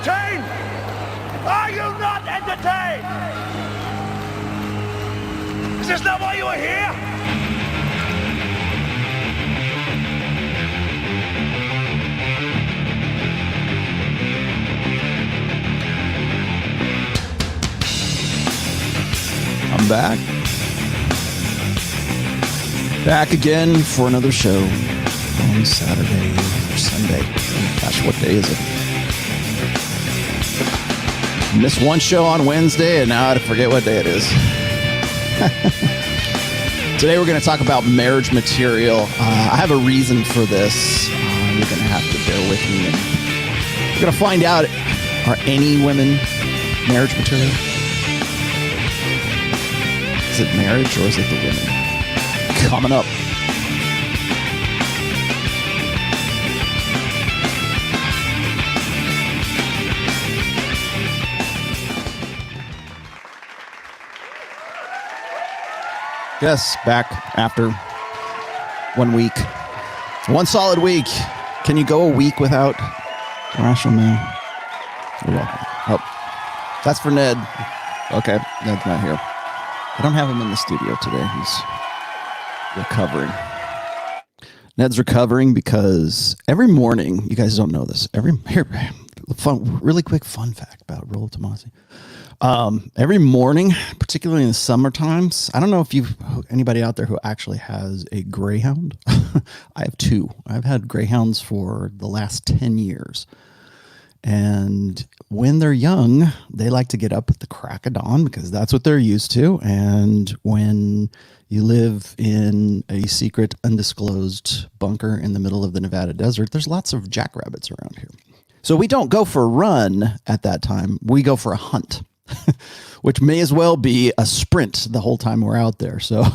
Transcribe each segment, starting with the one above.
entertained? Are you not entertained? Is this not why you are here? I'm back. Back again for another show on Saturday or Sunday. Oh, gosh, what day is it? Missed one show on Wednesday, and now I forget what day it is. Today we're going to talk about marriage material. I have a reason for this. You're going to have to bear with me. And we're going to find out, are any women marriage material? Is it marriage or is it the women? Coming up. Yes, back after 1 week. One solid week. Can you go a week without rational man? You're welcome. Oh, that's for Ned. Okay, Ned's not here. I don't have him in the studio today. He's recovering. Ned's recovering because every morning, you guys don't know this. Really quick fun fact about Rollo Tomassi. Every morning, particularly in the summer times, I don't know if anybody out there who actually has a greyhound. I have two. I've had greyhounds for the last 10 years. And when they're young, they like to get up at the crack of dawn because that's what they're used to. And when you live in a secret, undisclosed bunker in the middle of the Nevada desert, there's lots of jackrabbits around here. So we don't go for a run at that time. We go for a hunt, which may as well be a sprint the whole time we're out there. So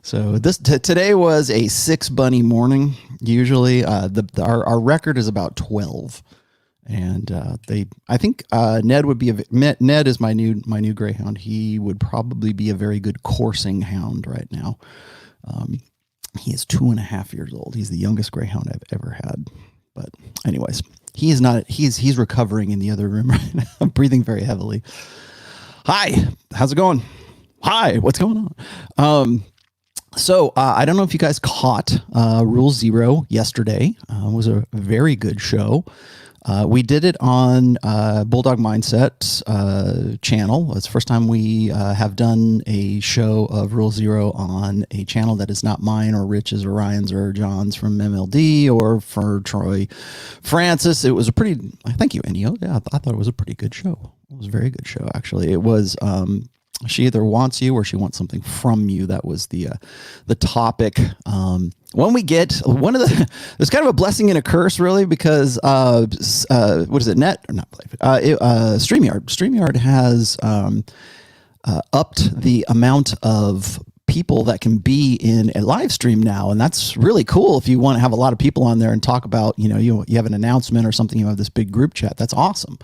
today was a 6 bunny morning. Usually our record is about 12. And I think Ned would be Ned is my new greyhound. He would probably be a very good coursing hound right now. He is 2.5 years old. He's the youngest greyhound I've ever had. But anyways, he is not. He's recovering in the other room right now. I'm breathing very heavily. Hi, how's it going? Hi, what's going on? So I don't know if you guys caught Rule Zero yesterday. It was a very good show. We did it on Bulldog Mindset's channel. It's the first time we have done a show of Rule Zero on a channel that is not mine or Rich's or Ryan's or John's from MLD or for Troy Francis. It was thank you, Ennio. Yeah, I thought it was a pretty good show. It was a very good show, actually. It was, she either wants you or she wants something from you. That was the topic. When we get there's kind of a blessing and a curse, really, because what is it? StreamYard has upped the amount of people that can be in a live stream now, and that's really cool. If you want to have a lot of people on there and talk about, you have an announcement or something, you have this big group chat. That's awesome.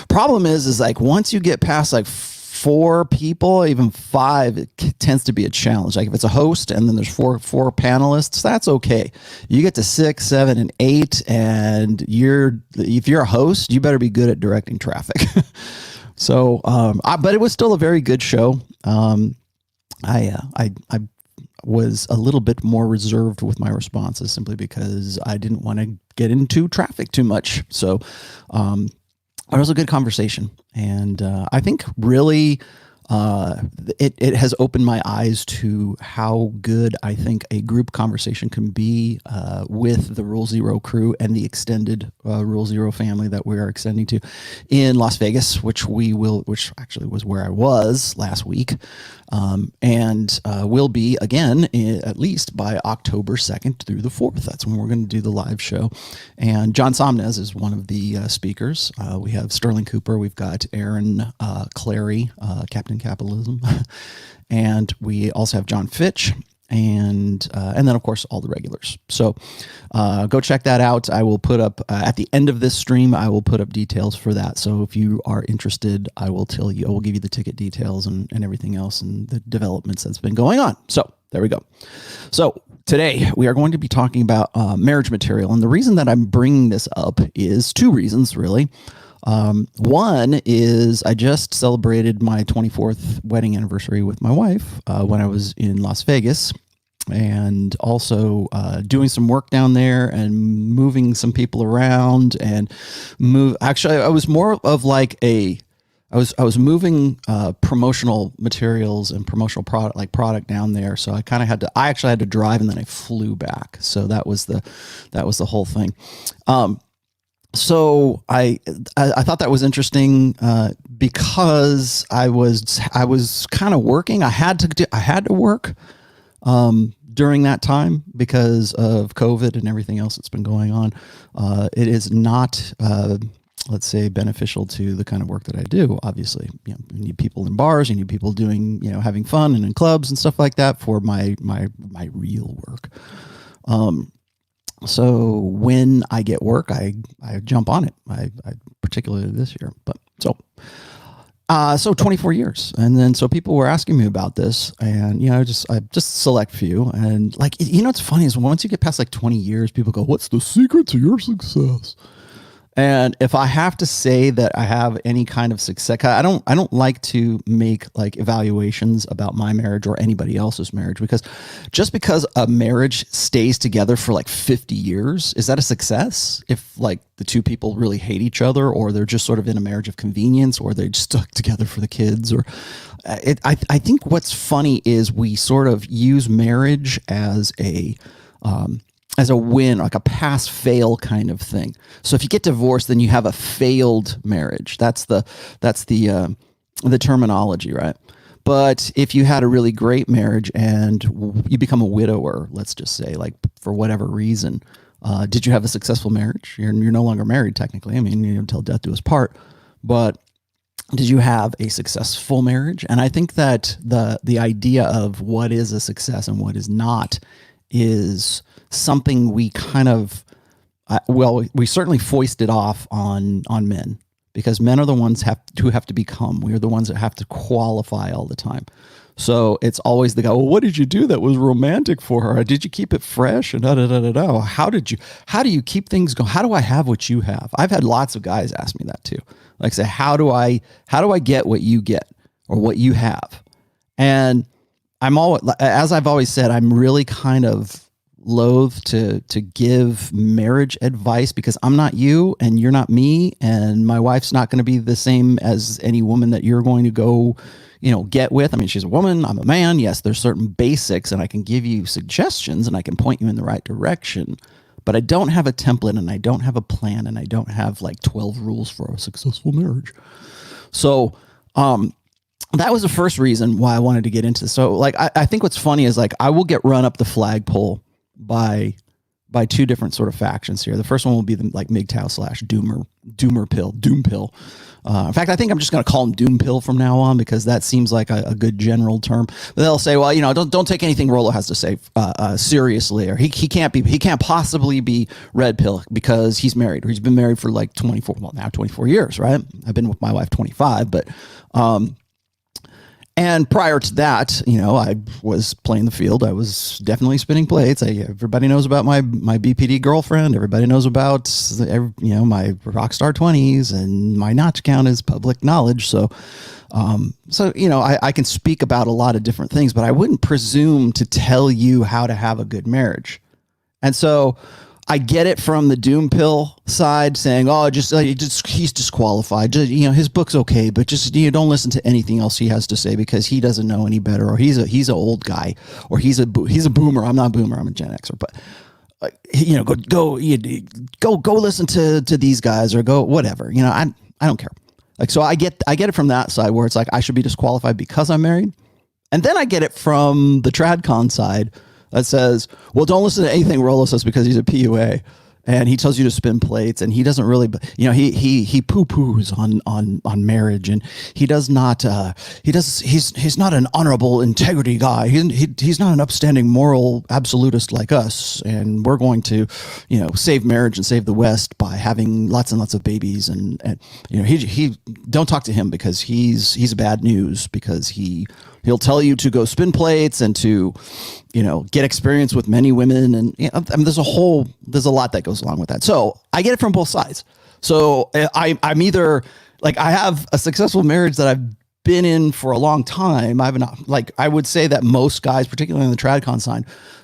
Problem is like once you get past like 4 people, even 5, it tends to be a challenge. Like if it's a host and then there's four panelists, that's okay. You get to 6, 7, and 8, and if you're a host, you better be good at directing traffic. So, but it was still a very good show. I was a little bit more reserved with my responses simply because I didn't want to get into traffic too much. So, it was a good conversation, and I think really it has opened my eyes to how good I think a group conversation can be with the Rule Zero crew and the extended Rule Zero family that we are extending to in Las Vegas, which actually was where I was last week, and will be again at least by October 2nd through the 4th. That's when we're going to do the live show. And John Somnez is one of the speakers. We have Sterling Cooper. We've got Aaron Clary, Captain Capitalism. And we also have John Fitch. And then, of course, all the regulars. So go check that out. I will put up, at the end of this stream, I will put up details for that. So if you are interested, I will tell you, I will give you the ticket details and everything else and the developments that's been going on. So there we go. So today we are going to be talking about marriage material. And the reason that I'm bringing this up is 2 reasons, really. One is I just celebrated my 24th wedding anniversary with my wife when I was in Las Vegas, and also doing some work down there and moving some people around and Actually, I was more of like I was moving promotional materials and promotional product down there, so I kind of I actually had to drive, and then I flew back. So that was the whole thing. So I thought that was interesting because I was kind of working. I had to work during that time because of COVID and everything else that's been going on. It is not, let's say, beneficial to the kind of work that I do. Obviously, you need people in bars, you need people doing, having fun and in clubs and stuff like that for my real work. So when I get work, I jump on it. I particularly this year, but so 24 years. And then, so people were asking me about this, and, I just select few. And like, what's funny is once you get past like 20 years, people go, what's the secret to your success? And if I have to say that I have any kind of success, I don't like to make like evaluations about my marriage or anybody else's marriage, because just because a marriage stays together for like 50 years, is that a success? If like the two people really hate each other, or they're just sort of in a marriage of convenience, or they just stuck together for the kids, or I think what's funny is we sort of use marriage as a win, like a pass fail kind of thing. So if you get divorced, then you have a failed marriage. That's the terminology, right? But if you had a really great marriage and you become a widower, let's just say, like for whatever reason, did you have a successful marriage? You're no longer married technically. I mean, until death do us part. But did you have a successful marriage? And I think that the idea of what is a success and what is not is something we kind of, we certainly foisted off on men, because men are the ones who have to become. We are the ones that have to qualify all the time. So it's always the guy, well, what did you do that was romantic for her? Did you keep it fresh? And how do you keep things going? How do I have what you have? I've had lots of guys ask me that too. Like, say, how do I get what you get or what you have? And as I've always said, I'm really kind of loath to give marriage advice, because I'm not you and you're not me, and my wife's not going to be the same as any woman that you're going to go, get with. I mean, she's a woman, I'm a man. Yes, there's certain basics, and I can give you suggestions and I can point you in the right direction, but I don't have a template, and I don't have a plan, and I don't have like 12 rules for a successful marriage. So, that was the first reason why I wanted to get into this. So like, I think what's funny is like, I will get run up the flagpole by two different sort of factions here. The first one will be the like MGTOW / Doom Pill. In fact, I think I'm just going to call him Doom Pill from now on, because that seems like a good general term. But they'll say, well, don't take anything Rollo has to say seriously, or he can't possibly be Red Pill because he's married, or he's been married for like 24 years, right? I've been with my wife 25, but and prior to that, I was playing the field. I was definitely spinning plates. Everybody knows about my BPD girlfriend. Everybody knows about, my Rockstar 20s, and my notch count is public knowledge. So, I can speak about a lot of different things, but I wouldn't presume to tell you how to have a good marriage. And so I get it from the Doom Pill side, saying, "Oh, he's disqualified. His book's okay, but just don't listen to anything else he has to say, because he doesn't know any better, or he's an old guy, or he's a boomer. I'm not a boomer. I'm a Gen Xer, but go listen to these guys, or go whatever. I don't care. Like, so I get it from that side, where it's like I should be disqualified because I'm married, and then I get it from the TradCon side that says, well, don't listen to anything Rollo says because he's a PUA, and he tells you to spin plates, and he doesn't really, he poo-poos on marriage, and he does not, he's not an honorable integrity guy. He's not an upstanding moral absolutist like us, and we're going to, save marriage and save the West by having lots and lots of babies, and he don't talk to him, because he's bad news, because he'll tell you to go spin plates and to, get experience with many women. And there's a lot that goes along with that. So I get it from both sides. So I'm either like, I have a successful marriage that I've been in for a long time. I would say that most guys, particularly on the TradCon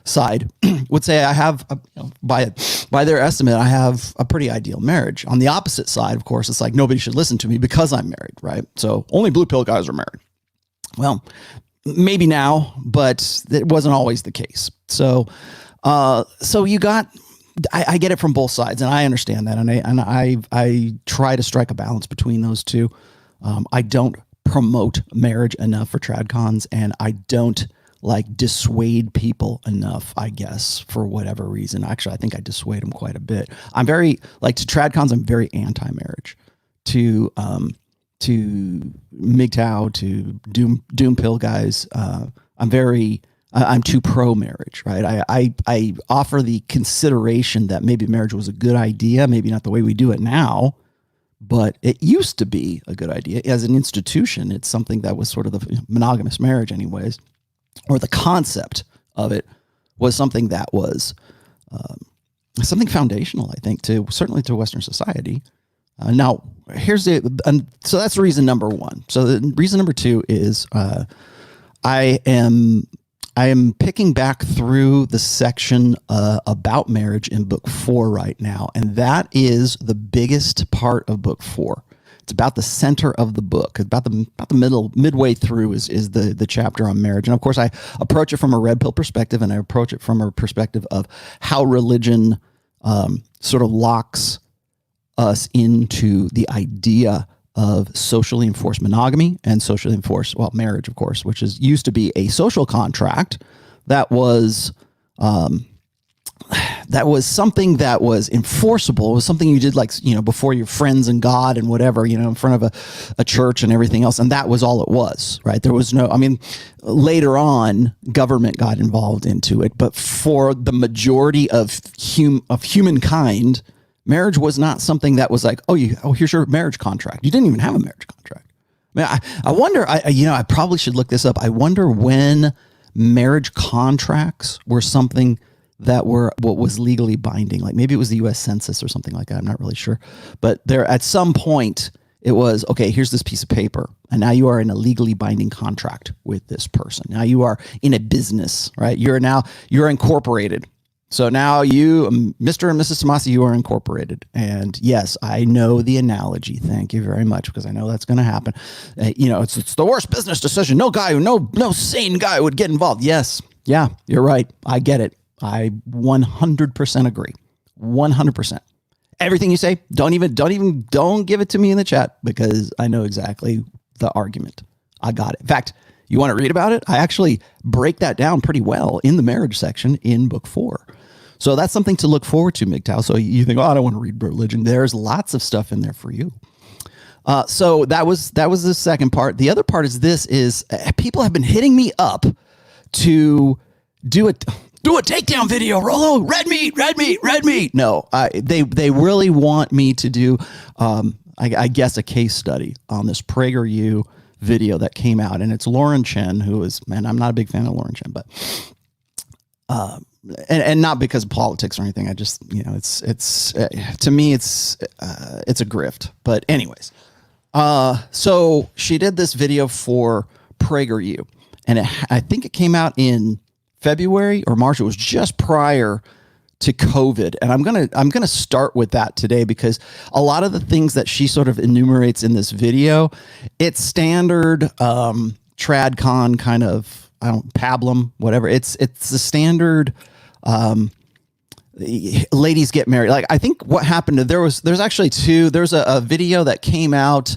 side, would say I have, by their estimate, I have a pretty ideal marriage. On the opposite side, of course, it's like nobody should listen to me because I'm married, right? So only blue pill guys are married. Well, maybe now, but it wasn't always the case. So you got, I get it from both sides, and I understand that, and I try to strike a balance between those two. I don't promote marriage enough for TradCons, and I don't like dissuade people enough, I guess, for whatever reason. Actually, I think I dissuade them quite a bit. I'm very, like, to TradCons, I'm very anti-marriage. To MGTOW, to doom pill guys, I'm too pro marriage, right? I offer the consideration that maybe marriage was a good idea, maybe not the way we do it now, but it used to be a good idea as an institution. It's something that was sort of the monogamous marriage anyways, or the concept of it was something that was something foundational, I think, certainly to Western society. Now, so that's reason number one. So the reason number two is I am picking back through the section about marriage in book 4 right now, and that is the biggest part of book 4. It's about the center of the book. About the midway through is the chapter on marriage, and of course I approach it from a red pill perspective, and I approach it from a perspective of how religion sort of locks us into the idea of socially enforced monogamy and socially enforced, marriage, of course, which used to be a social contract that was something that was enforceable. It was something you did, like, before your friends and God and whatever, in front of a church and everything else. And that was all it was, right? There was later on government got involved into it, but for the majority of humankind, marriage was not something that was like, here's your marriage contract. You didn't even have a marriage contract. I wonder, I probably should look this up. I wonder when marriage contracts were something that were what was legally binding. Like maybe it was the U.S. Census or something like that. I'm not really sure. But there, at some point, it was, okay, here's this piece of paper, and now you are in a legally binding contract with this person. Now you are in a business, right? You're incorporated. So now you, Mr. and Mrs. Tomassi, you are incorporated. And yes, I know the analogy. Thank you very much, because I know that's going to happen. It's the worst business decision. No sane guy would get involved. Yes. Yeah, you're right. I get it. I 100% agree. 100%. Everything you say, don't give it to me in the chat, because I know exactly the argument. I got it. In fact, you want to read about it? I actually break that down pretty well in the marriage section in book 4. So that's something to look forward to, MGTOW. So you think, I don't want to read religion. There's lots of stuff in there for you. So that was the second part. The other part is people have been hitting me up to do a takedown video, Rollo, red meat. No, they really want me to do, I guess, a case study on this PragerU video that came out, and it's Lauren Chen, who is, man, I'm not a big fan of Lauren Chen, but and not because of politics or anything. I just, it's to me, it's a grift. But anyways, so she did this video for PragerU, and I think it came out in February or March. It was just prior to COVID. And I'm going to start with that today, because a lot of the things that she sort of enumerates in this video, it's standard TradCon kind of, pablum, whatever. It's the standard ladies get married. Like, I think what happened, there's actually two. There's a video that came out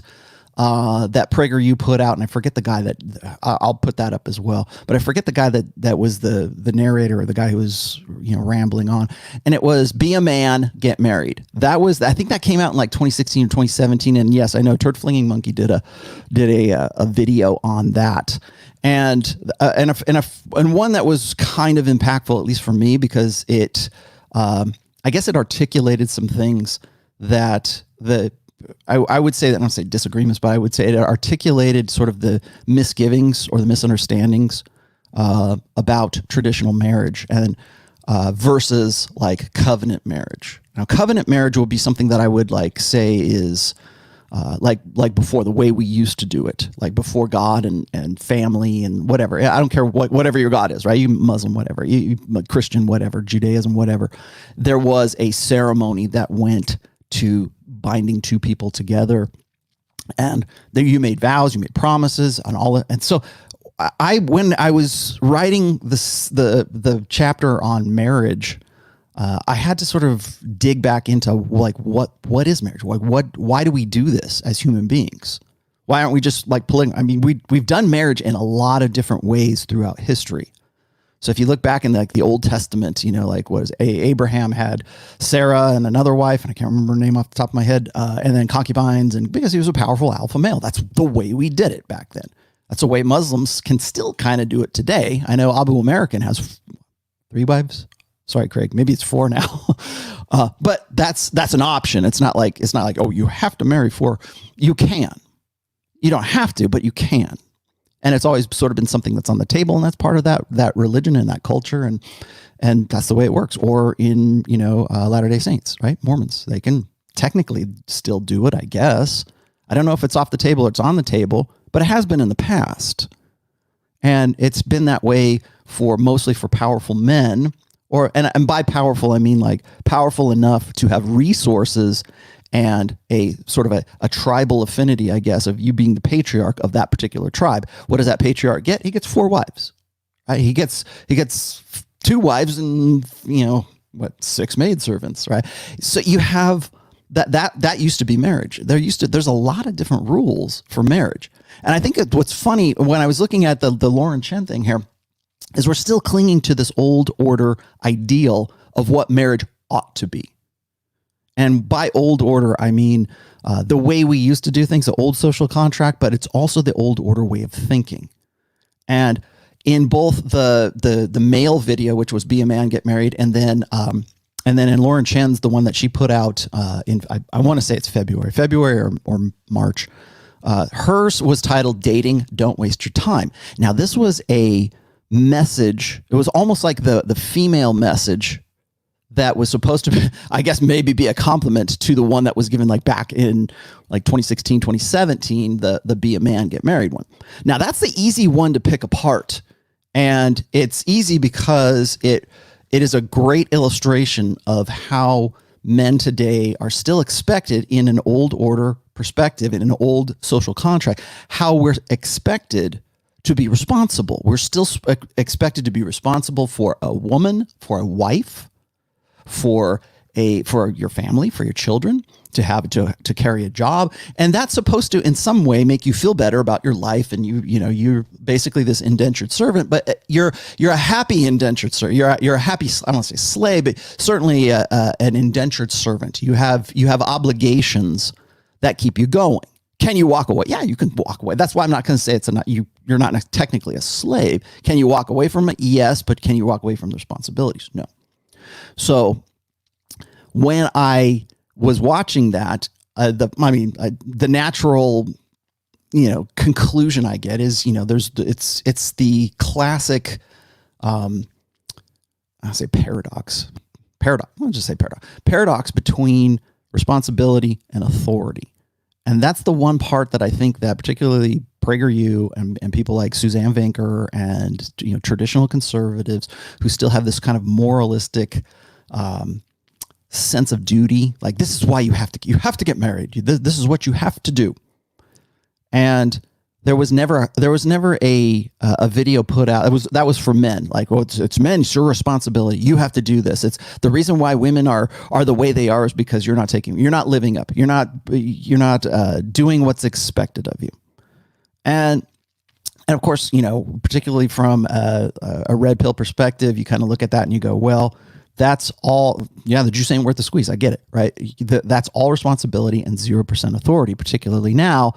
that PragerU put out, and I forget the guy that I'll put that up as well. But I forget the guy that was the narrator, or the guy who was rambling on. And it was "Be a Man, Get Married." I think that came out in like 2016 or 2017. And yes, I know Turd Flinging Monkey did a video on that, and one that was kind of impactful, at least for me, because it I guess it articulated some things that I would say that, I don't say disagreements, but I would say it articulated sort of the misgivings or the misunderstandings about traditional marriage. And versus like covenant marriage. Now, covenant marriage will be something that I would like say is like before, the way we used to do it, like before God and family and whatever. I don't care whatever your God is, right? You Muslim, whatever, you Christian, whatever, Judaism, whatever. There was a ceremony that went to binding two people together, and then you made vows, you made promises, and all that. And so, when I was writing the chapter on marriage, I had to sort of dig back into like what is marriage? Like why do we do this as human beings? Why aren't we just like pulling? I mean, we've done marriage in a lot of different ways throughout history. So if you look back in like the Old Testament, like Abraham had Sarah and another wife, and I can't remember her name off the top of my head, and then concubines, and because he was a powerful alpha male, that's the way we did it back then. That's the way Muslims can still kind of do it today. I know Abu American has 3 wives. Sorry, Craig. Maybe it's 4 now, but that's an option. It's not like oh, you have to marry 4. You can. You don't have to, but you can. And it's always sort of been something that's on the table, and that's part of that religion and that culture, and that's the way it works. Or in Latter-day Saints, right? Mormons, they can technically still do it, I guess. I don't know if it's off the table or it's on the table, but it has been in the past, and it's been that way mostly for powerful men. And by powerful, I mean like powerful enough to have resources and a sort of a tribal affinity, I guess, of you being the patriarch of that particular tribe. What does that patriarch get? He gets 4 wives. Right? He gets 2 wives and 6 maidservants, right? So you have that used to be marriage. There's a lot of different rules for marriage. And I think what's funny when I was looking at the Lauren Chen thing here is we're still clinging to this old order ideal of what marriage ought to be. And by old order, I mean the way we used to do things, the old social contract, but it's also the old order way of thinking. And in both the male video, which was Be a Man, Get Married, and then in Lauren Chen's, the one that she put out I want to say it's February or March, hers was titled Dating, Don't Waste Your Time. Now, this was a message. It was almost like the female message that was supposed to, I guess, maybe be a compliment to the one that was given like back in like 2016, 2017, the Be a Man, Get Married one. Now, that's the easy one to pick apart. And it's easy because it is a great illustration of how men today are still expected in an old order perspective, in an old social contract, how we're expected to be responsible. We're still expected to be responsible for a woman, for a wife, for your family, for your children, to carry a job. And that's supposed to in some way make you feel better about your life, and you're basically this indentured servant, but you're a happy indentured servant. You're a happy, I don't want to say slave, but certainly an indentured servant. You have obligations that keep you going. Can you walk away? Yeah, you can walk away. That's why I'm not going to say you're not technically a slave. Can you walk away from it? Yes, but can you walk away from the responsibilities? No. So when I was watching that, the natural, conclusion I get is, it's the classic, I'll say paradox. I'll just say paradox between responsibility and authority. And that's the one part that I think that particularly PragerU and people like Suzanne Vanker and traditional conservatives who still have this kind of moralistic sense of duty, like this is why you have to get married. This is what you have to do. And there was never a video put out. That was for men. Like, well, it's men. It's your responsibility. You have to do this. It's the reason why women are the way they are is because you're not living up. You're not doing what's expected of you. And of course, particularly from a red pill perspective, you kind of look at that and you go, well, that's all. Yeah, the juice ain't worth the squeeze. I get it, right? That's all responsibility and 0% authority, particularly now,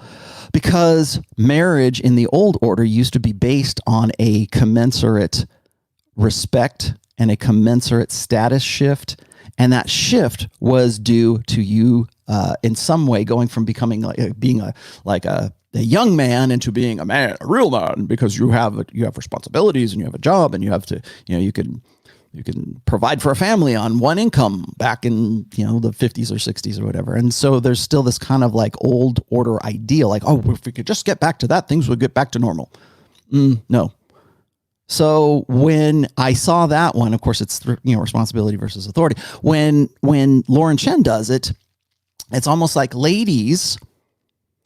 because marriage in the old order used to be based on a commensurate respect and a commensurate status shift, and that shift was due to you in some way going from becoming being a young man into being a man, a real man, because you have responsibilities and you have a job and you have to, You can provide for a family on one income back in, the 50s or 60s or whatever. And so there's still this kind of like old order ideal, like, oh, if we could just get back to that, things would get back to normal. No. So when I saw that one, of course, it's, responsibility versus authority. When Lauren Chen does it, it's almost like, ladies,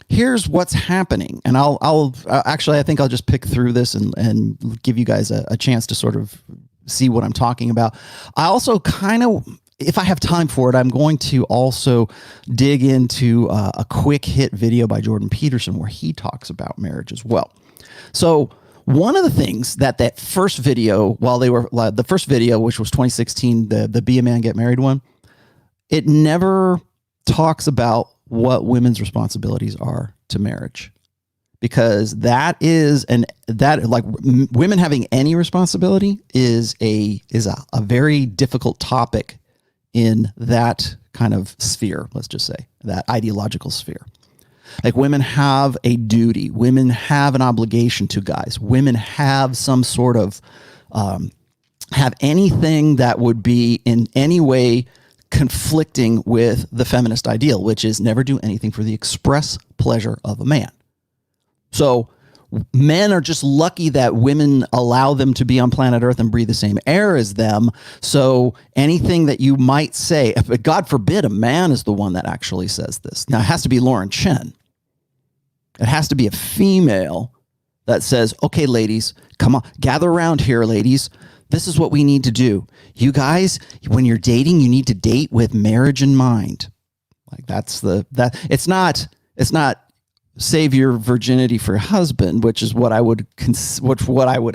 here's what's happening. And I'll actually, I think I'll just pick through this and give you guys a chance to sort of see what I'm talking about. I also kind of, if I have time for it, I'm going to also dig into a quick hit video by Jordan Peterson where he talks about marriage as well. So one of the things that first video, the first video, which was 2016, the Be a Man, Get Married one, it never talks about what women's responsibilities are to marriage. Because women having any responsibility is a very difficult topic in that kind of sphere. Let's just say that ideological sphere. Like, women have a duty, women have an obligation to guys, women have some sort of have anything that would be in any way conflicting with the feminist ideal, which is never do anything for the express pleasure of a man. So men are just lucky that women allow them to be on planet Earth and breathe the same air as them. So anything that you might say, God forbid a man is the one that actually says this. Now, it has to be Lauren Chen. It has to be a female that says, okay, ladies, come on, gather around here, ladies. This is what we need to do. You guys, when you're dating, you need to date with marriage in mind. Like, it's not save your virginity for your husband, which is what I would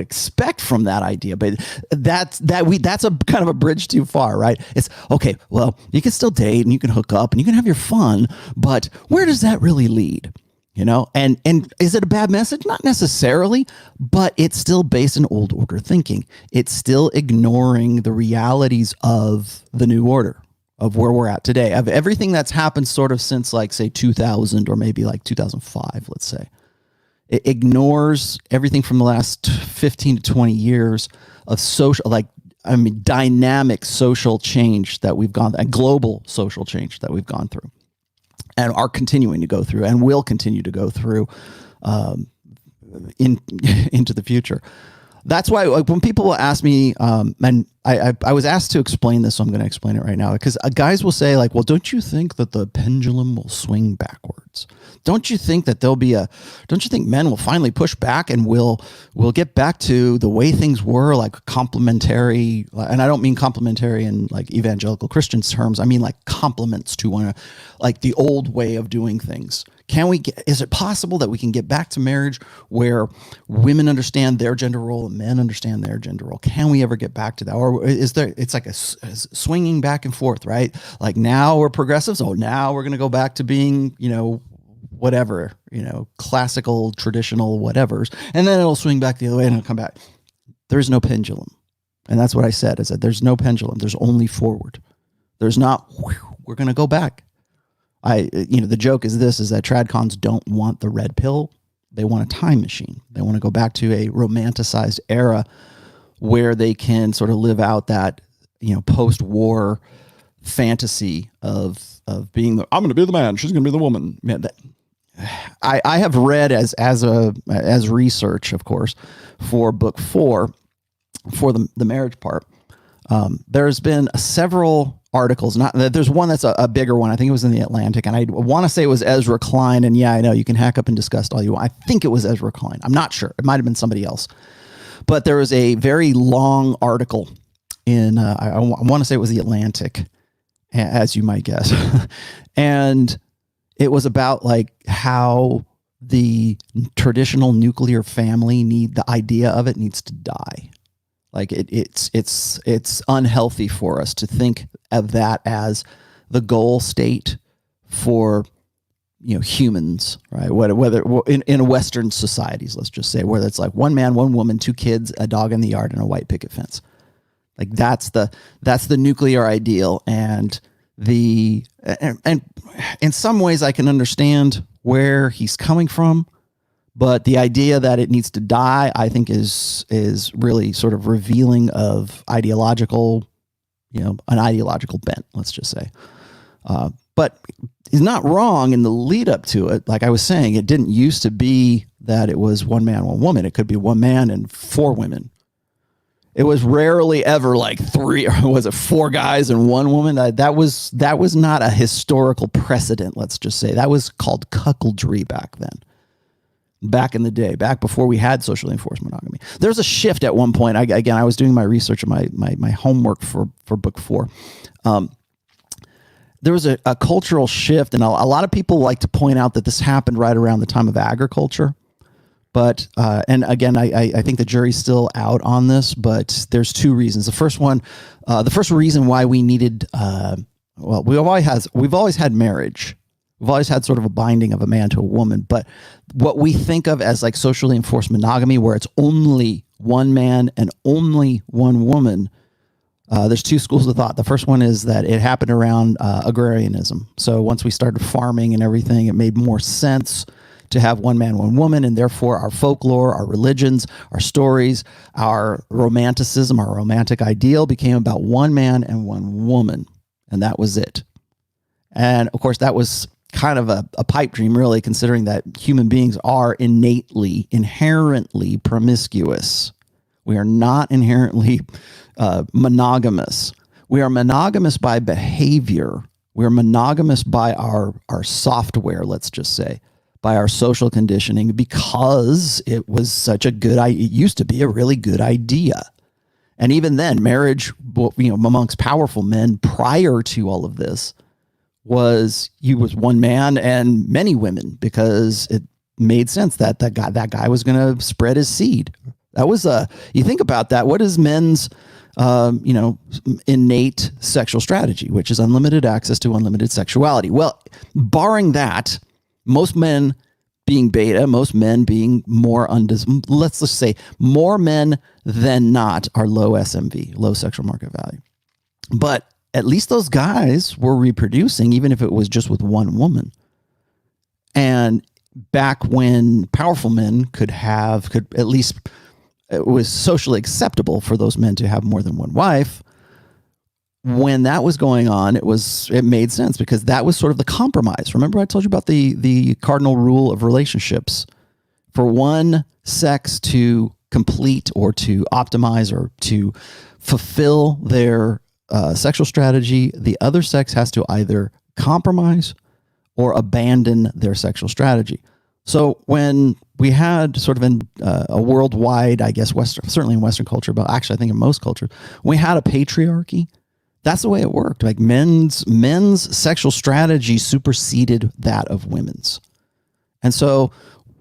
expect from that idea. But that's a kind of a bridge too far, right? It's okay. Well, you can still date and you can hook up and you can have your fun, but where does that really lead? And is it a bad message? Not necessarily, but it's still based in old order thinking. It's still ignoring the realities of the new order, of where we're at today, of everything that's happened sort of since, like, say 2000 or maybe like 2005, let's say. It ignores everything from the last 15 to 20 years of dynamic social change that we've gone through, and global social change that we've gone through and are continuing to go through and will continue to go through into the future. That's why, like, when people will ask me, and I was asked to explain this, so I'm going to explain it right now, because guys will say, like, well, don't you think that the pendulum will swing backwards? Don't you think that don't you think men will finally push back and we'll get back to the way things were, like complementary, and I don't mean complementary in like evangelical Christian terms. I mean like complements to one, like the old way of doing things. Is it possible that we can get back to marriage where women understand their gender role and men understand their gender role? Can we ever get back to that? Or it's like a swinging back and forth, right? Like, now we're progressives. Oh, now we're going to go back to being, whatever, classical, traditional whatevers. And then it'll swing back the other way and it'll come back. There's no pendulum. And that's what I said, is that there's no pendulum. There's only forward. There's not, we're going to go back. The joke is that tradcons don't want the red pill. They want a time machine. They want to go back to a romanticized era where they can sort of live out that, post-war fantasy of being I'm going to be the man, she's going to be the woman. Man, I have read as research, of course, for book 4, for the marriage part. There's been several articles. There's one that's a bigger one. I think it was in the Atlantic, and I want to say it was Ezra Klein. And yeah, I know you can hack up and discuss all you want. I think it was Ezra Klein. I'm not sure. It might have been somebody else. But there was a very long article in, I want to say it was the Atlantic, as you might guess. And it was about like how the traditional nuclear family the idea of it needs to die. Like it's unhealthy for us to think of that as the goal state for, humans, right? Whether in Western societies, let's just say, where it's like one man, one woman, 2 kids, a dog in the yard, and a white picket fence. Like that's the nuclear ideal. And in some ways I can understand where he's coming from, But the idea that it needs to die, I think, is really sort of revealing of ideological, an ideological bent, let's just say. But he's not wrong in the lead up to it. Like I was saying, it didn't used to be that it was one man, one woman. It could be one man and four women. It was rarely ever like three, or was it four guys and one woman? That was not a historical precedent, let's just say. That was called cuckoldry back then. Back in the day, back before we had socially enforced monogamy. There's a shift at one point. I was doing my research and my homework for book 4. There was a cultural shift, and a lot of people like to point out that this happened right around the time of agriculture. But, and again, I think the jury's still out on this, but there's two reasons. The first reason why we needed, we've always had marriage. We've always had sort of a binding of a man to a woman, but what we think of as like socially enforced monogamy, where it's only one man and only one woman, there's two schools of thought. The first one is that it happened around agrarianism. So once we started farming and everything, it made more sense to have one man, one woman, and therefore our folklore, our religions, our stories, our romanticism, our romantic ideal became about one man and one woman, and that was it. And of course, that was kind of a pipe dream, really, considering that human beings are inherently promiscuous. We are not inherently monogamous. We are monogamous by behavior. We are monogamous by our software, let's just say, by our social conditioning, because it was such a good idea. It used to be a really good idea. And even then, marriage, amongst powerful men prior to all of this, was one man and many women, because it made sense that that guy was going to spread his seed. That was you think about that. What is men's innate sexual strategy, which is unlimited access to unlimited sexuality? Well, barring that, most men being beta, most men being more let's just say more men than not are low SMV, low sexual market value. But at least those guys were reproducing, even if it was just with one woman. And back when powerful men could at least, it was socially acceptable for those men to have more than one wife. When that was going on, it made sense, because that was sort of the compromise. Remember I told you about the cardinal rule of relationships. For one sex to complete or to optimize or to fulfill their sexual strategy, the other sex has to either compromise or abandon their sexual strategy. So when we had sort of a worldwide, I guess, certainly in Western culture, but actually I think in most cultures, when we had a patriarchy, that's the way it worked. Like men's sexual strategy superseded that of women's. And so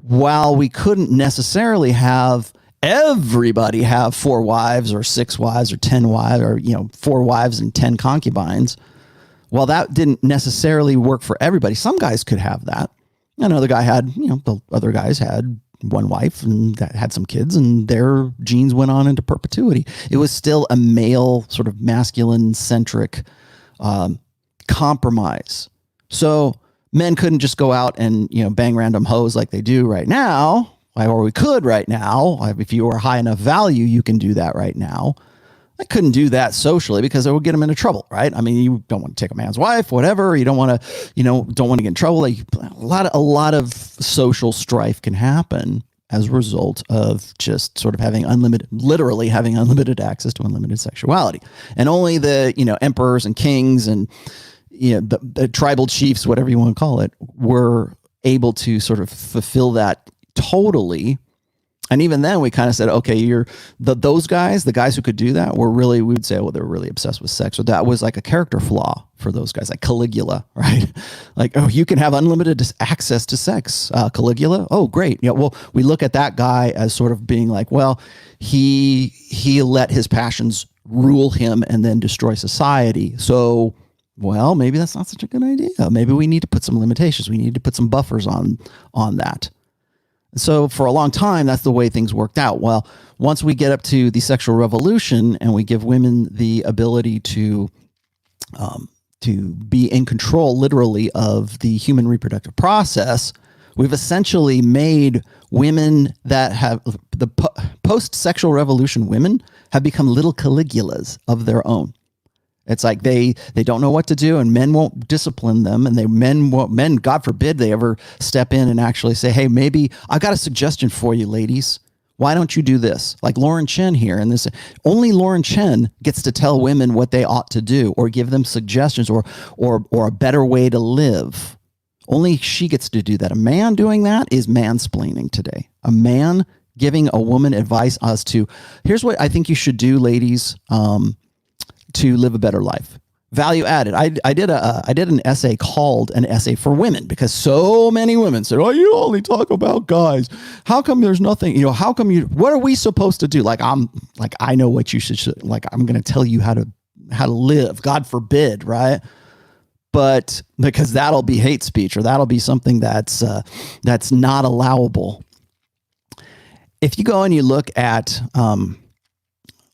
while we couldn't necessarily have everybody have 4 wives or 6 wives or 10 wives or 4 wives and 10 concubines, well, that didn't necessarily work for everybody. Some guys could have that. Another guy had, the other guys had one wife and had some kids, and their genes went on into perpetuity. It was still a male, sort of masculine centric compromise. So men couldn't just go out and bang random hoes like they do right now, or we could right now. If you are high enough value, you can do that right now. I couldn't do that socially, because it would get them into trouble, right? I mean, you don't want to take a man's wife, whatever. You don't want to, don't want to get in trouble. Like, a lot of social strife can happen as a result of just sort of literally having unlimited access to unlimited sexuality. And only the, emperors and kings and, the tribal chiefs, whatever you want to call it, were able to sort of fulfill that totally. And even then we kind of said, okay, those guys, the guys who could do that we would say, well, they're really obsessed with sex. So that was like a character flaw for those guys, like Caligula, right? Like, oh, you can have unlimited access to sex. Caligula. Oh, great. Yeah. Well, we look at that guy as sort of being like, well, he let his passions rule him and then destroy society. So, well, maybe that's not such a good idea. Maybe we need to put some limitations. We need to put some buffers on that. So for a long time, that's the way things worked out. Well, once we get up to the sexual revolution and we give women the ability to be in control, literally, of the human reproductive process, We've essentially made women that have the post-sexual revolution women have become little Caligulas of their own. It's like they don't know what to do, and men won't discipline them, and men, God forbid, they ever step in and actually say, hey, maybe I've got a suggestion for you, ladies. Why don't you do this? Like Lauren Chen here, and this only Lauren Chen gets to tell women what they ought to do, or give them suggestions, or a better way to live. Only she gets to do that. A man doing that is mansplaining today. A man giving a woman advice as to, here's what I think you should do, ladies, to live a better life. Value added. I did an essay called An Essay for Women, because so many women said, oh, you only talk about guys. How come there's nothing, how come what are we supposed to do? I know what you should, I'm going to tell you how to live, God forbid. Right. But because that'll be hate speech, or that'll be something that's not allowable. If you go and you look at,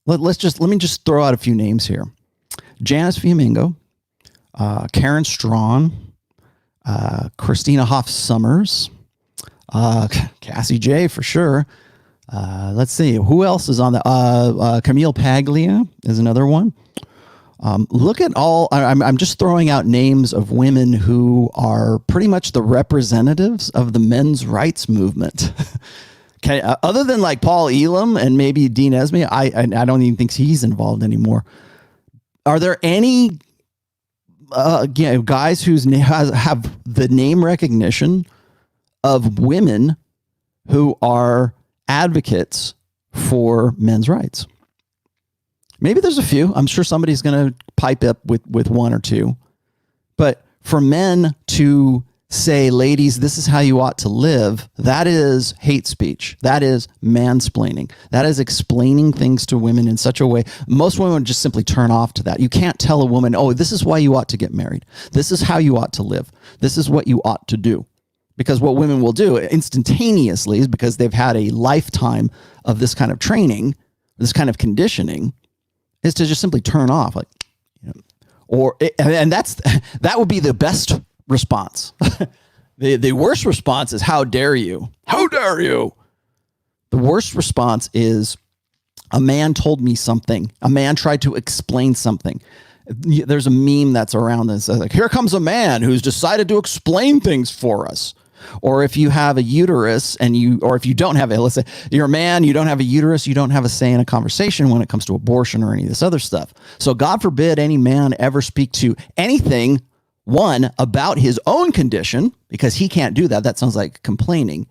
let me just throw out a few names here. Janice Fiamingo, Karen Strawn, Christina Hoff Summers, Cassie J for sure. Let's see, who else is on that? Camille Paglia is another one. Look at all, I'm just throwing out names of women who are pretty much the representatives of the men's rights movement. Okay, other than like Paul Elam and maybe Dean Esme, I don't even think he's involved anymore. Are there any guys whose have the name recognition of women who are advocates for men's rights? Maybe there's a few. I'm sure somebody's going to pipe up with one or two. But for men to say, ladies, this is how you ought to live, that is hate speech. That is mansplaining. That is explaining things to women in such a way. Most women just simply turn off to that. You can't tell a woman, oh, this is why you ought to get married. This is how you ought to live. This is what you ought to do. Because what women will do instantaneously is, because they've had a lifetime of this kind of training, this kind of conditioning, is to just simply turn off. That would be the best response. The worst response is, how dare you? How dare you? The worst response is, a man told me something. A man tried to explain something. There's a meme that's around this. Like, here comes a man who's decided to explain things for us. Or if you have a uterus or if you don't have it, let's say you're a man, you don't have a uterus, you don't have a say in a conversation when it comes to abortion or any of this other stuff. So God forbid any man ever speak to anything, one, about his own condition, because he can't do that. That sounds like complaining.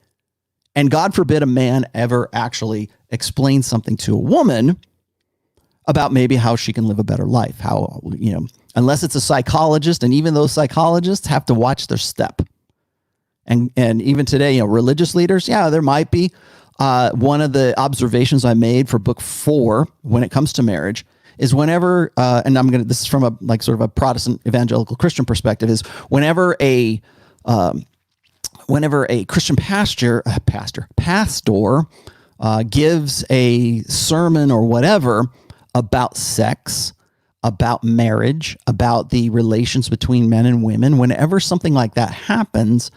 And God forbid a man ever actually explain something to a woman about maybe how she can live a better life. How, unless it's a psychologist, and even those psychologists have to watch their step. And even today, religious leaders, there might be. One of the observations I made for book 4 when it comes to marriage is whenever, this is from a Protestant evangelical Christian perspective, is whenever a Christian pastor gives a sermon or whatever about sex, about marriage, about the relations between men and women, whenever something like that happens,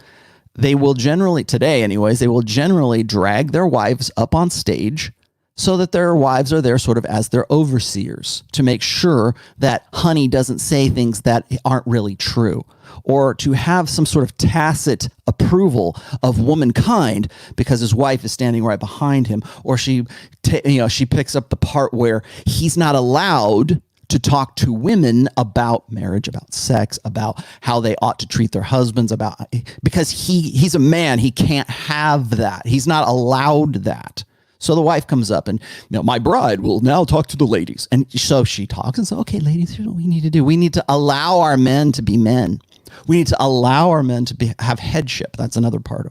they will generally, today anyways, they will generally drag their wives up on stage so that their wives are there sort of as their overseers to make sure that honey doesn't say things that aren't really true, or to have some sort of tacit approval of womankind because his wife is standing right behind him, or she picks up the part where he's not allowed to talk to women about marriage, about sex, about how they ought to treat their husbands, because he's a man, he can't have that. He's not allowed that. So the wife comes up and, my bride will now talk to the ladies. And so she talks and says, okay, ladies, here's what we need to do. We need to allow our men to be men. We need to allow our men to have headship. That's another part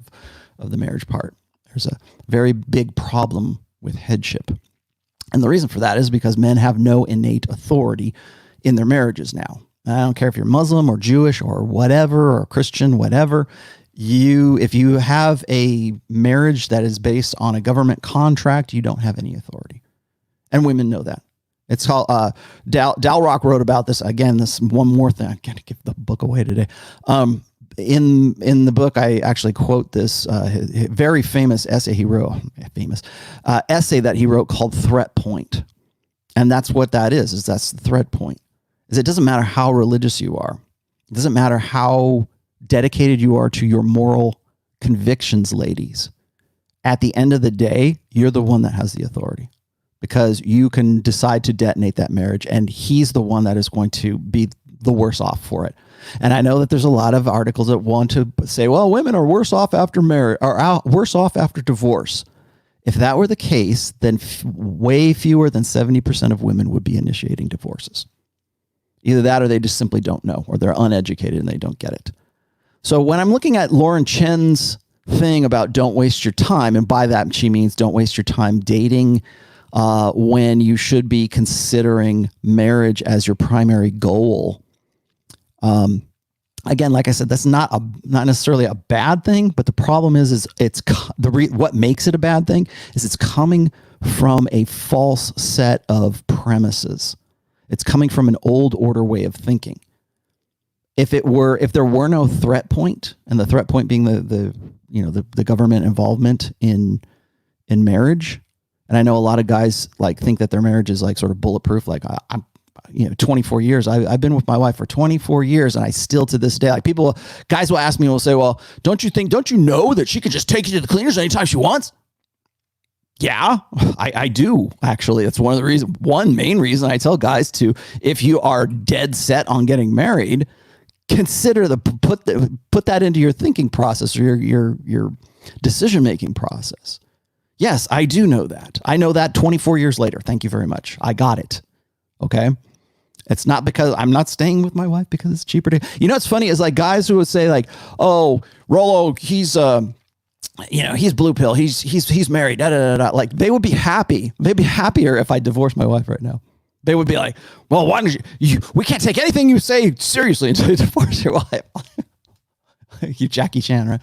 of the marriage part. There's a very big problem with headship. And the reason for that is because men have no innate authority in their marriages now. I don't care if you're Muslim or Jewish or whatever, or Christian, whatever. If you have a marriage that is based on a government contract, you don't have any authority. And women know that. It's called, Dalrock wrote about this. Again, this one more thing. I can't give the book away today. in the book, I actually quote this very famous essay he wrote, essay that he wrote called Threat Point. And that's what that is that's the threat point. Is it doesn't matter how religious you are. It doesn't matter how dedicated you are to your moral convictions, ladies. At the end of the day, you're the one that has the authority because you can decide to detonate that marriage, and he's the one that is going to be the worse off for it. And I know that there's a lot of articles that want to say, well, women are worse off after marriage or worse off after divorce. If that were the case, then way fewer than 70% of women would be initiating divorces. Either that or they just simply don't know, or they're uneducated and they don't get it. So when I'm looking at Lauren Chen's thing about don't waste your time, and by that she means don't waste your time dating when you should be considering marriage as your primary goal. Again, like I said, that's not necessarily a bad thing, but the problem is what makes it a bad thing is it's coming from a false set of premises. It's coming from an old order way of thinking. If there were no threat point, and the threat point being the government involvement in marriage, and I know a lot of guys like think that their marriage is like sort of bulletproof. Like I'm 24 years. I've been with my wife for 24 years, and I still to this day, like guys will ask me, will say, well, don't you know that she could just take you to the cleaners anytime she wants? Yeah, I do. Actually, that's one main reason I tell guys to, if you are dead set on getting married, consider put that into your thinking process or your decision-making process. Yes, I do know that. I know that 24 years later. Thank you very much. I got it. Okay. It's not because I'm not staying with my wife because it's cheaper to, what's funny is like guys who would say like, oh, Rollo, he's blue pill. He's married. Da, da, da, da. Like they would be happy. They'd be happier if I divorced my wife right now. They would be like, well, why don't we can't take anything you say seriously until you divorce your wife. You Jackie Chan, right?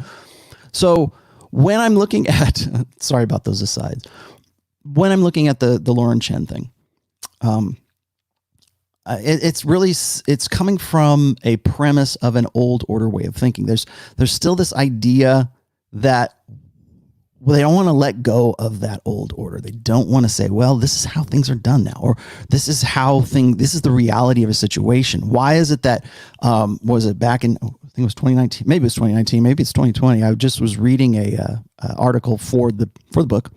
So when I'm looking at, sorry about those asides. When I'm looking at the Lauren Chen thing, it's coming from a premise of an old order way of thinking. There's still this idea that they don't want to let go of that old order. They don't want to say, well, this is how things are done now, or this is the reality of a situation. Why is it that, was it back in, I think it was 2019, maybe it's 2019, maybe it's 2020. I just was reading a article for the book,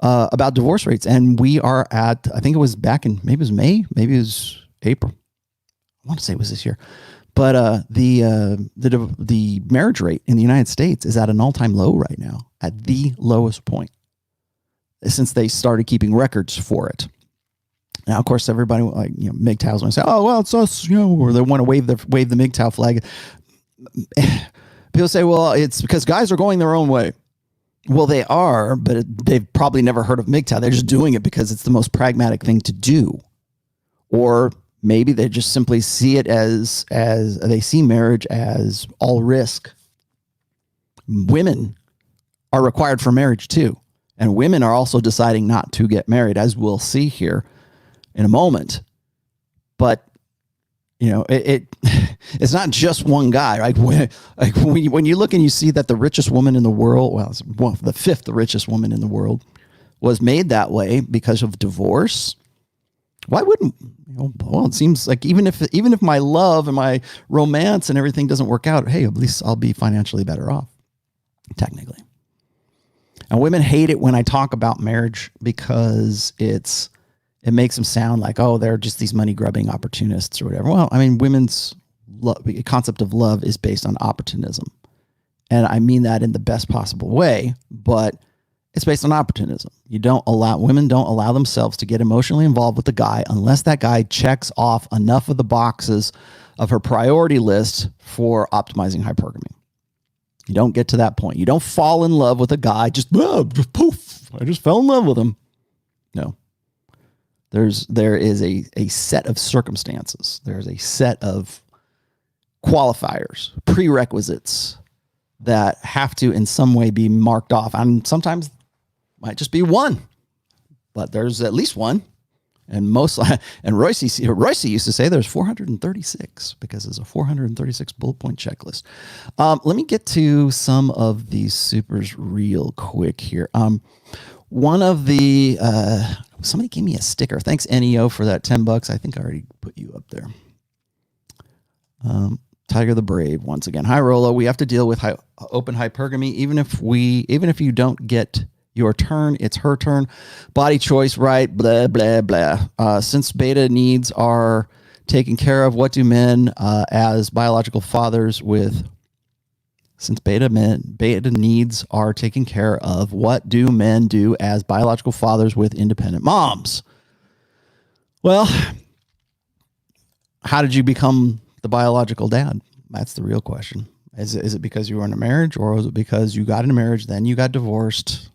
about divorce rates. And we are at, I think it was back in, maybe it was May, maybe it was April. I want to say it was this year. But the marriage rate in the United States is at an all-time low right now, at the lowest point since they started keeping records for it. Now, of course, everybody like MGTOWs want to say, "Oh, well, it's us," or they want to wave the MGTOW flag. People say, "Well, it's because guys are going their own way." Well, they are, but they've probably never heard of MGTOW. They're just doing it because it's the most pragmatic thing to do, or maybe they just simply see it as they see marriage as all risk. Women are required for marriage too. And women are also deciding not to get married, as we'll see here in a moment. But, it's not just one guy. Right? When you look and you see that the richest woman in the world, well, it's the fifth richest woman in the world, was made that way because of divorce. Why wouldn't, well, it seems like even if my love and my romance and everything doesn't work out, hey, at least I'll be financially better off, technically. And women hate it when I talk about marriage because it makes them sound like, oh, they're just these money grubbing opportunists or whatever. Well, I mean, women's concept of love is based on opportunism. And I mean that in the best possible way, but it's based on opportunism. Women don't allow themselves to get emotionally involved with the guy unless that guy checks off enough of the boxes of her priority list for optimizing hypergamy. You don't get to that point. You don't fall in love with a guy just poof. I just fell in love with him. No. There is a set of circumstances. There's a set of qualifiers, prerequisites that have to in some way be marked off. And sometimes might just be one, but there's at least one. And Royce used to say there's 436 because there's a 436 bullet point checklist. Let me get to some of these supers real quick here. One of the somebody gave me a sticker. Thanks NEO for that $10. I think I already put you up there. Tiger the Brave once again. Hi Rollo, we have to deal with open hypergamy. Even if you don't get your turn, it's her turn. Body choice, right? Blah blah blah. Since beta needs are taken care of, what do men as biological fathers with? Since beta needs are taken care of, what do men do as biological fathers with independent moms? Well, how did you become the biological dad? That's the real question. Is it because you were in a marriage, or was it because you got in a marriage, then you got divorced?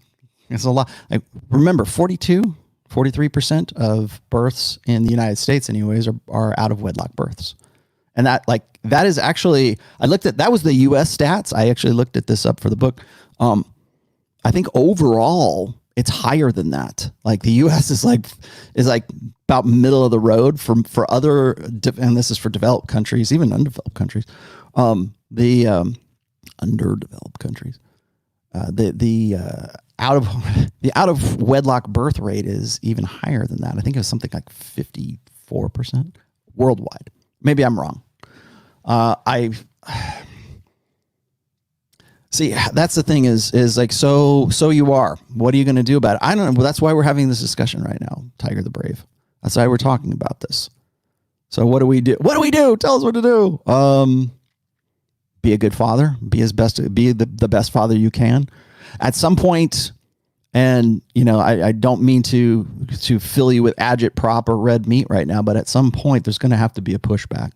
It's a lot. Remember, 43% of births in the United States anyways are out of wedlock births. And that is actually, that was the US stats. I actually looked at this up for the book. I think overall it's higher than that. Like the US is like about middle of the road for other, and this is for developed countries, even undeveloped countries. The underdeveloped countries, the out of wedlock birth rate is even higher than that. I think it was something like 54% worldwide. Maybe I'm wrong. See, that's the thing is like, so you are, what are you going to do about it? I don't know. Well, that's why we're having this discussion right now. Tiger the Brave. That's why we're talking about this. So what do we do? What do we do? Tell us what to do. Be a good father, be the best father you can at some point. And, I don't mean to fill you with agitprop or red meat right now, but at some point there's going to have to be a pushback.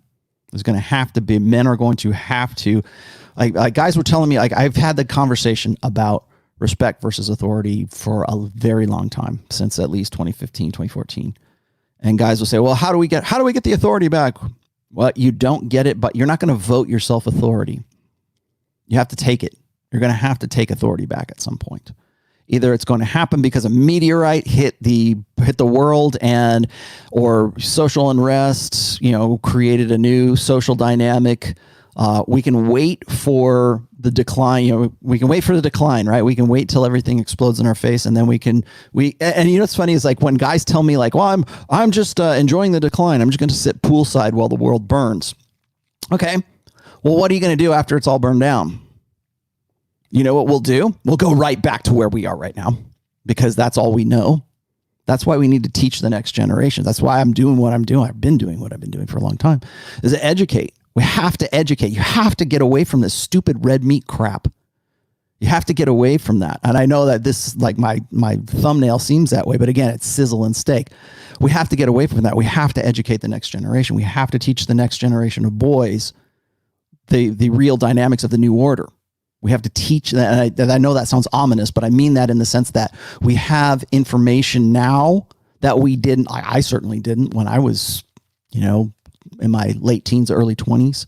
There's going to have to be, men are going to have to, like guys were telling me, like I've had the conversation about respect versus authority for a very long time, since at least 2015, 2014. And guys will say, well, how do we get the authority back? Well, you don't get it, but you're not going to vote yourself authority. You have to take it. You're going to have to take authority back at some point. Either it's going to happen because a meteorite hit the world or social unrest, created a new social dynamic. We can wait for the decline. We can wait for the decline, right? We can wait till everything explodes in our face, and then and what's funny is like when guys tell me like, well, I'm just enjoying the decline. I'm just going to sit poolside while the world burns. Okay. Well, what are you going to do after it's all burned down? You know what we'll do? We'll go right back to where we are right now, because that's all we know. That's why we need to teach the next generation. That's why I'm doing what I'm doing. I've been doing what I've been doing for a long time, is to educate. We have to educate. You have to get away from this stupid red meat crap. You have to get away from that. And I know that this, like my thumbnail seems that way, but again, it's sizzle and steak. We have to get away from that. We have to educate the next generation. We have to teach the next generation of boys the real dynamics of the new order. We have to teach that. And I know that sounds ominous, but I mean that in the sense that we have information now that we didn't. I certainly didn't when I was, in my late teens, early 20s.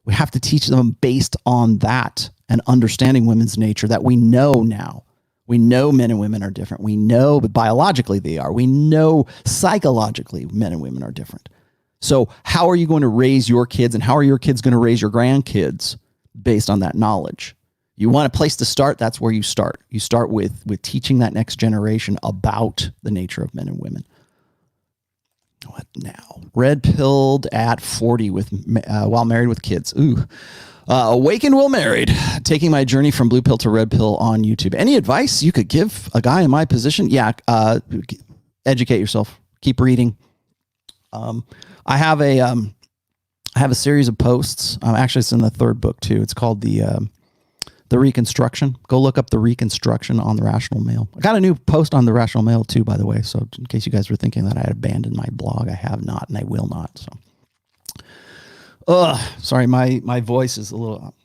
We have to teach them based on that and understanding women's nature that we know now. We know men and women are different. We know, but biologically they are. We know psychologically men and women are different. So how are you going to raise your kids, and how are your kids going to raise your grandkids based on that knowledge? You want a place to start? That's where you start. You start with teaching that next generation about the nature of men and women. What now? Red pilled at 40 while married with kids. Ooh. Awakened while married. Taking my journey from blue pill to red pill on YouTube. Any advice you could give a guy in my position? Yeah. Educate yourself. Keep reading. I have a series of posts. Actually, it's in the third book too. It's called the Reconstruction. Go look up the Reconstruction on the Rational Male. I got a new post on the Rational Male too, by the way. So in case you guys were thinking that I had abandoned my blog, I have not, and I will not. So, sorry, my voice is a little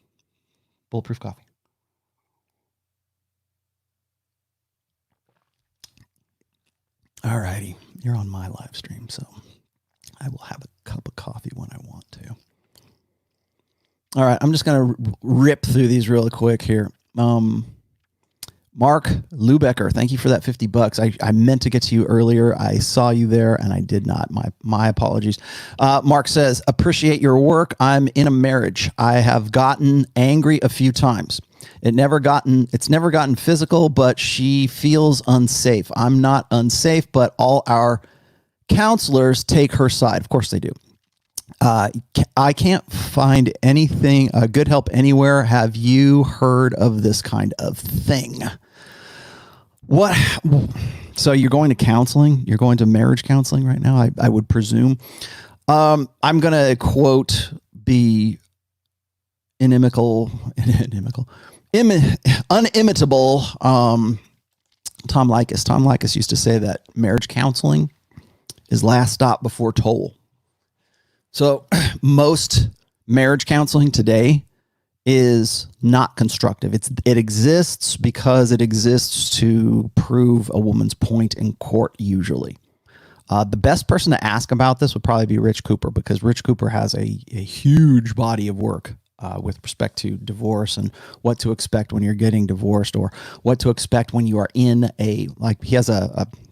bulletproof coffee. All righty, you're on my live stream, so I will have a cup of coffee when I want to. All right, I'm just going to rip through these really quick here. Mark Lubecker, thank you for that $50. I meant to get to you earlier. I saw you there and I did not. My apologies. Mark says, appreciate your work. I'm in a marriage. I have gotten angry a few times. It's never gotten physical, but she feels unsafe. I'm not unsafe, but all our counselors take her side. Of course they do. I can't find anything, good help anywhere. Have you heard of this kind of thing? What? So you're going to counseling? You're going to marriage counseling right now, I would presume. I'm going to quote the unimitable Tom Likas. Tom Likas used to say that marriage counseling is last stop before toll. So most marriage counseling today is not constructive. It exists because it exists to prove a woman's point in court usually. The best person to ask about this would probably be Rich Cooper, because Rich Cooper has a huge body of work with respect to divorce and what to expect when you're getting divorced, or what to expect when you are in he has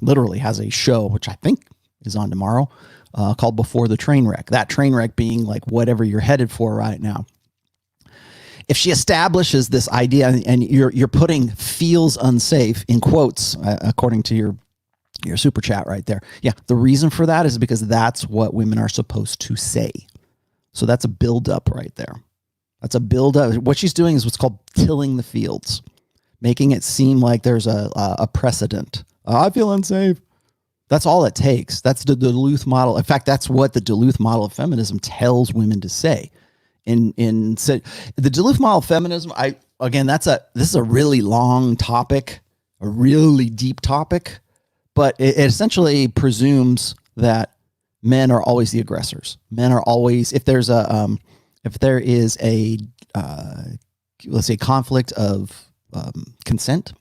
literally has a show, which I think is on tomorrow, called Before the Train Wreck. That train wreck being like whatever you're headed for right now. If she establishes this idea and you're putting feels unsafe in quotes, according to your super chat right there. Yeah. The reason for that is because that's what women are supposed to say. So that's a buildup right there. That's a buildup. What she's doing is what's called tilling the fields, making it seem like there's a precedent. I feel unsafe. That's all it takes. That's the Duluth model. In fact, that's what the Duluth model of feminism tells women to say. The Duluth model of feminism, this is a really long topic, a really deep topic, but it essentially presumes that men are always the aggressors. Men are always, if there is a let's say conflict of consent,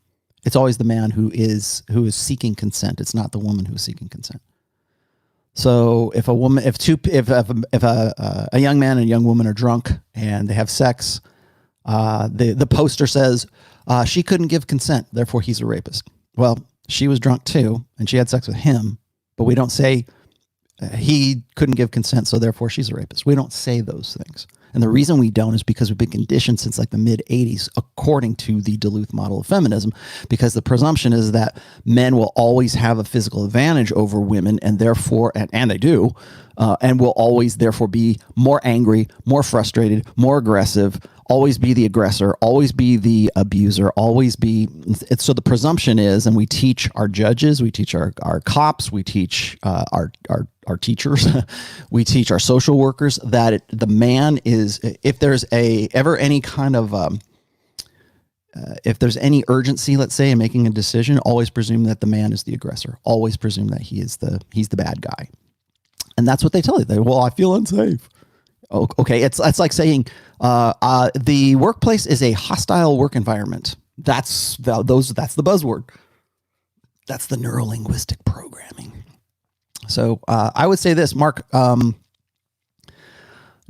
it's always the man who is seeking consent. It's not the woman who's seeking consent. So if a young man and a young woman are drunk and they have sex, the poster says she couldn't give consent, therefore he's a rapist. Well, she was drunk too, and she had sex with him, but we don't say he couldn't give consent, so therefore she's a rapist. We don't say those things. And the reason we don't is because we've been conditioned since like the mid 80s, according to the Duluth model of feminism, because the presumption is that men will always have a physical advantage over women, and therefore, and they do, and will always therefore be more angry, more frustrated, more aggressive, always be the aggressor, always be the abuser, always be. So the presumption is, and we teach our judges, we teach our cops, we teach our teachers, we teach our social workers that the man is, if there's any kind of, if there's any urgency, let's say, in making a decision, always presume that the man is the aggressor. Always presume that he's the bad guy. And that's what they tell you. Well, I feel unsafe. Okay, it's like saying the workplace is a hostile work environment. That's the buzzword. That's the neurolinguistic programming. So I would say this, Mark,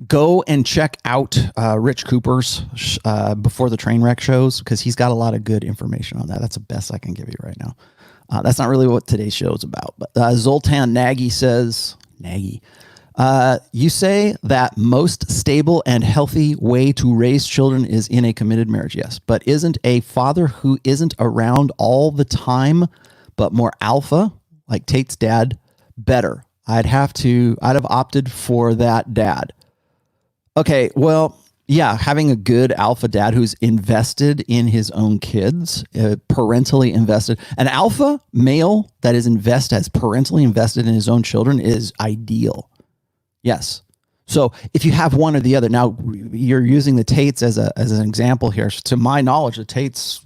go and check out Rich Cooper's Before the Train Wreck shows, because he's got a lot of good information on that. That's the best I can give you right now. That's not really what today's show is about. But Zoltan Nagy says, you say that most stable and healthy way to raise children is in a committed marriage. Yes, but isn't a father who isn't around all the time, but more alpha, like Tate's dad, better? I'd have opted for that dad. Okay, well, yeah, having a good alpha dad who's invested in his own kids, parentally invested. An alpha male that is parentally invested in his own children is ideal. Yes. So if you have one or the other, now you're using the Tates as an example here. So to my knowledge, the Tates,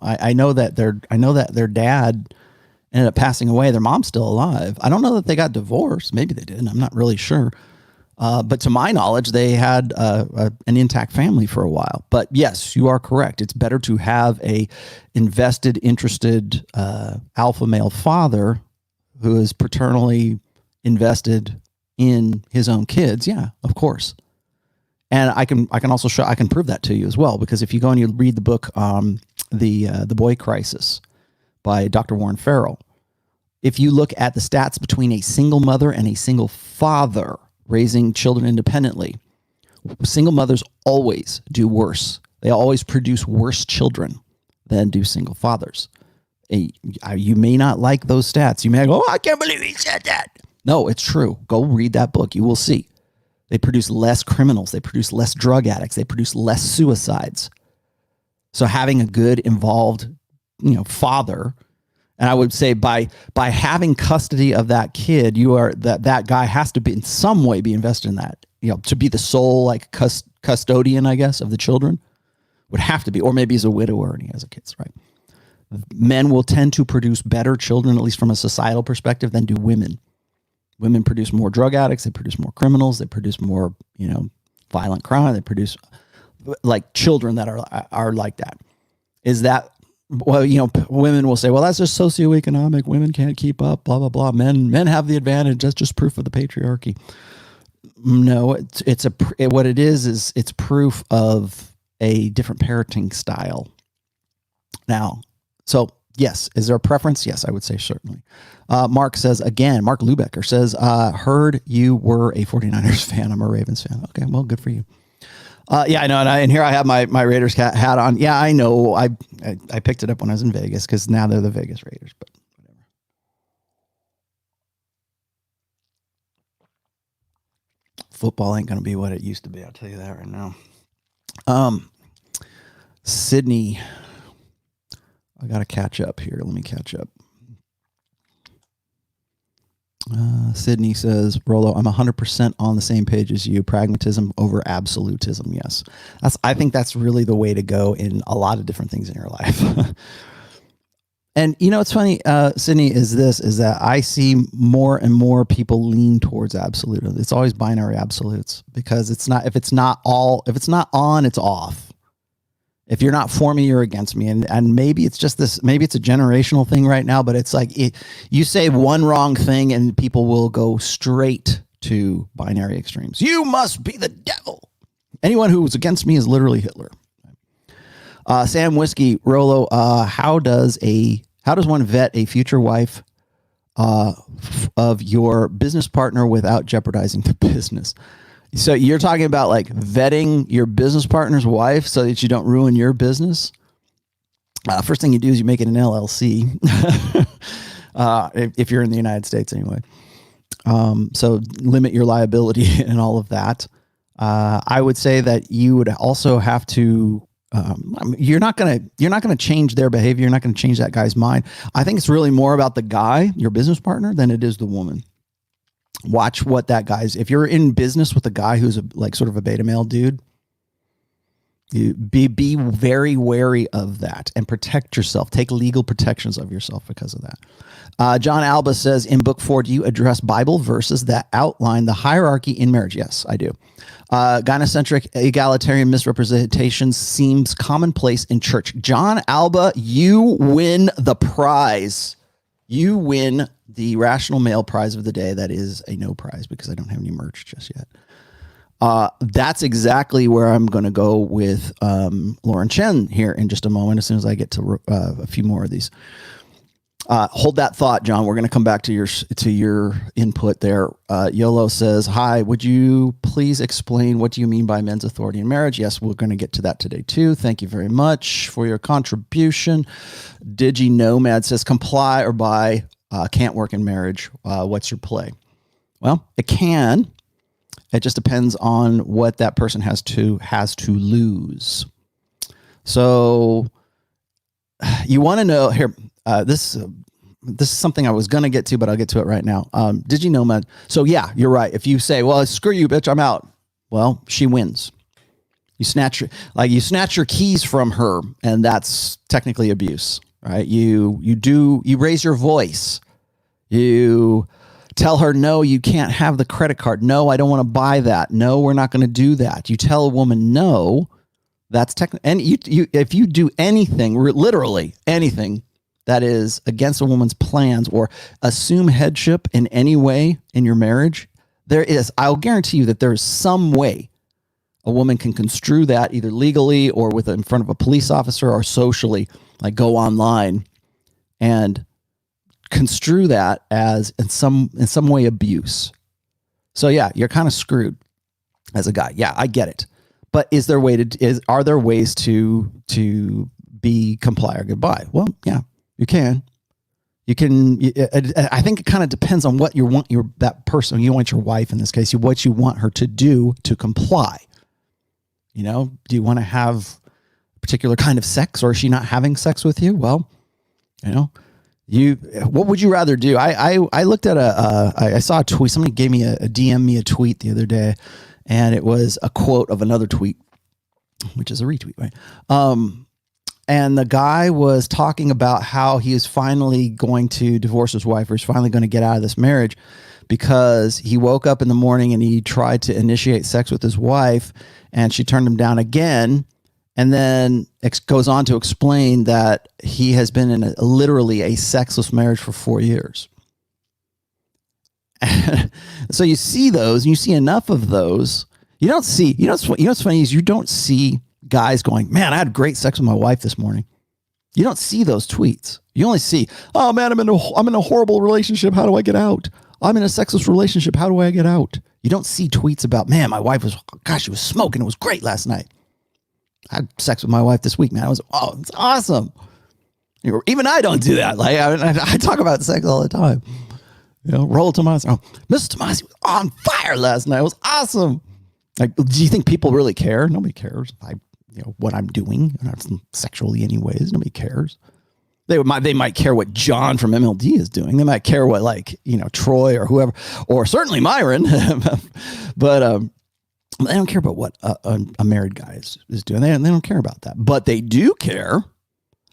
I know that their dad ended up passing away. Their mom's still alive. I don't know that they got divorced. Maybe they did. I'm not really sure. But to my knowledge, they had an intact family for a while. But yes, you are correct. It's better to have a invested, interested alpha male father who is paternally invested in his own kids. Yeah, of course. And I can also prove that to you as well, because if you go and you read the book the Boy Crisis by Dr. Warren Farrell. If you look at the stats between a single mother and a single father raising children independently, single mothers always do worse. They always produce worse children than do single fathers. You may not like those stats. You may go, oh, I can't believe he said that. No, it's true. Go read that book. You will see. They produce less criminals. They produce less drug addicts. They produce less suicides. So having a good, involved, father, and I would say by having custody of that kid, that guy has to be in some way be invested in that, to be the sole like custodian, I guess, of the children would have to be, or maybe he's a widower and he has kids, right? Men will tend to produce better children, at least from a societal perspective, than do women. Women produce more drug addicts. They produce more criminals. They produce more, violent crime. They produce like children that are like that. Is that, well, women will say, well, that's just socioeconomic. Women can't keep up, blah, blah, blah. Men have the advantage. That's just proof of the patriarchy. No, what it is it's proof of a different parenting style. Now, so yes, is there a preference? Yes, I would say certainly. Mark Lubecker says, heard you were a 49ers fan. I'm a Ravens fan. Okay, well, good for you. Yeah, I know. And here I have my Raiders hat on. Yeah, I know. I picked it up when I was in Vegas because now they're the Vegas Raiders, but whatever. Football ain't going to be what it used to be. I'll tell you that right now. Sydney, I got to catch up here. Let me catch up. Sydney says, Rollo, I'm 100% on the same page as you. Pragmatism over absolutism. Yes. I think that's really the way to go in a lot of different things in your life. And it's funny, Sydney, is that I see more and more people lean towards absolutism. It's always binary absolutes because if it's not on, it's off. If you're not for me, you're against me. And maybe it's just this, maybe it's a generational thing right now, but it's like you say one wrong thing and people will go straight to binary extremes. You must be the devil. Anyone who was against me is literally Hitler. Sam Whiskey, Rollo, how does one vet a future wife of your business partner without jeopardizing the business? So you're talking about like vetting your business partner's wife so that you don't ruin your business. First thing you do is you make it an LLC. If you're in the United States anyway. So limit your liability and all of that. I would say that you would also have to, you're not going to change their behavior. You're not going to change that guy's mind. I think it's really more about the guy, your business partner, than it is the woman. Watch what that guy's, if you're in business with a guy who's sort of a beta male dude, you be very wary of that and protect yourself. Take legal protections of yourself because of that. John Alba says, in book 4, do you address Bible verses that outline the hierarchy in marriage? Yes, I do. Gynocentric egalitarian misrepresentation seems commonplace in church. John Alba, you win the prize. You win the Rational Male prize of the day. That is a no prize because I don't have any merch just yet. That's exactly where I'm going to go with Lauren Chen here in just a moment, as soon as I get to a few more of these. Hold that thought, John. We're going to come back to your input there. YOLO says, hi, would you please explain what do you mean by men's authority in marriage? Yes, we're going to get to that today too. Thank you very much for your contribution. Digi Nomad says, comply or buy can't work in marriage. What's your play? Well, it can. It just depends on what that person has to lose. So you want to know here. This is something I was going to get to, but I'll get to it right now. Did you know, man? So yeah, you're right. If you say, well, screw you, bitch, I'm out. Well, she wins. You snatch your keys from her, and that's technically abuse, right? You raise your voice. You tell her, no, you can't have the credit card. No, I don't want to buy that. No, we're not going to do that. You tell a woman no, that's technically, and if you do anything, literally anything that is against a woman's plans or assume headship in any way in your marriage, I'll guarantee you that there is some way a woman can construe that either legally or in front of a police officer or socially, like go online and construe that as in some way abuse. So yeah, you're kind of screwed as a guy. Yeah, I get it. But are there ways to be comply or goodbye? Well, yeah, you can. You can. I think it kind of depends on what you want that person. You want your wife in this case. What you want her to do to comply. You know, do you want to have a particular kind of sex, or is she not having sex with you? Well, you know, what would you rather do? I looked at I saw a tweet. Somebody gave me DM me a tweet the other day, and it was a quote of another tweet, which is a retweet, right? And the guy was talking about how he is finally going to divorce his wife, or he's finally going to get out of this marriage because he woke up in the morning and he tried to initiate sex with his wife and she turned him down again. And then goes on to explain that he has been in literally a sexless marriage for 4 years. So you see those, and you see enough of those. You don't see, what's funny is you don't see guys going, man, I had great sex with my wife this morning. You don't see those tweets. You only see, oh man, I'm in a horrible relationship. How do I get out? I'm in a sexless relationship. How do I get out? You don't see tweets about, man, my wife she was smoking. It was great last night. I had sex with my wife this week, man. It's awesome. Even I don't do that. Like I talk about sex all the time. You know, Rollo Tomassi. Oh, Mrs. Tomassi was on fire last night. It was awesome. Like, do you think people really care? Nobody cares. What I'm doing, not sexually anyways. Nobody cares. They might care what John from MLD is doing. They might care what Troy or whoever, or certainly Myron, but they don't care about what a married guy is doing. They don't care about that, but they do care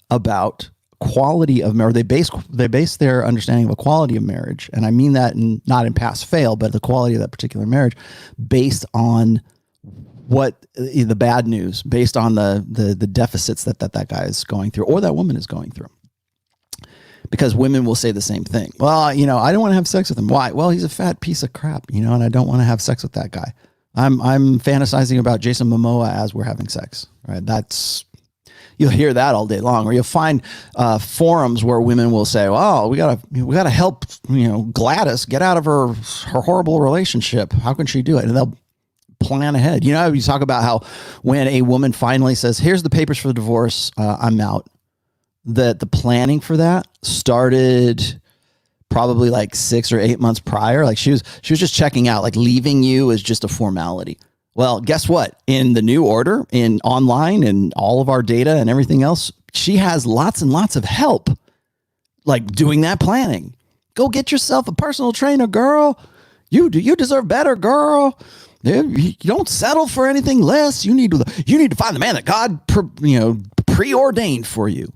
about quality of marriage. They base their understanding of a quality of marriage, and I mean that not in pass fail, but the quality of that particular marriage based on what the bad news, based on the deficits that guy is going through or that woman is going through. Because women will say the same thing. Well, I don't want to have sex with him. Why? Well, he's a fat piece of crap, and I don't want to have sex with that guy. I'm fantasizing about Jason Momoa as we're having sex, right? You'll hear that all day long, or you'll find forums where women will say, "Oh, we gotta help, Gladys get out of her horrible relationship. How can she do it?" And they'll plan ahead. You talk about how when a woman finally says, "Here's the papers for the divorce, I'm out," that the planning for that started probably like 6 or 8 months prior. Like she was just checking out, like leaving you is just a formality. Well, guess what? In the new order, in online and all of our data and everything else, she has lots and lots of help, like doing that planning. Go get yourself a personal trainer, girl. You deserve better, girl. You don't settle for anything less. You need to find the man that God preordained for you.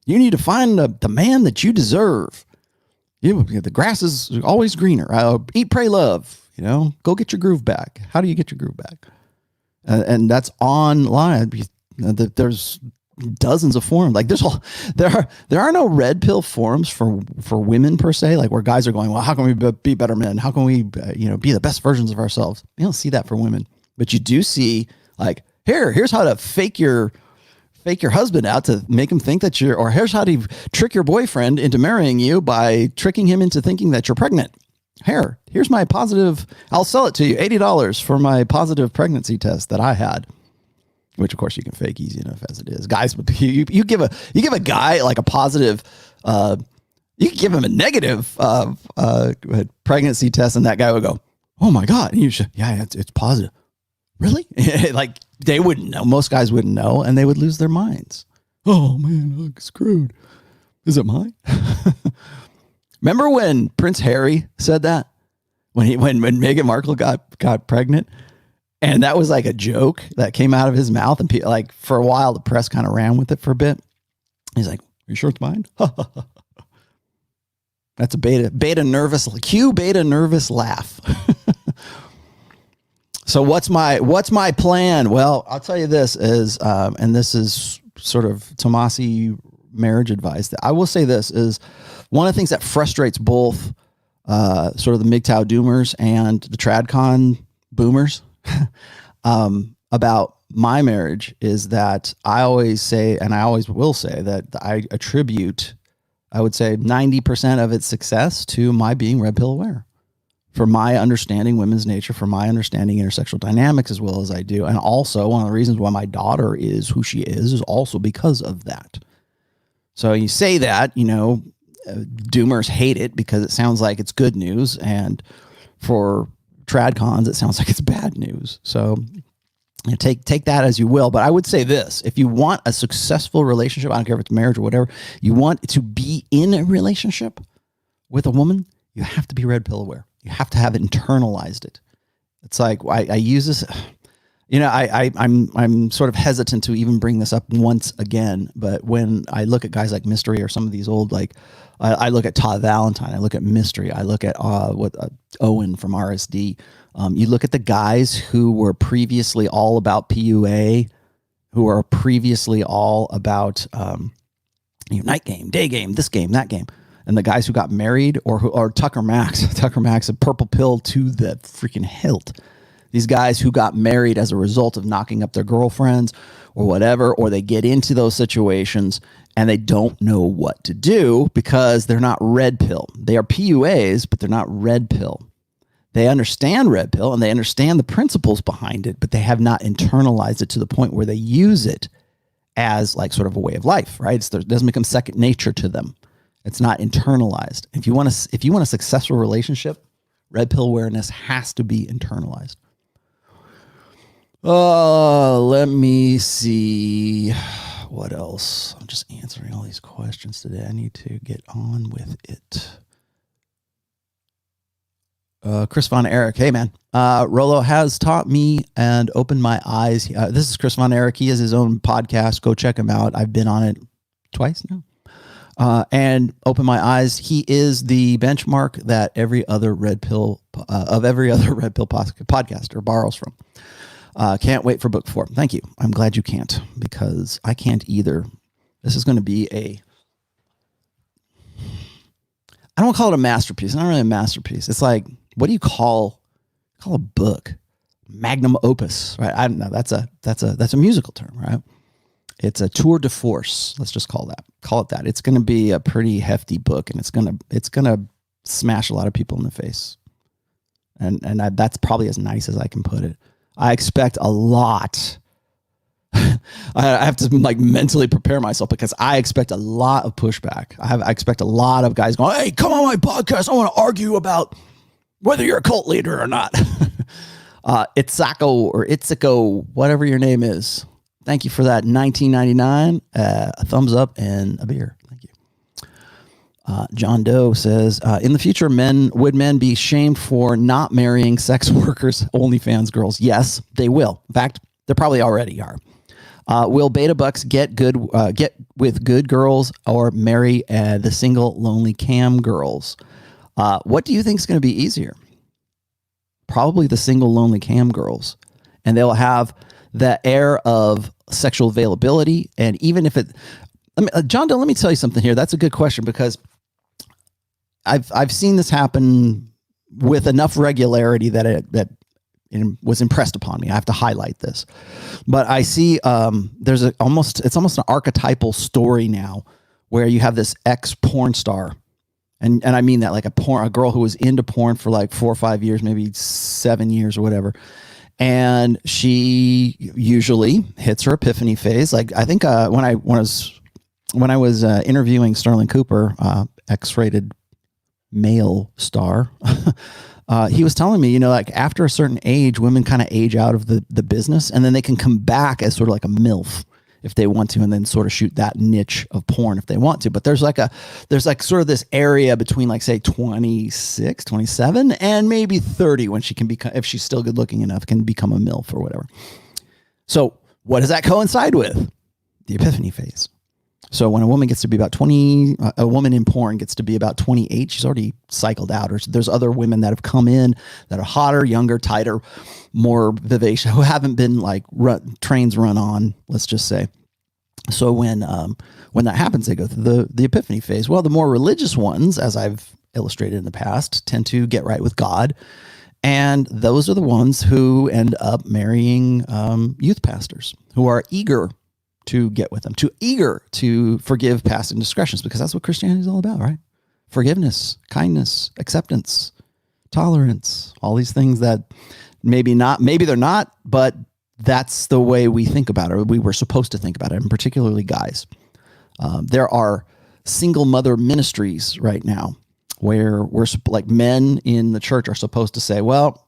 You need to find the man that you deserve. The grass is always greener. Eat, pray, love. Go get your groove back. How do you get your groove back? And that's online. There's dozens of forums. Like there are no red pill forums for women per se. Like where guys are going, well, how can we be better men? How can we be the best versions of ourselves? You don't see that for women, but you do see like here's how to fake your husband out to make him think that or here's how to trick your boyfriend into marrying you by tricking him into thinking that you're pregnant. Here's my positive, I'll sell it to you, $80 for my positive pregnancy test that I had, which of course you can fake easy enough as it is. Guys, you give a guy like a positive, you can give him a negative pregnancy test and that guy would go, oh my God. And it's positive. Really? Like they wouldn't know. Most guys wouldn't know, and they would lose their minds. Oh man, I'm screwed. Is it mine? Remember when Prince Harry said that when Meghan Markle got pregnant, and that was like a joke that came out of his mouth, and like for a while the press kind of ran with it for a bit. He's like, "Are you sure it's mine?" That's a beta nervous laugh. So what's my plan? Well, I'll tell you this is, and this is sort of Tomassi marriage advice. That I will say this is one of the things that frustrates both sort of the MGTOW doomers and the TradCon boomers about my marriage is that I always say, and I always will say, that I attribute, I would say 90% of its success to my being red pill aware, for my understanding women's nature, for my understanding intersexual dynamics as well as I do. And also one of the reasons why my daughter is who she is also because of that. So you say that, doomers hate it because it sounds like it's good news. And for tradcons, it sounds like it's bad news. So take that as you will. But I would say this: if you want a successful relationship, I don't care if it's marriage or whatever, you want to be in a relationship with a woman, you have to be red pill aware. You have to have internalized it. It's like I use this, I'm sort of hesitant to even bring this up once again. But when I look at guys like Mystery or some of these old, like I look at Todd Valentine, I look at Mystery, I look at Owen from RSD. You look at the guys who were previously all about PUA, who are previously all about night game, day game, this game, that game. And the guys who got married or Tucker Max, a purple pill to the freaking hilt. These guys who got married as a result of knocking up their girlfriends or whatever, or they get into those situations and they don't know what to do because they're not red pill. They are PUAs, but they're not red pill. They understand red pill and they understand the principles behind it, but they have not internalized it to the point where they use it as like sort of a way of life, right? It doesn't become second nature to them. It's not internalized. If you want a successful relationship, red pill awareness has to be internalized. Let me see what else. I'm just answering all these questions today. I need to get on with it. Chris Von Erich. Hey, man. Rollo has taught me and opened my eyes. This is Chris Von Erich. He has his own podcast. Go check him out. I've been on it twice now. And opened my eyes. He is the benchmark that every other red pill podcaster borrows from. Can't wait for book 4. Thank you. I'm glad you can't, because I can't either. This is going to be I don't call it a masterpiece. It's not really a masterpiece. It's like, what do you call a book? Magnum opus, right? I don't know. That's a musical term, right? It's a tour de force. Let's just call it that. It's going to be a pretty hefty book, and it's going to smash a lot of people in the face. And that's probably as nice as I can put it. I expect a lot. I have to like mentally prepare myself because I expect a lot of pushback. I expect a lot of guys going, "Hey, come on my podcast. I want to argue about whether you're a cult leader or not." Itzako, whatever your name is. Thank you for that. $19.99, a thumbs up and a beer. Thank you. John Doe says, in the future, would men be shamed for not marrying sex workers, OnlyFans girls? Yes, they will. In fact, they probably already are. Will beta bucks get with good girls or marry the single lonely cam girls? What do you think is going to be easier? Probably the single lonely cam girls, and they'll have the air of sexual availability. And even if John Doe, let me tell you something here. That's a good question, because I've seen this happen with enough regularity that it was impressed upon me. I have to highlight this, but I see there's almost an archetypal story now where you have this ex porn star, and I mean that like a girl who was into porn for like 4 or 5 years, maybe 7 years or whatever, and she usually hits her epiphany phase. Like I think when I was interviewing Sterling Cooper, X-rated male star, he was telling me, like after a certain age, women kind of age out of the business, and then they can come back as sort of like a MILF if they want to, and then sort of shoot that niche of porn if they want to. But there's like sort of this area between like say 26, 27 and maybe 30 when she can become, if she's still good looking enough, can become a MILF or whatever. So what does that coincide with? The epiphany phase. So when a woman gets to be about 20, a woman in porn gets to be about 28, she's already cycled out. Or there's other women that have come in that are hotter, younger, tighter, more vivacious, who haven't been like trains run on, let's just say. So when that happens, they go through the epiphany phase. Well, the more religious ones, as I've illustrated in the past, tend to get right with God And those are the ones who end up marrying youth pastors who are eager to get with them, eager to forgive past indiscretions, because that's what Christianity is all about, right? Forgiveness, kindness, acceptance, tolerance, all these things that maybe they're not, but that's the way we think about it. We were supposed to think about it, and particularly guys. There are single mother ministries right now where we're like, men in the church are supposed to say, well,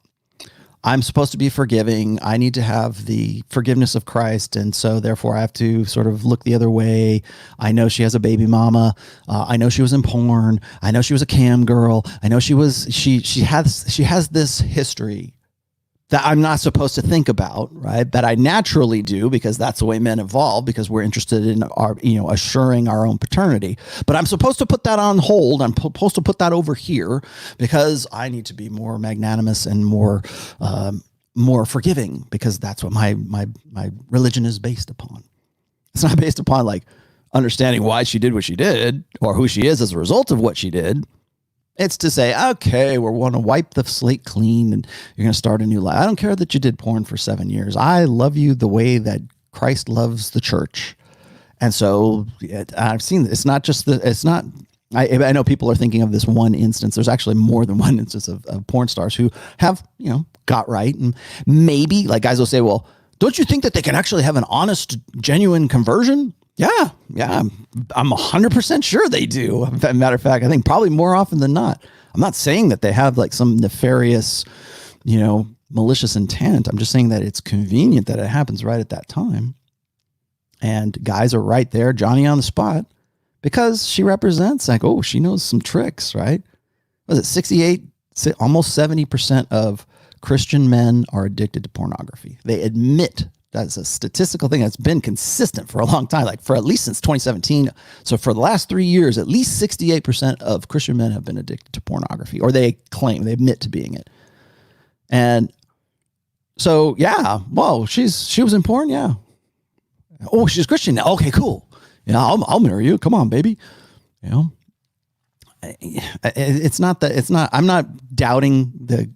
I'm supposed to be forgiving. I need to have the forgiveness of Christ. And so therefore I have to sort of look the other way. I know she has a baby mama. I know she was in porn. I know she was a cam girl. I know she has this history that I'm not supposed to think about, right? That I naturally do, because that's the way men evolve, because we're interested in our, assuring our own paternity. But I'm supposed to put that on hold. I'm supposed to put that over here because I need to be more magnanimous and more forgiving, because that's what my religion is based upon. It's not based upon like understanding why she did what she did or who she is as a result of what she did. It's to say, okay, we want to wipe the slate clean and you're going to start a new life. I don't care that you did porn for 7 years. I love you the way that Christ loves the church. And so I've seen, I know people are thinking of this one instance. There's actually more than one instance of porn stars who have, got right. And maybe like guys will say, well, don't you think that they can actually have an honest, genuine conversion? Yeah. I'm 100% sure they do. As a matter of fact, I think probably more often than not. I'm not saying that they have like some nefarious, malicious intent. I'm just saying that it's convenient that it happens right at that time. And guys are right there, Johnny on the spot, because she represents like, oh, she knows some tricks, right? Was it 68, almost 70% of Christian men are addicted to pornography. They admit that's a statistical thing that's been consistent for a long time, like for at least since 2017. So for the last 3 years, at least 68% of Christian men have been addicted to pornography, or they admit to being it. And so, yeah, well, she was in porn. Yeah. Oh, she's Christian now. Okay, cool. Yeah, I'll marry you. Come on, baby. It's not that, I'm not doubting the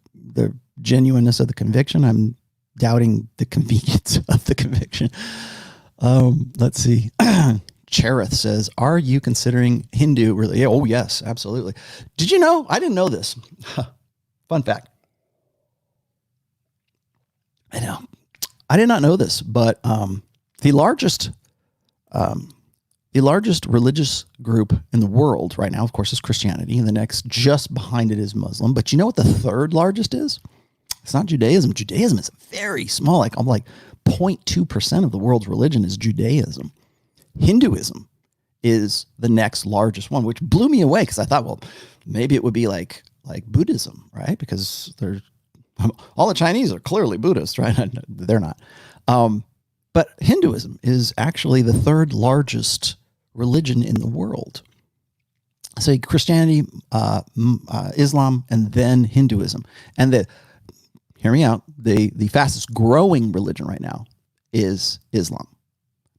genuineness of the conviction. I'm doubting the convenience of the conviction. Let's see. Cherith says, are you considering Hindu really? Oh, yes, absolutely. Did you know? I didn't know this. Fun fact. I know. I did not know this, but the largest religious group in the world right now, of course, is Christianity. And the next just behind it is Muslim. But you know what the third largest is? It's not Judaism. Judaism is very small. I'm like 0.2% of the world's religion is Judaism. Hinduism is the next largest one, which blew me away because I thought, well, maybe it would be like Buddhism, right? Because all the Chinese are clearly Buddhist, right? They're not. But Hinduism is actually the third largest religion in the world. So Christianity, Islam, and then Hinduism. And hear me out, the fastest growing religion right now is Islam.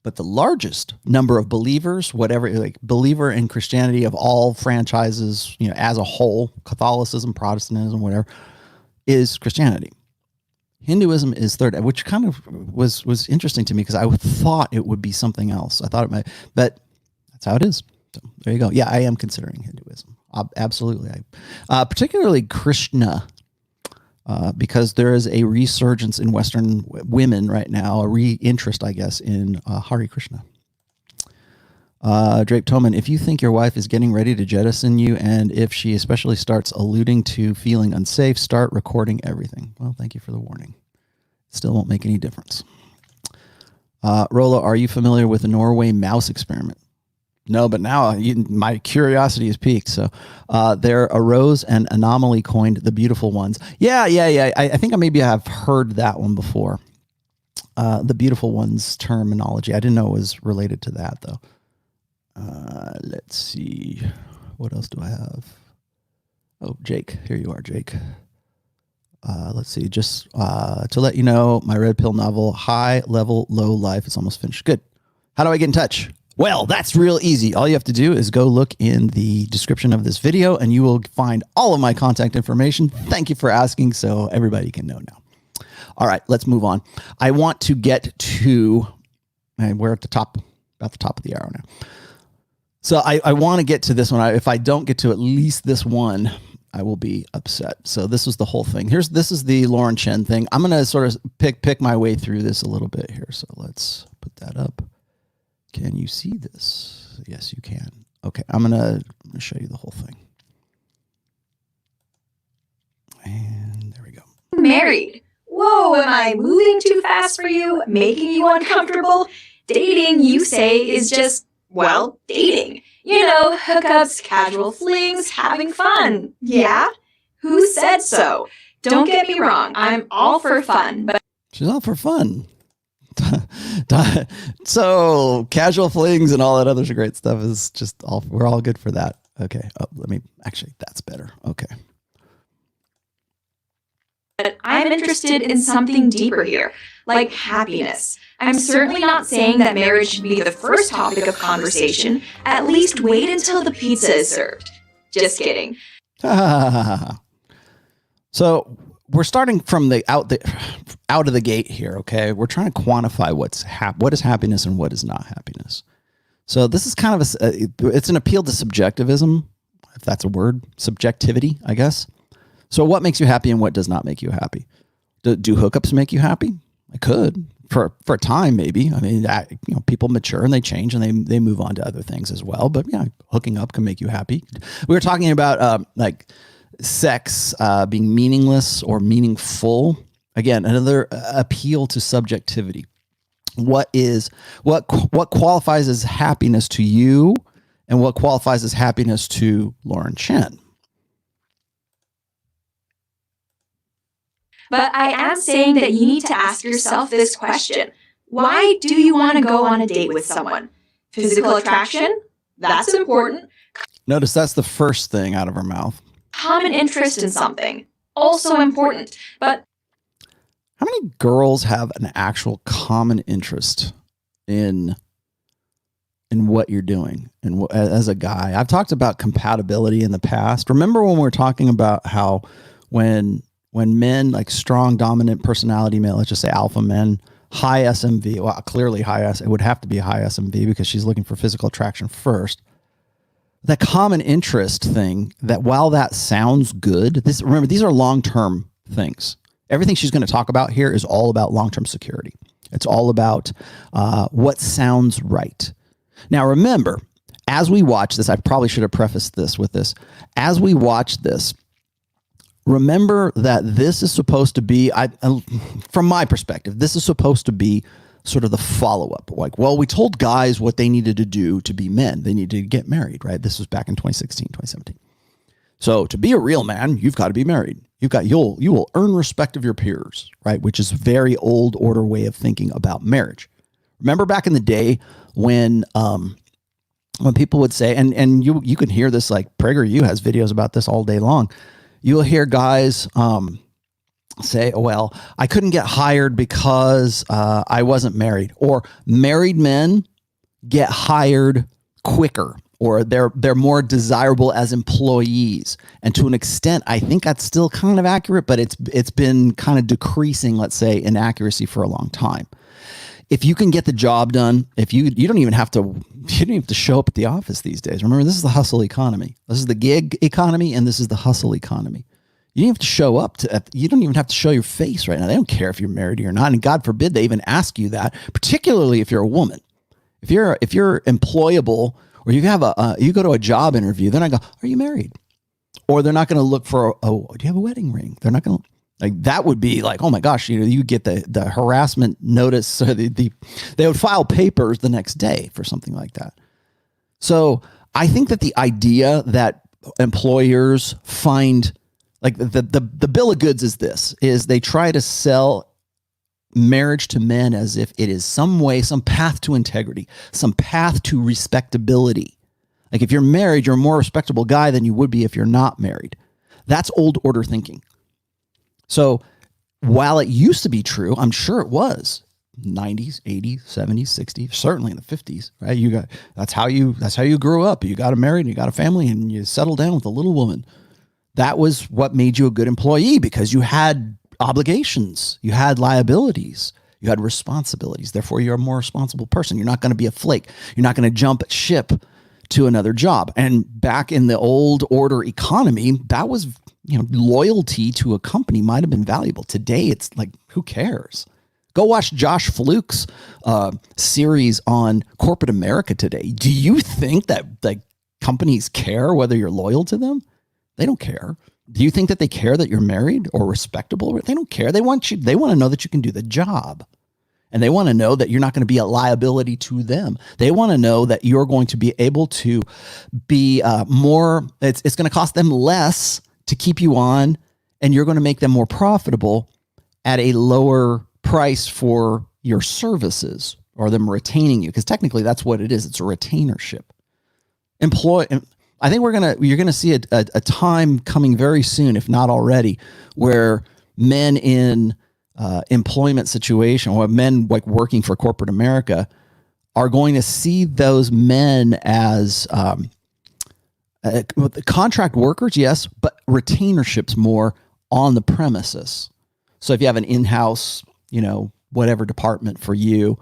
But the largest number of believers, whatever, like believer in Christianity of all franchises, as a whole, Catholicism, Protestantism, whatever, is Christianity. Hinduism is third, which kind of was interesting to me because I thought it would be something else. I thought it might, but that's how it is. So there you go. Yeah, I am considering Hinduism. Absolutely. Particularly Krishna, because there is a resurgence in Western women right now, a re-interest, I guess, in Hare Krishna. Drape Toman, if you think your wife is getting ready to jettison you, and if she especially starts alluding to feeling unsafe, start recording everything. Well, thank you for the warning. Still won't make any difference. Rollo, are you familiar with the Norway mouse experiment? No, but now my curiosity is piqued. So there arose an anomaly coined the beautiful ones. Yeah. I think I have heard that one before. The beautiful ones terminology. I didn't know it was related to that, though. Let's see. What else do I have? Oh, Jake. Here you are, Jake. Let's see. Just to let you know, my red pill novel, High Level, Low Life, is almost finished. Good. How do I get in touch? Well, that's real easy. All you have to do is go look in the description of this video and you will find all of my contact information. Thank you for asking, so everybody can know now. All right, let's move on. I want to get to, and we're at the top, about the top of the arrow now. So I want to get to this one. If I don't get to at least this one, I will be upset. So this was the whole thing. This is the Lauren Chen thing. I'm going to sort of pick my way through this a little bit here. So let's put that up. Can you see this? Yes, you can. Okay, I'm gonna show you the whole thing. And there we go. Married. Whoa, am I moving too fast for you? Making you uncomfortable? Dating, you say, is just, well, dating. You know, hookups, casual flings, having fun. Yeah? Who said so? Don't get me wrong, I'm all for fun, but... She's all for fun. So casual flings and all that other great stuff is just all, we're all good for that. Okay. Oh, actually, that's better. Okay. But I'm interested in something deeper here, like happiness. I'm certainly not saying that marriage should be the first topic of conversation. At least wait until the pizza is served. Just kidding. So we're starting from out of the gate here. Okay. We're trying to quantify what is happiness and what is not happiness. So this is kind of it's an appeal to subjectivism, if that's a word, subjectivity, I guess. So what makes you happy and what does not make you happy? Do hookups make you happy? I could for a time, maybe. I mean, people mature and they change and they move on to other things as well. But yeah, hooking up can make you happy. We were talking about like sex being meaningless or meaningful. Again, another appeal to subjectivity. What qualifies as happiness to you, and what qualifies as happiness to Lauren Chen? But I am saying that you need to ask yourself this question. Why do you want to go on a date with someone? Physical attraction? That's important. Notice that's the first thing out of her mouth. Common interest in something. Also important. But how many girls have an actual common interest in what you're doing and as a guy? I've talked about compatibility in the past. Remember when we were talking about how when men, like strong, dominant personality men, let's just say alpha men, high SMV, well, clearly it would have to be high SMV because she's looking for physical attraction first. That common interest thing, that while that sounds good, remember, these are long-term things. Everything she's going to talk about here is all about long-term security. It's all about what sounds right. Now, remember, as we watch this, I probably should have prefaced this with this. As we watch this, remember that this is supposed to be, from my perspective, this is supposed to be sort of the follow-up. Like, well, we told guys what they needed to do to be men. They needed to get married, right? This was back in 2016, 2017. So to be a real man, you've got to be married. You will earn respect of your peers, right? Which is very old order way of thinking about marriage. Remember back in the day when people would say, and you can hear this, like PragerU has videos about this all day long. You'll hear guys say, oh, well, I couldn't get hired because I wasn't married, or married men get hired quicker, or they're more desirable as employees. And to an extent, I think that's still kind of accurate, but it's been kind of decreasing, let's say, in accuracy for a long time. If you can get the job done, if you don't even have to show up at the office these days. Remember, this is the hustle economy. This is the gig economy, and this is the hustle economy. You don't have to show up you don't even have to show your face right now. They don't care if you're married or not. And God forbid they even ask you that, particularly if you're a woman. If you're employable, or you have you go to a job interview, then I go, are you married? Or they're not going to look for, do you have a wedding ring? They're not going to, like, that would be like, oh my gosh, you get the harassment notice, or they would file papers the next day for something like that. So I think that the idea that employers find, like, the bill of goods is they try to sell marriage to men as if it is some path to integrity, some path to respectability. Like, if you're married, you're a more respectable guy than you would be if you're not married. That's old order thinking. So while it used to be true, I'm sure it was, 90s, 80s, 70s, 60s, certainly in the 50s, right? That's how you grew up. You got married and you got a family and you settled down with a little woman. That was what made you a good employee, because you had obligations, you had liabilities, you had responsibilities. Therefore, you're a more responsible person. You're not going to be a flake. You're not going to jump ship to another job. And back in the old order economy, that was, loyalty to a company might have been valuable. Today, it's like, who cares? Go watch Josh Fluke's series on corporate America today. Do you think that companies care whether you're loyal to them? They don't care. Do you think that they care that you're married or respectable? They don't care. They want to know that you can do the job. And they want to know that you're not going to be a liability to them. They want to know that you're going to be able to be more, it's going to cost them less to keep you on, and you're going to make them more profitable at a lower price for your services, or them retaining you. Because technically that's what it is. It's a retainership. I think you're going to see a time coming very soon, if not already, where men in employment situation, or men like working for corporate America, are going to see those men as contract workers, yes, but retainerships more on the premises. So if you have an in-house, whatever department for you,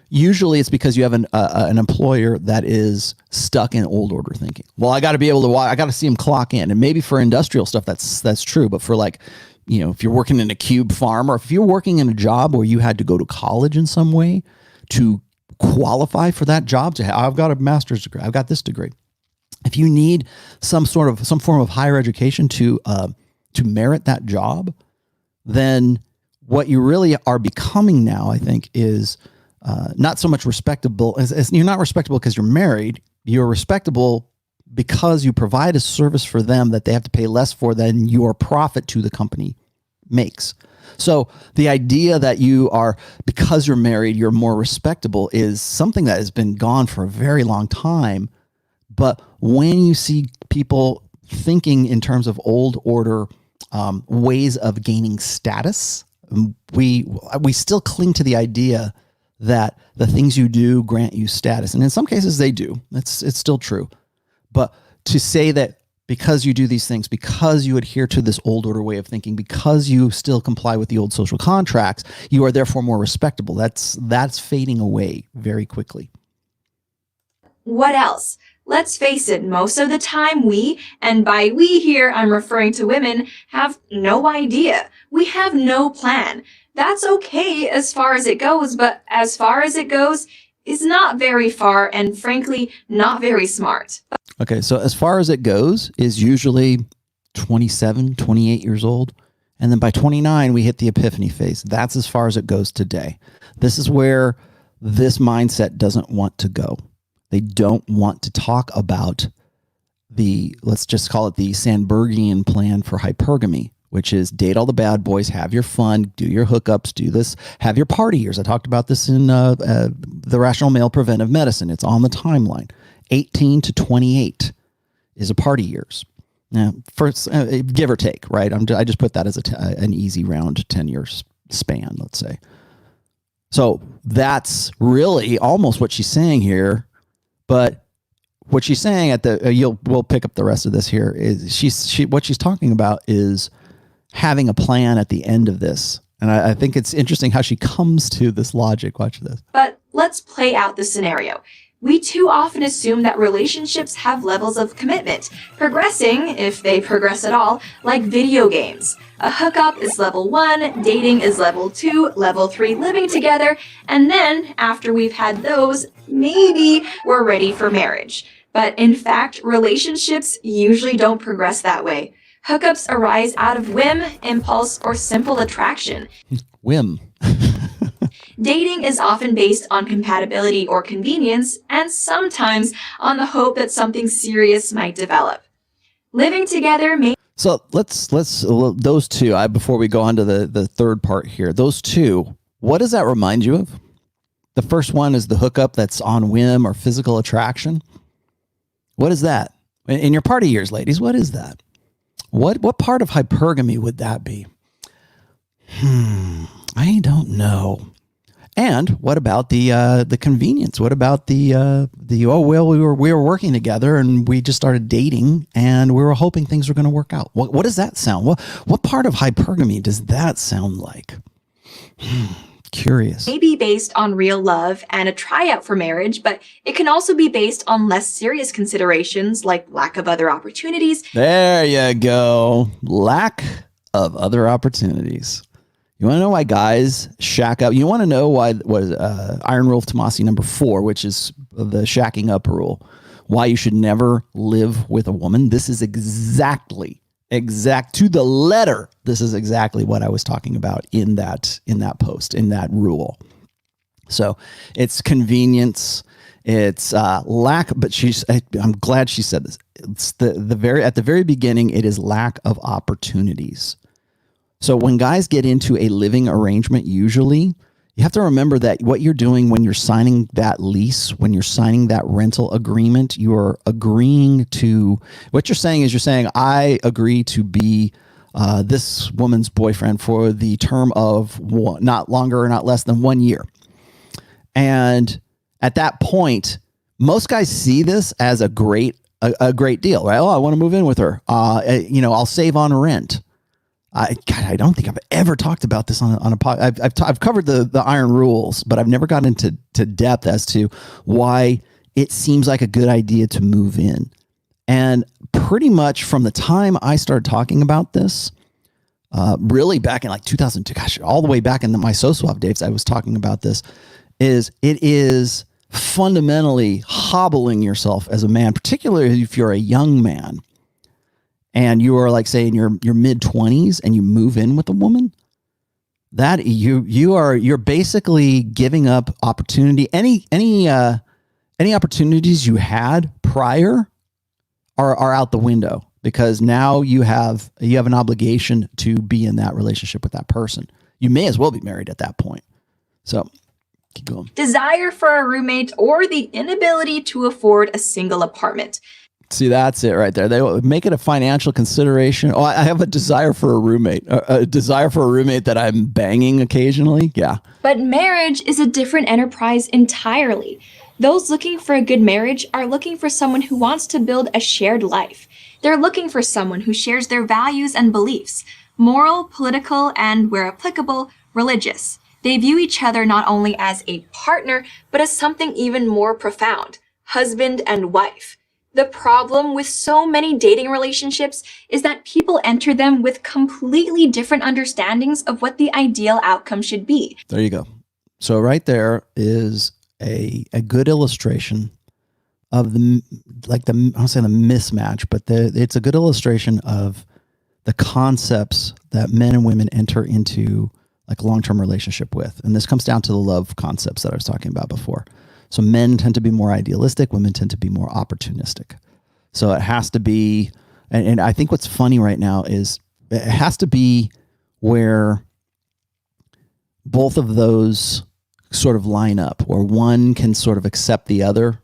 usually it's because you have an employer that is stuck in old order thinking. Well, I got to be able to, I got to see them clock in. And maybe for industrial stuff, that's true. But for if you're working in a cube farm, or if you're working in a job where you had to go to college in some way to qualify for that job, I've got a master's degree, I've got this degree. If you need some form of higher education to merit that job, then what you really are becoming now, I think, is not so much respectable as you're not respectable because you're married. You're respectable because you provide a service for them that they have to pay less for than your profit to the company makes. So the idea that because you're married, you're more respectable is something that has been gone for a very long time. But when you see people thinking in terms of old order ways of gaining status, we still cling to the idea that the things you do grant you status. And in some cases they do. It's still true. But to say that because you do these things, because you adhere to this old order way of thinking, because you still comply with the old social contracts, you are therefore more respectable. That's fading away very quickly. What else? Let's face it, most of the time we, and by we here I'm referring to women, have no idea. We have no plan. That's okay as far as it goes, but as far as it goes is not very far and frankly not very smart. Okay, so as far as it goes is usually 27, 28 years old. And then by 29, we hit the epiphany phase. That's as far as it goes today. This is where this mindset doesn't want to go. They don't want to talk about let's just call it the Sandbergian plan for hypergamy, which is date all the bad boys, have your fun, do your hookups, do this, have your party years. I talked about this in the Rational Male Preventive Medicine. It's on the timeline. 18 to 28 is a party years. Now, first, give or take, right? I just put that as an easy round 10 years span, let's say. So that's really almost what she's saying here. But what she's saying we'll pick up the rest of this here is what she's talking about is having a plan at the end of this. And I think it's interesting how she comes to this logic. Watch this. But let's play out the scenario. We too often assume that relationships have levels of commitment, progressing, if they progress at all, like video games. A hookup is level 1, dating is level 2, level 3 living together, and then, after we've had those, maybe we're ready for marriage. But in fact, relationships usually don't progress that way. Hookups arise out of whim, impulse, or simple attraction. Whim. Dating is often based on compatibility or convenience, and sometimes on the hope that something serious might develop. Living together may... So let's those two, before we go on to the third part here, those two, what does that remind you of? The first one is the hookup that's on whim or physical attraction. What is that? In your party years, ladies, what is that? What part of hypergamy would that be? I don't know. And what about the convenience? What about the we were working together and we just started dating and we were hoping things were going to work out. What does that sound? What part of hypergamy does that sound like? Curious. Maybe based on real love and a tryout for marriage, but it can also be based on less serious considerations like lack of other opportunities. There you go. Lack of other opportunities. You want to know why guys shack up? You want to know why Iron Rule of Tomassi number 4, which is the shacking up rule, why you should never live with a woman? This is exact to the letter. This is exactly what I was talking about in that post, in that rule. So it's convenience, it's lack, but I'm glad she said this. It's at the very beginning, it is lack of opportunities. So when guys get into a living arrangement, usually you have to remember that what you're doing when you're signing that lease, when you're signing that rental agreement, you're agreeing to, what you're saying is I agree to be this woman's boyfriend for the term of not longer or not less than 1 year. And at that point, most guys see this as a great deal, right? Oh, I want to move in with her. I'll save on rent. I don't think I've ever talked about this on a pod. I've covered the iron rules, but I've never gotten into depth as to why it seems like a good idea to move in. And pretty much from the time I started talking about this, really back in like 2002, all the way back in my SoSwap days, I was talking about this. It is fundamentally hobbling yourself as a man, particularly if you're a young man. And you are like, say, in your mid 20s and you move in with a woman, that you're basically giving up opportunity. Any opportunities you had prior are out the window, because now you have an obligation to be in that relationship with that person. You may as well be married at that point. So keep going. Desire for a roommate or the inability to afford a single apartment. See, that's it right there. They make it a financial consideration. Oh, I have a desire for a roommate, a desire for a roommate that I'm banging occasionally. Yeah. But marriage is a different enterprise entirely. Those looking for a good marriage are looking for someone who wants to build a shared life. They're looking for someone who shares their values and beliefs, moral, political, and, where applicable, religious. They view each other not only as a partner, but as something even more profound, husband and wife. The problem with so many dating relationships is that people enter them with completely different understandings of what the ideal outcome should be. There you go. So right there is a good illustration of I don't say the mismatch, but it's a good illustration of the concepts that men and women enter into like a long-term relationship with. And this comes down to the love concepts that I was talking about before. So men tend to be more idealistic, women tend to be more opportunistic. So it has to be, and I think what's funny right now is it has to be where both of those sort of line up, where one can sort of accept the other.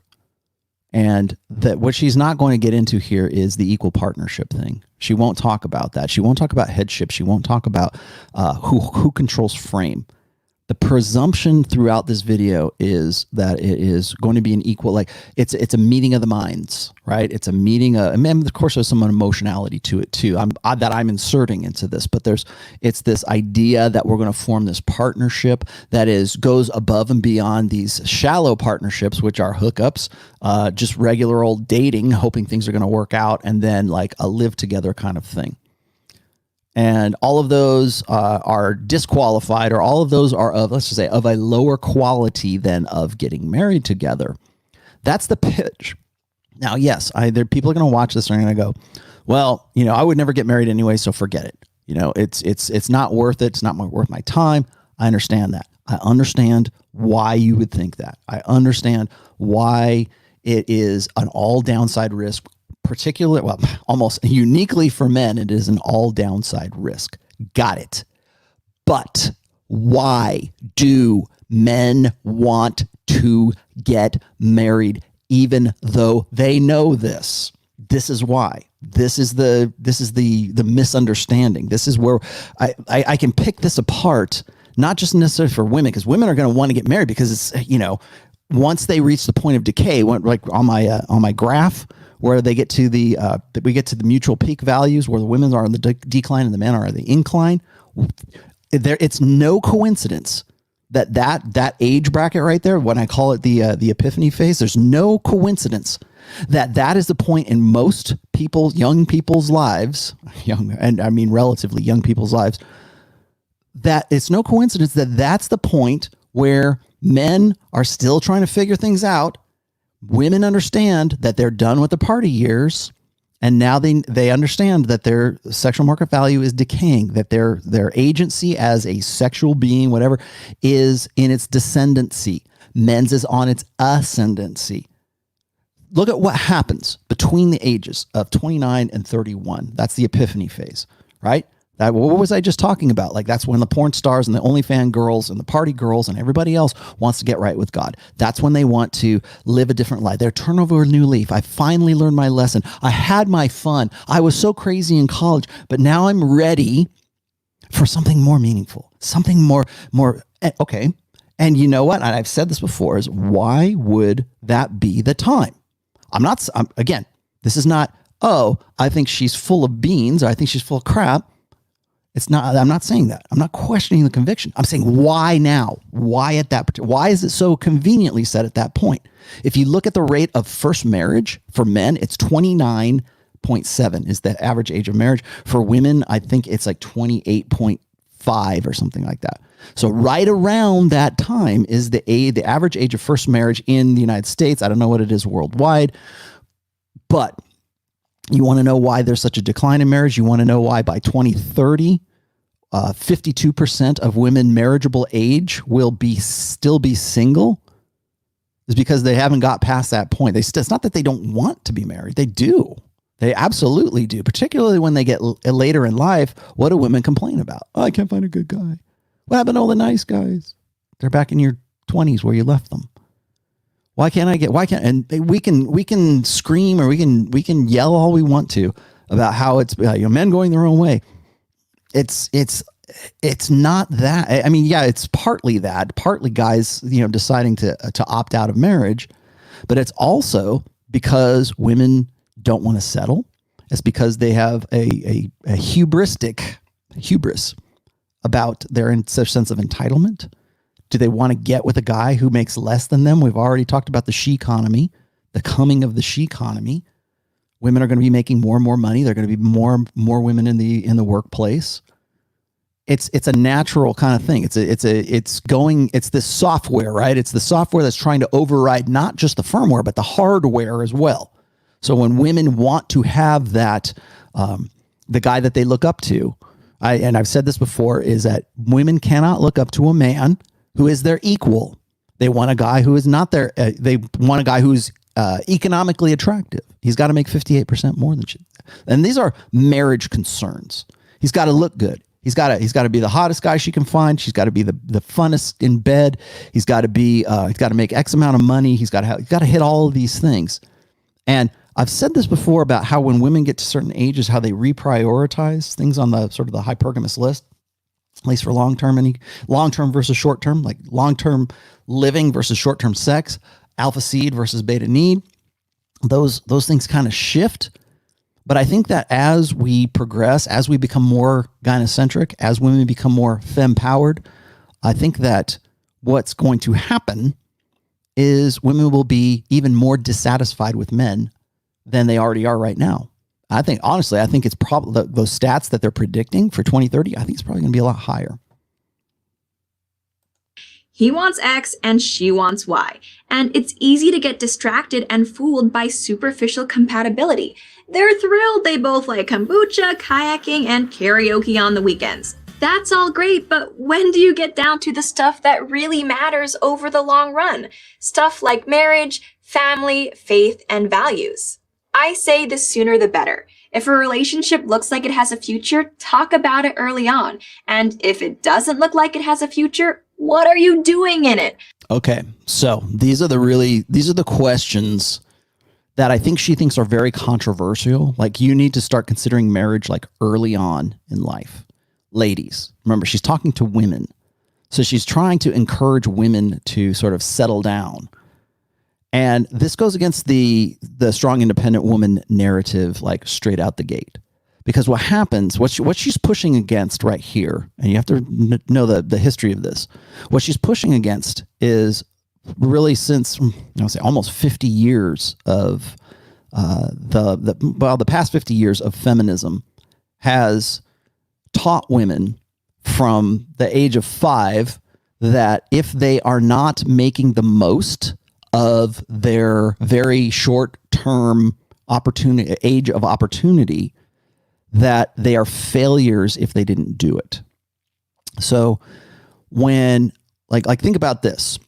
And that what she's not going to get into here is the equal partnership thing. She won't talk about that. She won't talk about headship. She won't talk about who controls frame. The presumption throughout this video is that it is going to be an equal, like it's a meeting of the minds, right? It's a meeting. And of course, there's some emotionality to it too. That I'm inserting into this, but it's this idea that we're going to form this partnership that goes above and beyond these shallow partnerships, which are hookups, just regular old dating, hoping things are going to work out, and then like a live together kind of thing. And all of those are disqualified, or all of those are of, let's just say, of a lower quality than of getting married together. That's the pitch. Now, yes, people are going to watch this and are going to go, well, I would never get married anyway, so forget it. It's not worth it. It's not worth my time. I understand that. I understand why you would think that. I understand why it is an all downside risk. Almost uniquely for men, it is an all downside risk. Got it. But why do men want to get married even though they know this? This is why. This is the misunderstanding. This is where I can pick this apart not just necessarily for women, because women are going to want to get married because it's, once they reach the point of decay, like on my graph, where they get to we get to the mutual peak values where the women are on the decline and the men are on the incline. It's no coincidence that age bracket right there, when I call it the epiphany phase, there's no coincidence that is the point in most young people's lives, and I mean relatively young people's lives, that it's no coincidence that that's the point where men are still trying to figure things out. Women understand that they're done with the party years, and now they understand that their sexual market value is decaying, that their agency as a sexual being, whatever, is in its descendancy. Men's is on its ascendancy. Look at what happens between the ages of 29 and 31. That's the epiphany phase, right? What was I just talking about? Like, that's when the porn stars and the OnlyFans girls and the party girls and everybody else wants to get right with God. That's when they want to live a different life. They're turn over a new leaf. I finally learned my lesson. I had my fun. I was so crazy in college, but now I'm ready for something more meaningful, something more, okay. And you know what? And I've said this before, is why would that be the time? Again, this is not, I think she's full of beans, or I think she's full of crap. It's not, I'm not saying that. I'm not questioning the conviction. I'm saying, why now? Why at that? Why is it so conveniently set at that point? If you look at the rate of first marriage for men, it's 29.7 is the average age of marriage. For women, I think it's like 28.5 or something like that. So right around that time is the average age of first marriage in the United States. I don't know what it is worldwide, but you want to know why there's such a decline in marriage? You want to know why by 2030, 52% of women marriageable age will still be single? Is because they haven't got past that point. It's not that they don't want to be married. They do. They absolutely do. Particularly when they get later in life. What do women complain about? Oh, I can't find a good guy. What happened to all the nice guys? They're back in your 20s where you left them. And we can scream, or we can yell all we want to about how it's men going their own way. It's not that. I mean, yeah, it's partly guys, deciding to opt out of marriage, but it's also because women don't want to settle. It's because they have a hubris about their sense of entitlement. Do they want to get with a guy who makes less than them? We've already talked about the she-economy, the coming of the she-economy. Women are going to be making more and more money. There are going to be more women in the workplace. It's a natural kind of thing. It's this software, right? It's the software that's trying to override not just the firmware, but the hardware as well. So when women want to have that, the guy that they look up to, and I've said this before, is that women cannot look up to a man who is their equal. They want a guy who is not their, they want a guy who's economically attractive. He's got to make 58% more than she. And these are marriage concerns. He's got to look good. He's got to be the hottest guy she can find. She's got to be the funnest in bed. He's got to make X amount of money. He's got to hit all of these things. And I've said this before about how when women get to certain ages, how they reprioritize things on the sort of the hypergamous list, at least for long-term versus short-term, like long-term living versus short-term sex, alpha seed versus beta need. Those things kind of shift. But I think that as we progress, as we become more gynocentric, as women become more femme-powered, I think that what's going to happen is women will be even more dissatisfied with men than they already are right now. I think it's probably those stats that they're predicting for 2030, I think it's probably going to be a lot higher. He wants X and she wants Y. And it's easy to get distracted and fooled by superficial compatibility. They're thrilled they both like kombucha, kayaking, and karaoke on the weekends. That's all great, but when do you get down to the stuff that really matters over the long run? Stuff like marriage, family, faith, and values. I say the sooner the better. If a relationship looks like it has a future, talk about it early on. And if it doesn't look like it has a future, what are you doing in it? Okay, so these are the questions that I think she thinks are very controversial. Like, you need to start considering marriage like early on in life. Ladies, remember, she's talking to women. So she's trying to encourage women to sort of settle down. And this goes against the strong independent woman narrative, like straight out the gate. Because what happens, what she's pushing against right here, and you have to know the history of this, what she's pushing against is really since, I'll say almost 50 years of the past 50 years of feminism has taught women from the age of 5 that if they are not making the most of their very short-term age of opportunity, that they are failures if they didn't do it. So when, like think about this.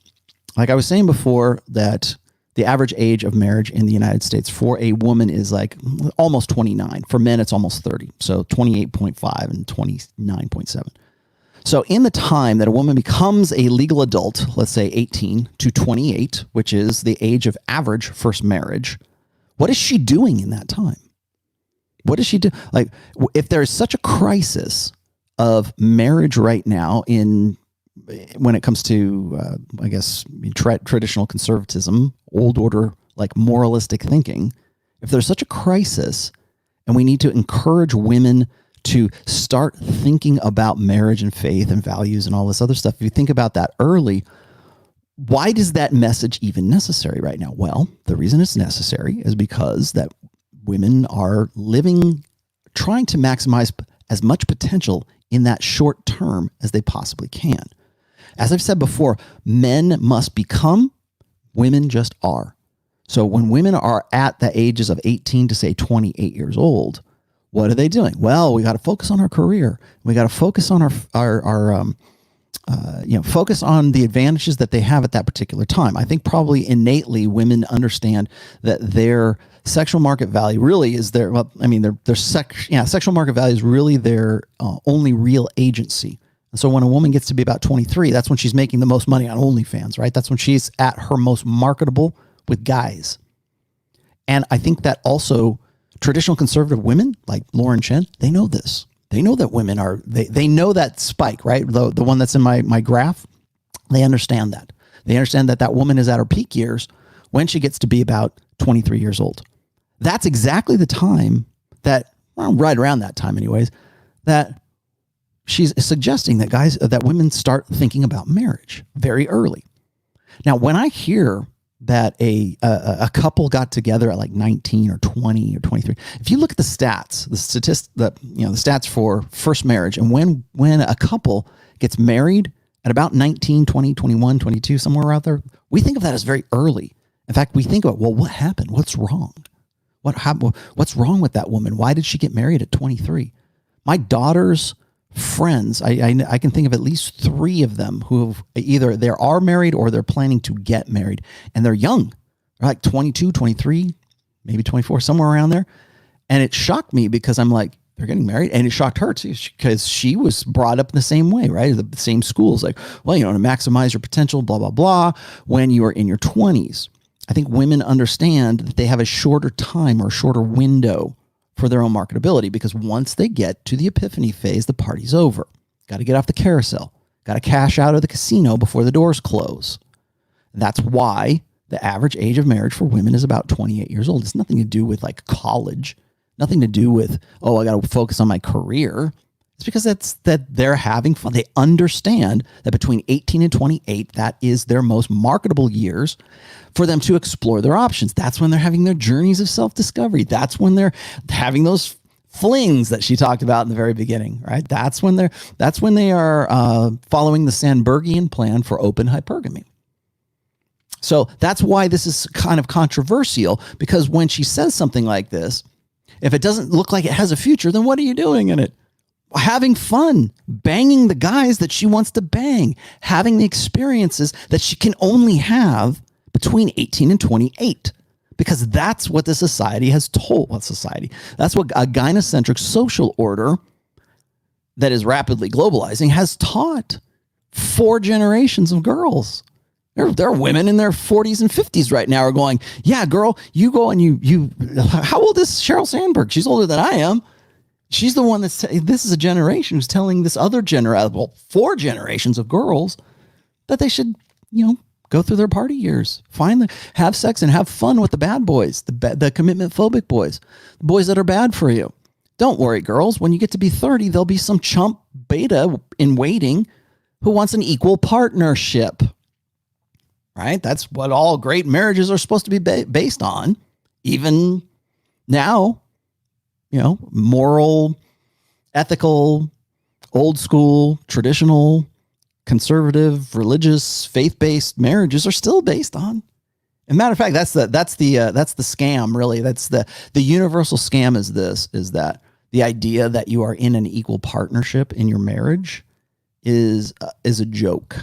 Like I was saying before, that the average age of marriage in the United States for a woman is like almost 29. For men, it's almost 30. So 28.5 and 29.7. So in the time that a woman becomes a legal adult, let's say 18 to 28, which is the age of average first marriage, what is she doing in that time? What does she do? Like, if there is such a crisis of marriage right now when it comes to, I guess, traditional conservatism, old order, like moralistic thinking, if there's such a crisis and we need to encourage women to start thinking about marriage and faith and values and all this other stuff, if you think about that early, why is that message even necessary right now? Well, the reason it's necessary is because that women are trying to maximize as much potential in that short term as they possibly can. As I've said before, men must become, women just are. So when women are at the ages of 18 to say 28 years old, what are they doing? Well, we got to focus on our career. We got to focus on focus on the advantages that they have at that particular time. I think probably innately women understand that their sexual market value really is sexual market value is really their only real agency. And so when a woman gets to be about 23, that's when she's making the most money on OnlyFans, right? That's when she's at her most marketable with guys. And I think that also traditional conservative women like Lauren Chen, they know this. They know that women are, they know that spike, right? The one that's in my graph, they understand that. They understand that woman is at her peak years when she gets to be about 23 years old. That's exactly the time right around that time anyways, that she's suggesting that women start thinking about marriage very early. Now, when I hear that a couple got together at like 19 or 20 or 23. If you look at the stats, the stats for first marriage, and when a couple gets married at about 19, 20, 21, 22, somewhere out there, we think of that as very early. In fact, we think of, well, what happened? What's wrong? What happened? What's wrong with that woman? Why did she get married at 23? My daughter's friends, I can think of at least 3 of them who either they are married or they're planning to get married, and they're young. They're like 22, 23, maybe 24, somewhere around there. And it shocked me because I'm like, they're getting married, and it shocked her too because she was brought up in the same way, right? The same schools, like, well, to maximize your potential, blah, blah, blah, when you are in your 20s. I think women understand that they have a shorter time or a shorter window for their own marketability, because once they get to the epiphany phase, the party's over. Got to get off the carousel. Got to cash out of the casino before the doors close. That's why the average age of marriage for women is about 28 years old. It's nothing to do with like college, nothing to do with, I got to focus on my career. It's because that they're having fun. They understand that between 18 and 28, that is their most marketable years for them to explore their options. That's when they're having their journeys of self-discovery. That's when they're having those flings that she talked about in the very beginning, right? That's when they are following the Sandbergian plan for open hypergamy. So that's why this is kind of controversial, because when she says something like this, if it doesn't look like it has a future, then what are you doing in it? Having fun, banging the guys that she wants to bang, having the experiences that she can only have between 18 and 28, because that's what the society has told. That's what a gynocentric social order that is rapidly globalizing has taught 4 generations of girls. There are women in their 40s and 50s right now are going, yeah, girl, you go and you, how old is Sheryl Sandberg? She's older than I am. She's the one this is a generation who's telling this other generation, well, 4 generations of girls that they should, go through their party years, have sex and have fun with the bad boys, the commitment phobic boys, the boys that are bad for you. Don't worry, girls. When you get to be 30, there'll be some chump beta in waiting who wants an equal partnership, right? That's what all great marriages are supposed to be based on. Even now, moral, ethical, old school, traditional, conservative, religious, faith-based marriages are still based on. As a matter of fact, that's the scam, really. That's the universal scam is that the idea that you are in an equal partnership in your marriage is a joke.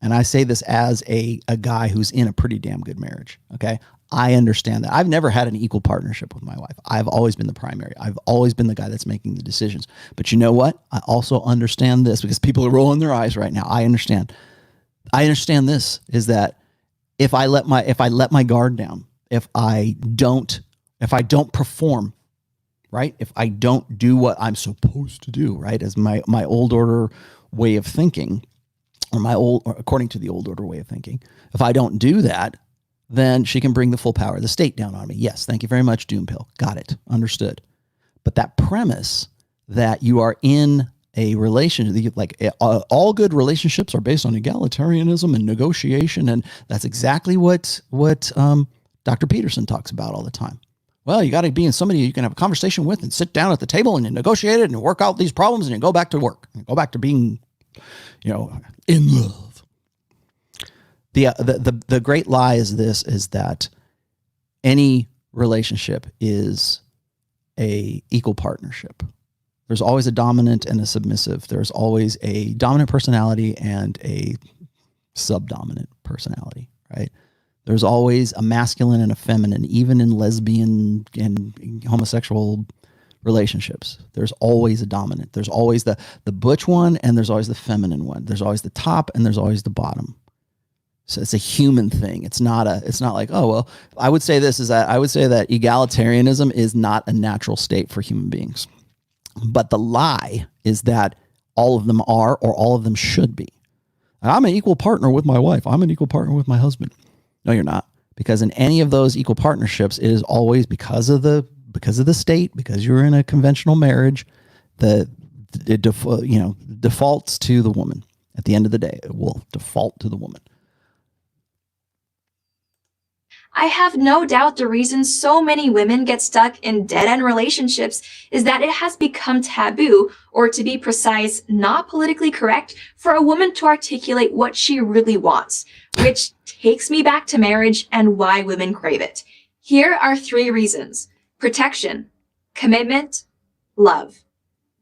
And I say this as a guy who's in a pretty damn good marriage. Okay. I understand that. I've never had an equal partnership with my wife. I've always been the primary. I've always been the guy that's making the decisions. But you know what? I also understand this, because people are rolling their eyes right now. I understand this is that if I let my guard down, if I don't perform, right? If I don't do what I'm supposed to do, right? As my old order way of thinking, or according to the old order way of thinking, if I don't do that, then she can bring the full power of the state down on me. Yes, thank you very much, Doom Pill. Got it. Understood. But that premise that you are in a relationship, like all good relationships are based on egalitarianism and negotiation, and that's exactly what Dr. Peterson talks about all the time. Well, you got to be in somebody you can have a conversation with and sit down at the table and you negotiate it and work out these problems and you go back to work and go back to being, in love. The great lie is that any relationship is a equal partnership. There's always a dominant and a submissive. There's always a dominant personality and a subdominant personality, right? There's always a masculine and a feminine, even in lesbian and homosexual relationships. There's always a dominant. There's always the butch one, and there's always the feminine one. There's always the top, and there's always the bottom. So it's a human thing. It's not like, oh, well, I would say that egalitarianism is not a natural state for human beings. But the lie is that all of them are, or all of them should be. I'm an equal partner with my wife. I'm an equal partner with my husband. No, you're not. Because in any of those equal partnerships, it is always because of the state, because you're in a conventional marriage, it defaults to the woman. At the end of the day, it will default to the woman. I have no doubt the reason so many women get stuck in dead-end relationships is that it has become taboo, or to be precise, not politically correct, for a woman to articulate what she really wants, which takes me back to marriage and why women crave it. Here are 3 reasons: protection, commitment, love.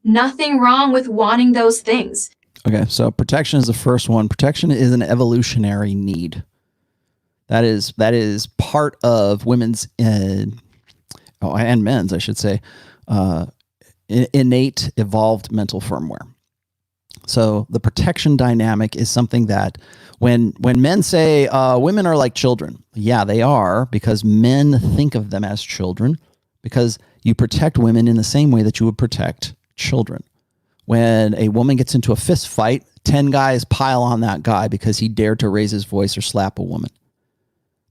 Nothing wrong with wanting those things. Okay, so protection is the first one. Protection is an evolutionary need. That is part of women's and men's, I should say, innate evolved mental firmware. So the protection dynamic is something that when men say women are like children, yeah, they are, because men think of them as children, because you protect women in the same way that you would protect children. When a woman gets into a fist fight, 10 guys pile on that guy because he dared to raise his voice or slap a woman.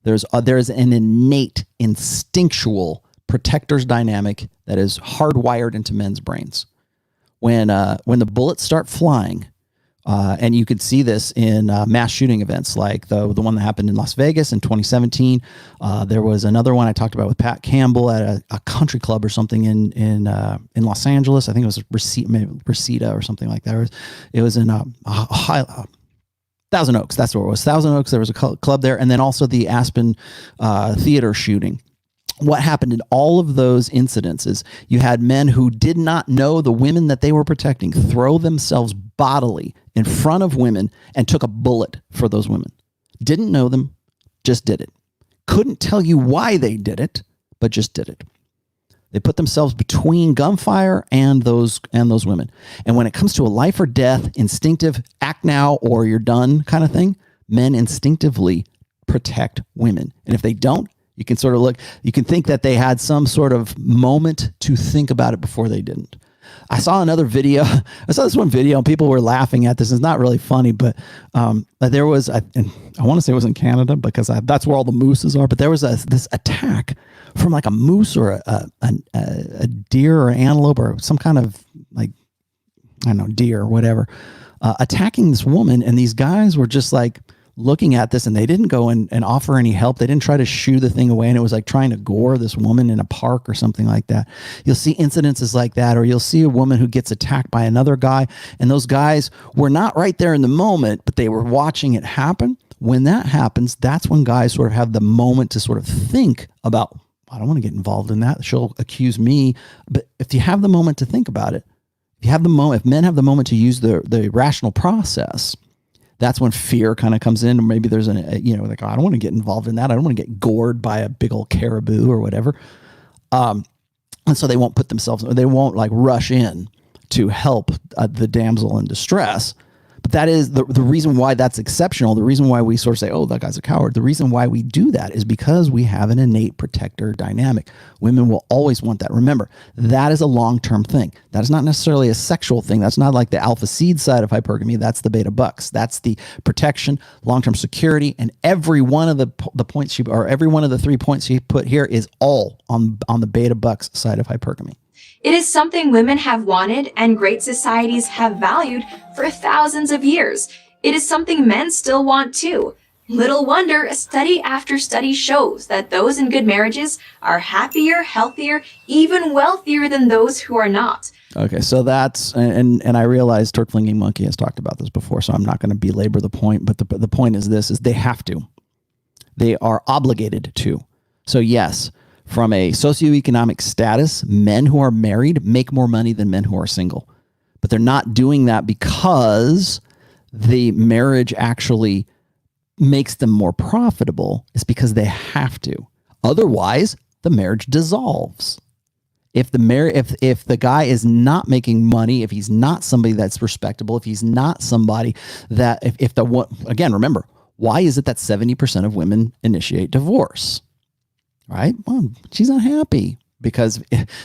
There's an innate, instinctual protector's dynamic that is hardwired into men's brains. When the bullets start flying, and you could see this in mass shooting events like the one that happened in Las Vegas in 2017. There was another one I talked about with Pat Campbell at a country club or something in Los Angeles. I think it was Reseda or something like that. It was in Thousand Oaks. That's where it was. Thousand Oaks. There was a club there, and then also the Aspen theater shooting. What happened in all of those incidents is you had men who did not know the women that they were protecting throw themselves bodily in front of women and took a bullet for those women. Didn't know them, just did it. Couldn't tell you why they did it, but just did it. They put themselves between gunfire and those women. And when it comes to a life or death, instinctive, act now or you're done kind of thing, men instinctively protect women. And if they don't, you can sort of you can think that they had some sort of moment to think about it before they didn't. I saw another video. I saw this one video and people were laughing at this. It's not really funny, but there was, and I want to say it was in Canada because that's where all the mooses are, but there was this attack from like a moose or a deer or antelope or some kind of like, I don't know, deer or whatever, attacking this woman. And these guys were just like looking at this and they didn't go and offer any help. They didn't try to shoo the thing away. And it was like trying to gore this woman in a park or something like that. You'll see incidences like that, or you'll see a woman who gets attacked by another guy. And those guys were not right there in the moment, but they were watching it happen. When that happens, that's when guys sort of have the moment to sort of think about, I don't want to get involved in that. She'll accuse me. But if you have the moment to think about it, if men have the moment to use the rational process, that's when fear kind of comes in. Or maybe there's like, oh, I don't want to get involved in that. I don't want to get gored by a big old caribou or whatever. And so they won't they won't like rush in to help the damsel in distress. But that is the reason why that's exceptional. The reason why we sort of say, oh, that guy's a coward. The reason why we do that is because we have an innate protector dynamic. Women will always want that. Remember, that is a long-term thing. That is not necessarily a sexual thing. That's not like the alpha seed side of hypergamy. That's the beta bucks. That's the protection, long-term security. And every one of the points every one of the 3 points she put here is all on the beta bucks side of hypergamy. It is something women have wanted and great societies have valued for thousands of years. It is something men still want too. Little wonder study after study shows that those in good marriages are happier, healthier, even wealthier than those who are not. Okay, so that's, and I realize Turd Flinging Monkey has talked about this before, so I'm not going to belabor the point, but the point is this, is they have to. They are obligated to. So yes, from a socioeconomic status, men who are married make more money than men who are single. But they're not doing that because the marriage actually makes them more profitable. It's because they have to. Otherwise, the marriage dissolves. If the guy is not making money, if he's not somebody that's respectable, if he's not somebody that, again, remember, why is it that 70% of women initiate divorce? Right? Well, she's not happy because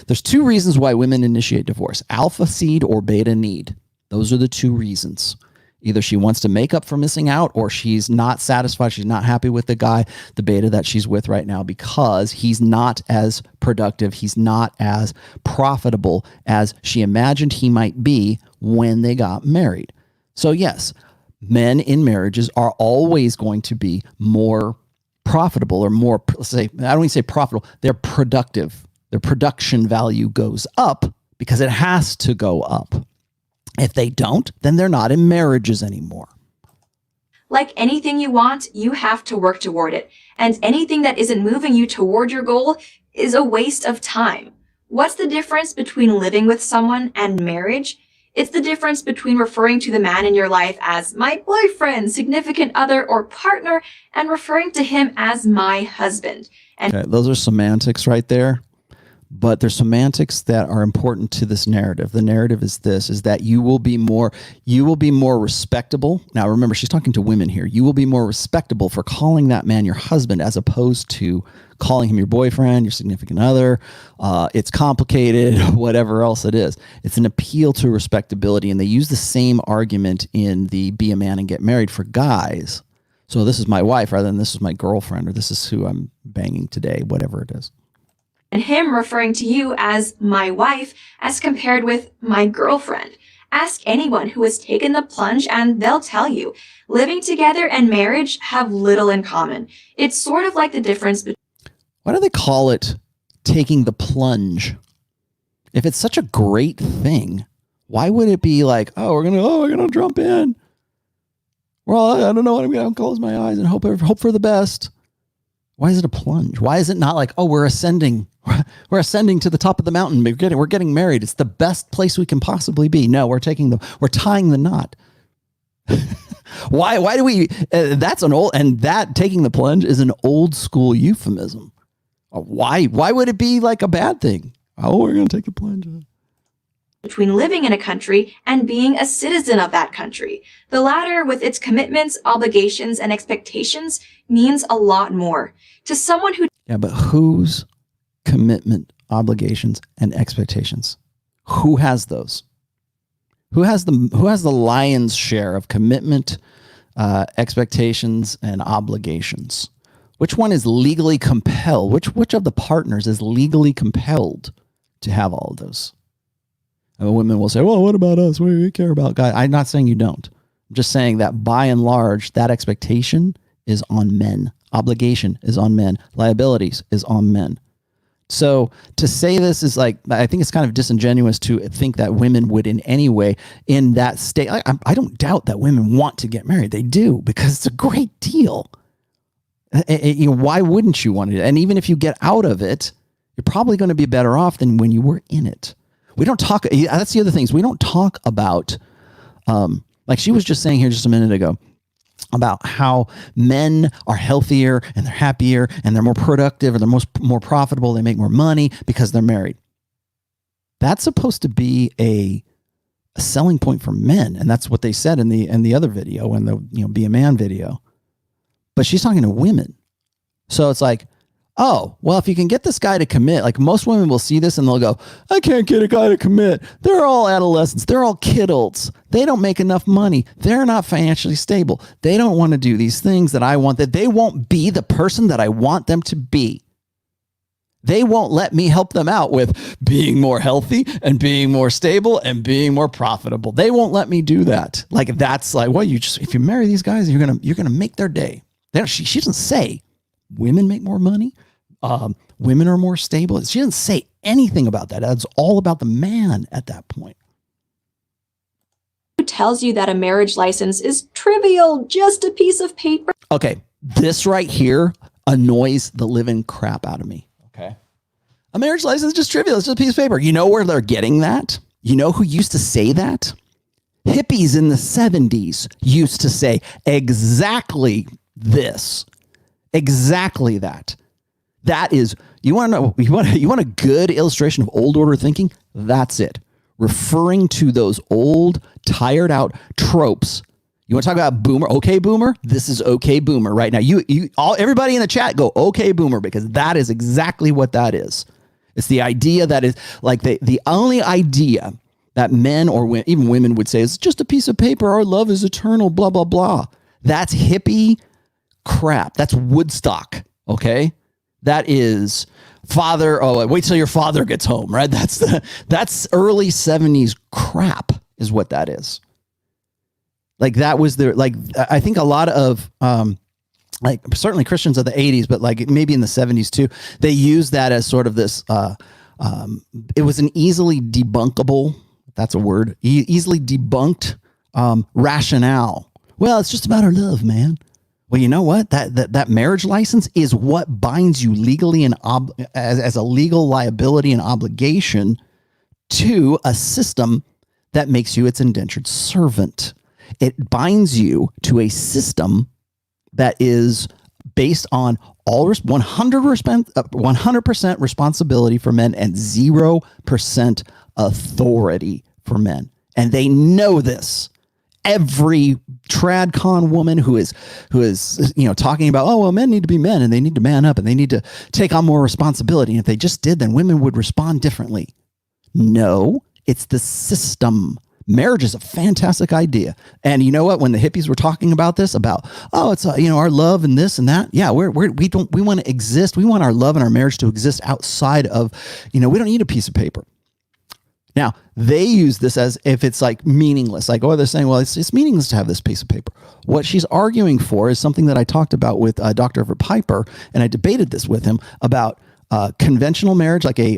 there's 2 reasons why women initiate divorce: alpha seed or beta need. Those are the 2 reasons. Either she wants to make up for missing out, or she's not satisfied. She's not happy with the guy, the beta that she's with right now, because he's not as productive. He's not as profitable as she imagined he might be when they got married. So yes, men in marriages are always going to be more profitable, or more, let's say, I don't even say profitable, they're productive. Their production value goes up because it has to go up. If they don't, then they're not in marriages anymore. Like anything you want, you have to work toward it. And anything that isn't moving you toward your goal is a waste of time. What's the difference between living with someone and marriage? It's the difference between referring to the man in your life as my boyfriend, significant other, or partner, and referring to him as my husband. And okay, those are semantics right there, but they're semantics that are important to this narrative. The narrative is this, is that you will be more respectable. Now remember, she's talking to women here. You will be more respectable for calling that man your husband as opposed to calling him your boyfriend, your significant other. It's complicated, whatever else it is. It's an appeal to respectability, and they use the same argument in the be a man and get married for guys. So this is my wife rather than this is my girlfriend, or this is who I'm banging today, whatever it is. And him referring to you as my wife as compared with my girlfriend. Ask anyone who has taken the plunge and they'll tell you, living together and marriage have little in common. It's sort of like the difference between... Why do they call it taking the plunge? If it's such a great thing, why would it be like, we're gonna jump in? Well, I don't know. I'm gonna close my eyes and hope for the best. Why is it a plunge? Why is it not like, we're ascending? We're ascending to the top of the mountain. We're getting married. It's the best place we can possibly be. No, we're tying the knot. Why do we? That's an old, and that taking the plunge is an old school euphemism. Why would it be like a bad thing? Oh, we're going to take the plunge. Between living in a country and being a citizen of that country. The latter, with its commitments, obligations, and expectations, means a lot more. To someone who... Yeah, but whose commitment, obligations, and expectations? Who has those? Who has the lion's share of commitment, expectations, and obligations? Which one is legally compelled? Which of the partners is legally compelled to have all of those? And women will say, well, what about us? We care about guys. I'm not saying you don't. I'm just saying that by and large, that expectation is on men. Obligation is on men. Liabilities is on men. So to say this is like, I think it's kind of disingenuous to think that women would in any way in that state. I don't doubt that women want to get married. They do, because it's a great deal. Why wouldn't you want it? And even if you get out of it, you're probably going to be better off than when you were in it. We don't talk. That's the other things. We don't talk about, like she was just saying here just a minute ago, about how men are healthier and they're happier and they're more productive, or they're more profitable. They make more money because they're married. That's supposed to be a selling point for men. And that's what they said in the other video, in the, Be a Man video. But she's talking to women. So it's like, oh, well, if you can get this guy to commit, like most women will see this and they'll go, I can't get a guy to commit. They're all adolescents. They're all kidults. They don't make enough money. They're not financially stable. They don't want to do these things that I want, that they won't be the person that I want them to be. They won't let me help them out with being more healthy and being more stable and being more profitable. They won't let me do that. Like, that's like, well, if you marry these guys, you're going to make their day. She doesn't say women make more money. Women are more stable. She doesn't say anything about that. It's all about the man at that point. Who tells you that a marriage license is trivial, just a piece of paper? Okay, this right here annoys the living crap out of me. Okay. A marriage license is just trivial. It's just a piece of paper. You know where they're getting that? You know who used to say that? Hippies in the 70s used to say exactly this. Exactly that. That is, you want to know, you want a good illustration of old order thinking? That's it. Referring to those old, tired out tropes. You want to talk about boomer? Okay, boomer. This is okay, boomer. Right now, everybody in the chat go okay, boomer, because that is exactly what that is. It's the idea that is like the only idea that men or even women would say is just a piece of paper. Our love is eternal. Blah blah blah. That's hippie crap. That's Woodstock. Okay. That is father. Oh, wait till your father gets home, right? That's early 70s crap is what that is. Like that was I think a lot of, like certainly Christians of the 80s, but like maybe in the 70s too, they used that as sort of this, it was an easily debunkable, that's a word, easily debunked rationale. Well, it's just about our love, man. Well, you know what? That marriage license is what binds you legally and as a legal liability and obligation to a system that makes you its indentured servant. It binds you to a system that is based on 100% responsibility for men and 0% authority for men. And they know this. Every tradcon woman who is talking about, oh, well, men need to be men and they need to man up and they need to take on more responsibility. And if they just did, then women would respond differently. No, it's the system. Marriage is a fantastic idea. And you know what? When the hippies were talking about this, about, oh, it's our love and this and that. Yeah, we want to exist. We want our love and our marriage to exist outside of, we don't need a piece of paper. Now, they use this as if it's like meaningless. Like, oh, they're saying, well, it's meaningless to have this piece of paper. What she's arguing for is something that I talked about with Dr. Everett Piper, and I debated this with him about conventional marriage, like a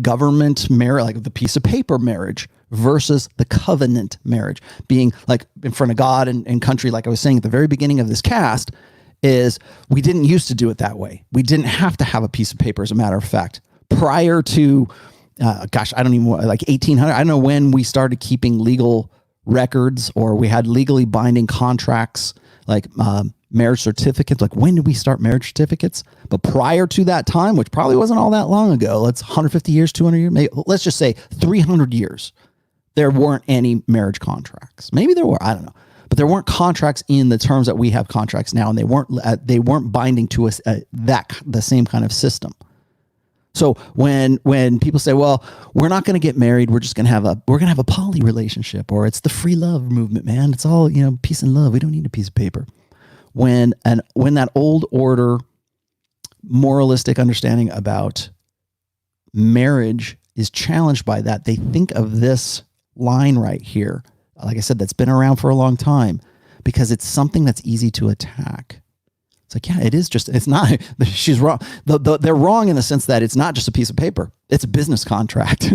government marriage, like the piece of paper marriage, versus the covenant marriage, being like in front of God and country. Like I was saying at the very beginning of this cast, is we didn't used to do it that way. We didn't have to have a piece of paper, as a matter of fact. Prior to I don't even like 1800. I don't know when we started keeping legal records or we had legally binding contracts, like marriage certificates. Like, when did we start marriage certificates? But prior to that time, which probably wasn't all that long ago, let's 150 years, 200 years, maybe, let's just say 300 years, there weren't any marriage contracts. Maybe there were, I don't know, but there weren't contracts in the terms that we have contracts now, and they weren't binding to us the same kind of system. So when people say, well, we're not going to get married, we're going to have a poly relationship, or it's the free love movement, man. It's all, peace and love. We don't need a piece of paper. When that old order moralistic understanding about marriage is challenged by that, they think of this line right here. Like I said, that's been around for a long time because it's something that's easy to attack. It's like, yeah, it's not, she's wrong. They're wrong in the sense that it's not just a piece of paper. It's a business contract.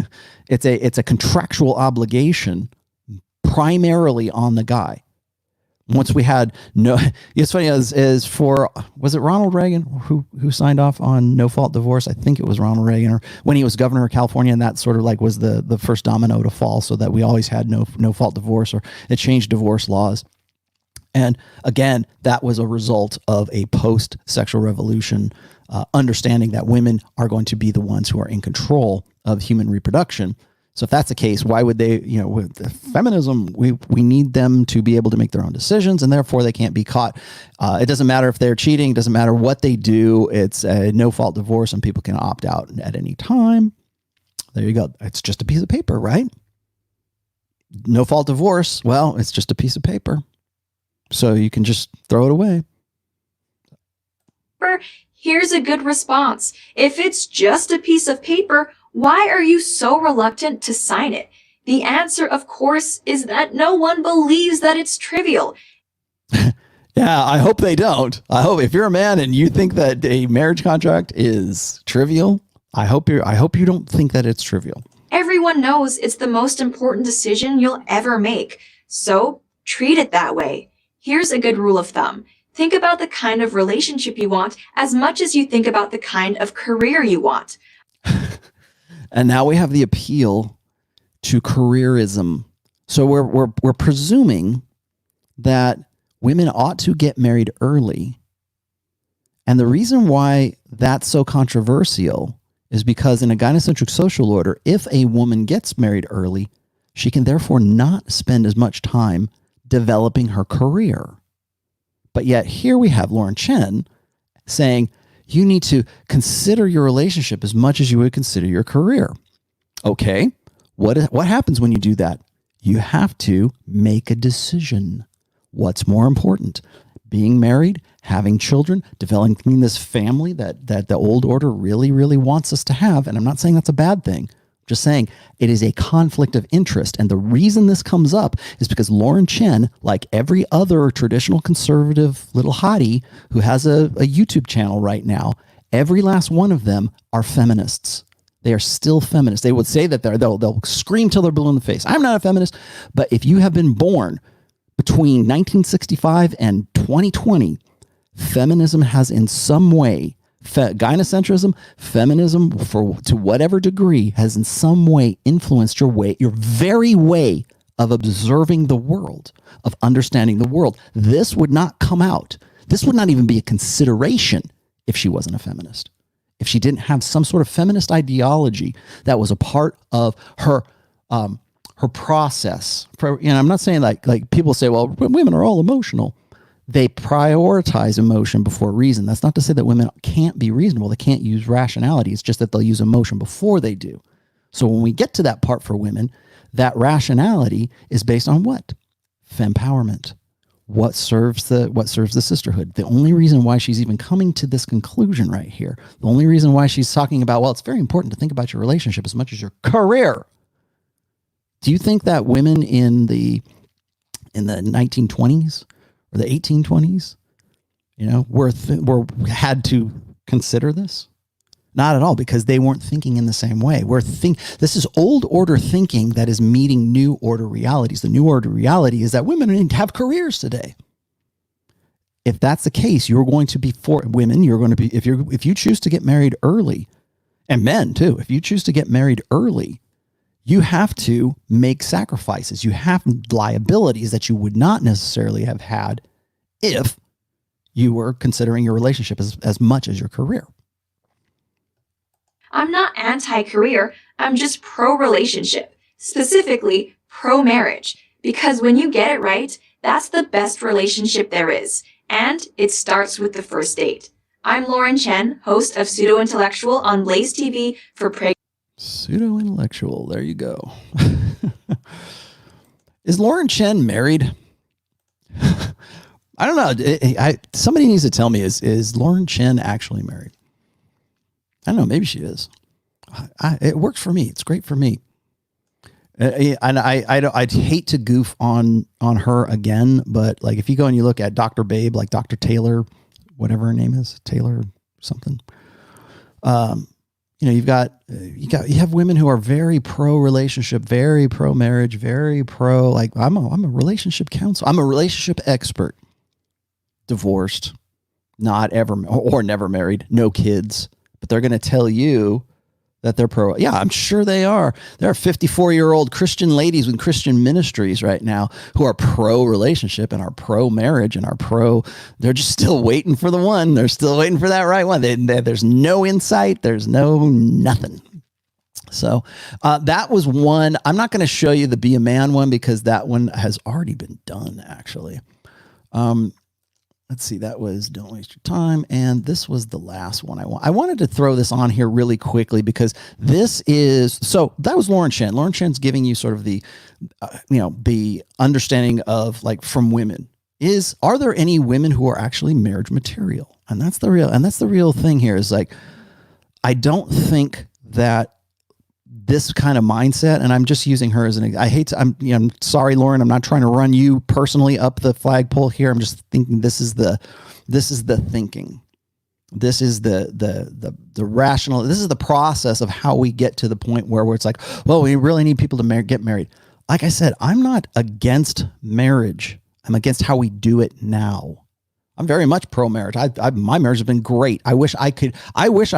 It's a contractual obligation primarily on the guy. Once we had it's funny is for, was it Ronald Reagan who signed off on no fault divorce? I think it was Ronald Reagan, or when he was governor of California, and that sort of like was the first domino to fall, so that we always had no fault divorce, or it changed divorce laws. And again, that was a result of a post-sexual revolution understanding that women are going to be the ones who are in control of human reproduction. So if that's the case, why would they, with feminism, we need them to be able to make their own decisions, and therefore they can't be caught. It doesn't matter if they're cheating, it doesn't matter what they do. It's a no-fault divorce and people can opt out at any time. There you go. It's just a piece of paper, right? No-fault divorce, well, it's just a piece of paper. So you can just throw it away. Here's a good response. If it's just a piece of paper, why are you so reluctant to sign it? The answer, of course, is that no one believes that it's trivial. Yeah, I hope they don't. I hope if you're a man and you think that a marriage contract is trivial, I hope you don't think that it's trivial. Everyone knows it's the most important decision you'll ever make. So treat it that way. Here's a good rule of thumb. Think about the kind of relationship you want as much as you think about the kind of career you want. And now we have the appeal to careerism. So we're presuming that women ought to get married early. And the reason why that's so controversial is because in a gynocentric social order, if a woman gets married early, she can therefore not spend as much time developing her career. But yet here we have Lauren Chen saying, you need to consider your relationship as much as you would consider your career. Okay, what happens when you do that? You have to make a decision. What's more important? Being married, having children, developing this family that the old order really, really wants us to have. And I'm not saying that's a bad thing. I'm just saying it is a conflict of interest. And the reason this comes up is because Lauren Chen, like every other traditional conservative little hottie who has a YouTube channel right now, every last one of them are feminists. They are still feminists. They would say that they'll scream till they're blue in the face. I'm not a feminist. But if you have been born between 1965 and 2020, feminism has in some way, gynocentrism, feminism, to whatever degree, has in some way influenced your very way of observing the world, of understanding the world. This would not come out. This would not even be a consideration if she wasn't a feminist. If she didn't have some sort of feminist ideology that was a part of her process. I'm not saying like people say, well, women are all emotional. They prioritize emotion before reason. That's not to say that women can't be reasonable. They can't use rationality. It's just that they'll use emotion before they do. So when we get to that part for women, that rationality is based on what? Fempowerment. What serves the sisterhood. The only reason why she's even coming to this conclusion right here, the only reason why she's talking about, well, it's very important to think about your relationship as much as your career. Do you think that women in the 1920s or the 1820s, had to consider this? Not at all, because they weren't thinking in the same way. This is old order thinking that is meeting new order realities. The new order reality is that women have careers today. If that's the case, you're going to be for women. You're going to be, if you choose to get married early, and men too, if you choose to get married early, you have to make sacrifices. You have liabilities that you would not necessarily have had if you were considering your relationship as much as your career. I'm not anti-career, I'm just pro-relationship, specifically pro-marriage, because when you get it right, that's the best relationship there is, and it starts with the first date. I'm Lauren Chen, host of Pseudo Intellectual on Blaze TV for Prager. Pseudo Intellectual. There you go. Is Lauren Chen married? I don't know. Somebody needs to tell me, is Lauren Chen actually married? I don't know. Maybe she is. It works for me. It's great for me. And I'd hate to goof on her again, but like if you go and you look at Dr. Babe, like Dr. Taylor, whatever her name is, Taylor something. You have women who are very pro relationship, very pro marriage, very pro, like I'm a relationship counselor. I'm a relationship expert. Divorced, not ever or never married, no kids, but they're going to tell you that they're pro. Yeah, I'm sure they are. There are 54-year-old Christian ladies with Christian ministries right now who are pro relationship and are pro marriage and are pro. They're just still waiting for the one. They're still waiting for that right one. There's no insight. There's no nothing. So that was one. I'm not going to show you the Be a Man one because that one has already been done, actually. Let's see, that was Don't Waste Your Time. And this was the last one I wanted to throw this on here really quickly because this is, so that was Lauren Chen. Lauren Chen's giving you sort of the, the understanding of like from women are there any women who are actually marriage material? And that's the real thing here is like, I don't think that this kind of mindset, and I'm just using her as I'm sorry, Lauren, I'm not trying to run you personally up the flagpole here. I'm just thinking this is the thinking. This is the rational, this is the process of how we get to the point where it's like, well, we really need people to get married. Like I said, I'm not against marriage. I'm against how we do it now. I'm very much pro marriage. My marriage has been great. I wish I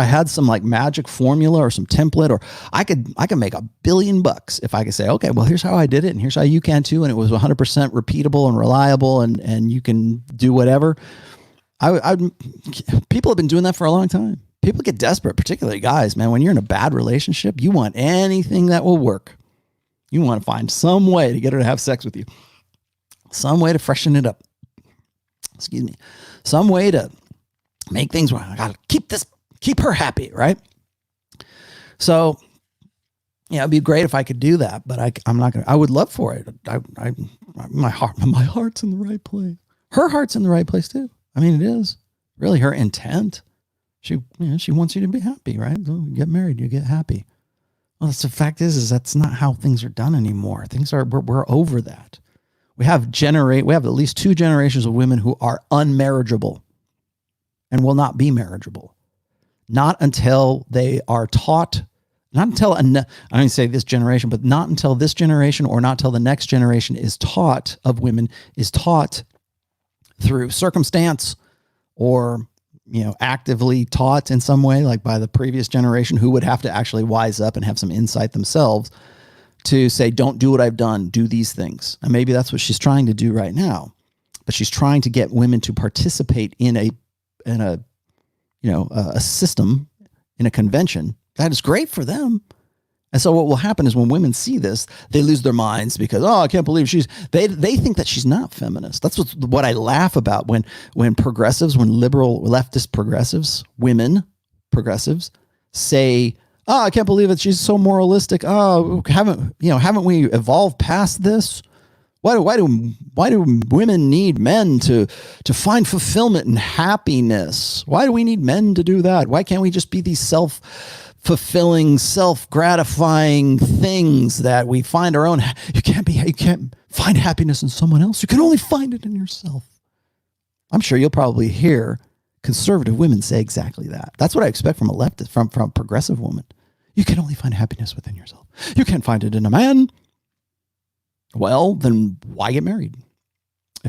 had some like magic formula or some template, or I could make $1 billion if I could say, okay, well, here's how I did it. And here's how you can too. And it was 100% repeatable and reliable and you can do whatever. People have been doing that for a long time. People get desperate, particularly guys, man. When you're in a bad relationship, you want anything that will work. You want to find some way to get her to have sex with you. Some way to freshen it up. Excuse me, some way to make things where I gotta keep her happy, right? So, yeah, it'd be great if I could do that, but I'm not gonna. I would love for it. My heart's in the right place. Her heart's in the right place too. I mean, it is really her intent. She wants you to be happy, right? So you get married, you get happy. Well, the fact is that's not how things are done anymore. We're over that. We have at least 2 generations of women who are unmarriageable and will not be marriageable. Not until they are taught, not until, I don't say this generation, but not until this generation or not until the next generation is taught through circumstance or, actively taught in some way, like by the previous generation who would have to actually wise up and have some insight themselves to say, don't do what I've done, do these things. And maybe that's what she's trying to do right now. But she's trying to get women to participate in a system, in a convention. That is great for them. And so what will happen is when women see this, they lose their minds because, I can't believe they think that she's not feminist. That's what I laugh about when progressives, when liberal leftist progressives, women progressives say, I can't believe it. She's so moralistic. Haven't we evolved past this? Why do women need men to find fulfillment and happiness? Why do we need men to do that? Why can't we just be these self-fulfilling, self-gratifying things that we find our own? You can't find happiness in someone else. You can only find it in yourself. I'm sure you'll probably hear conservative women say exactly that. That's what I expect from a leftist, from a progressive woman. You can only find happiness within yourself. You can't find it in a man. Well, then why get married?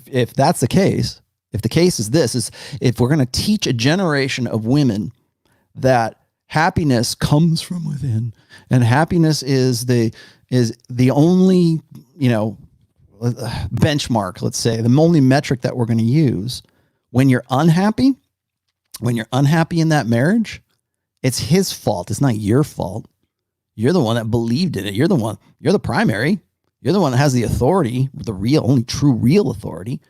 If that's the case, if the case is this, if we're going to teach a generation of women that happiness comes from within and happiness is the only, benchmark, let's say, the only metric that we're going to use when you're unhappy in that marriage, it's his fault. It's not your fault. You're the one that believed in it. You're the primary. You're the one that has the authority, the only true real authority.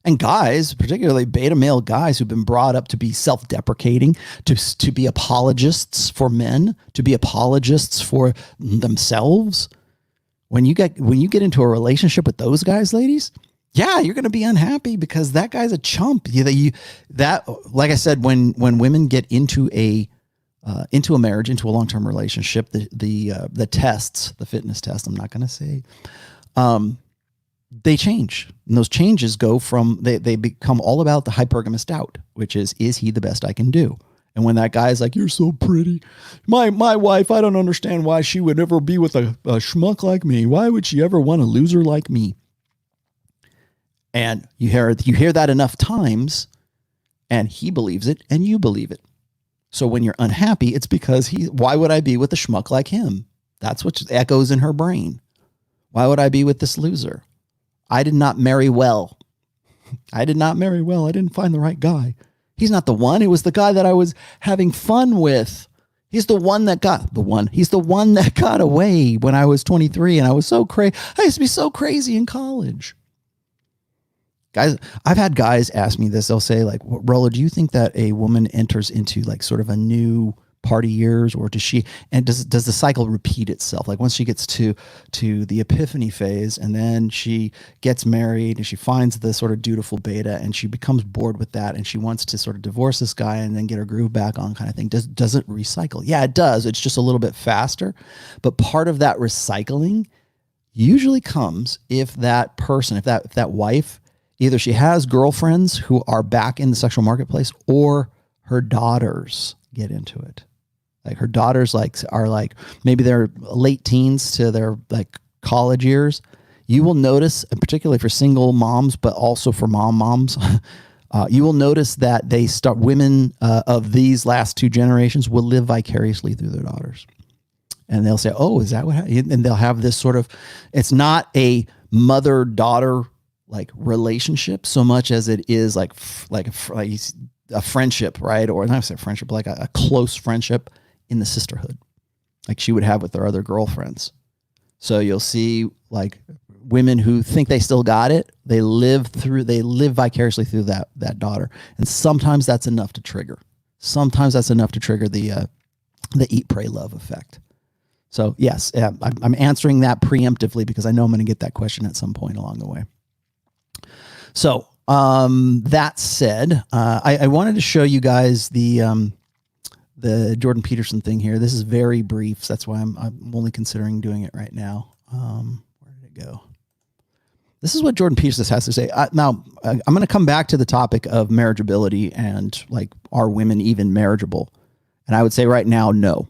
And guys, particularly beta male guys who've been brought up to be self-deprecating, to be apologists for men, to be apologists for themselves. When you get into a relationship with those guys, ladies, yeah, you're going to be unhappy because that guy's a chump. Like I said, when women get into a marriage, into a long-term relationship, the tests, the fitness test, I'm not going to say, they change. And those changes go from, they become all about the hypergamous doubt, which is he the best I can do? And when that guy's like, you're so pretty. My wife, I don't understand why she would ever be with a schmuck like me. Why would she ever want a loser like me? And you hear that enough times and he believes it and you believe it. So when you're unhappy, it's because why would I be with a schmuck like him? That's what echoes in her brain. Why would I be with this loser? I did not marry well. I didn't find the right guy. He's not the one. It was the guy that I was having fun with. He's the one that got away when I was 23 and I was so crazy. I used to be so crazy in college. Guys, I've had guys ask me this. They'll say like, Rollo, do you think that a woman enters into like sort of a new party years, or does the cycle repeat itself? Like once she gets to the epiphany phase and then she gets married and she finds the sort of dutiful beta and she becomes bored with that and she wants to sort of divorce this guy and then get her groove back on kind of thing. Does it recycle? Yeah, it does. It's just a little bit faster. But part of that recycling usually comes if that person, if that wife, either she has girlfriends who are back in the sexual marketplace or her daughters get into it. Like her daughters are maybe they're late teens to their like college years. You will notice, and particularly for single moms, but also for moms, you will notice that women of these last two generations will live vicariously through their daughters. And they'll say, oh, is that what happened? And they'll have this sort of, it's not a mother-daughter like relationship so much as it is like a friendship, right? Or not say friendship, like a close friendship in the sisterhood, like she would have with her other girlfriends. So you'll see like women who think they still got it. They live vicariously through that daughter. And sometimes that's enough to trigger. The eat, pray, love effect. So yes, I'm answering that preemptively because I know I'm going to get that question at some point along the way. So that said, I wanted to show you guys the Jordan Peterson thing here. This is very brief. So that's why I'm only considering doing it right now. Where did it go? This is what Jordan Peterson has to say. Now, I'm going to come back to the topic of marriageability and like, are women even marriageable? And I would say right now, no.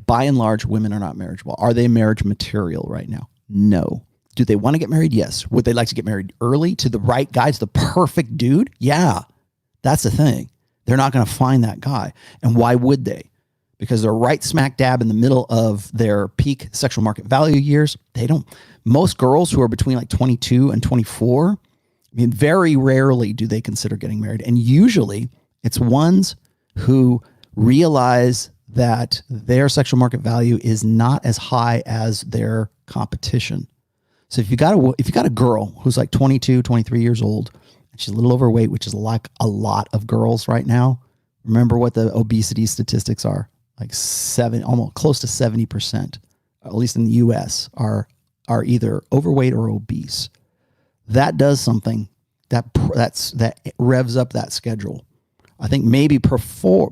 By and large, women are not marriageable. Are they marriage material right now? No. Do they want to get married? Yes. Would they like to get married early to the right guy, to the perfect dude? Yeah, that's the thing. They're not going to find that guy. And why would they? Because they're right smack dab in the middle of their peak sexual market value years. Most girls who are between like 22 and 24, I mean, very rarely do they consider getting married. And usually it's ones who realize that their sexual market value is not as high as their competition. So if you got a girl who's like 22, 23 years old, and she's a little overweight, which is like a lot of girls right now. Remember what the obesity statistics are. Like almost close to 70%, at least in the US, are either overweight or obese. That does something that revs up that schedule. I think maybe before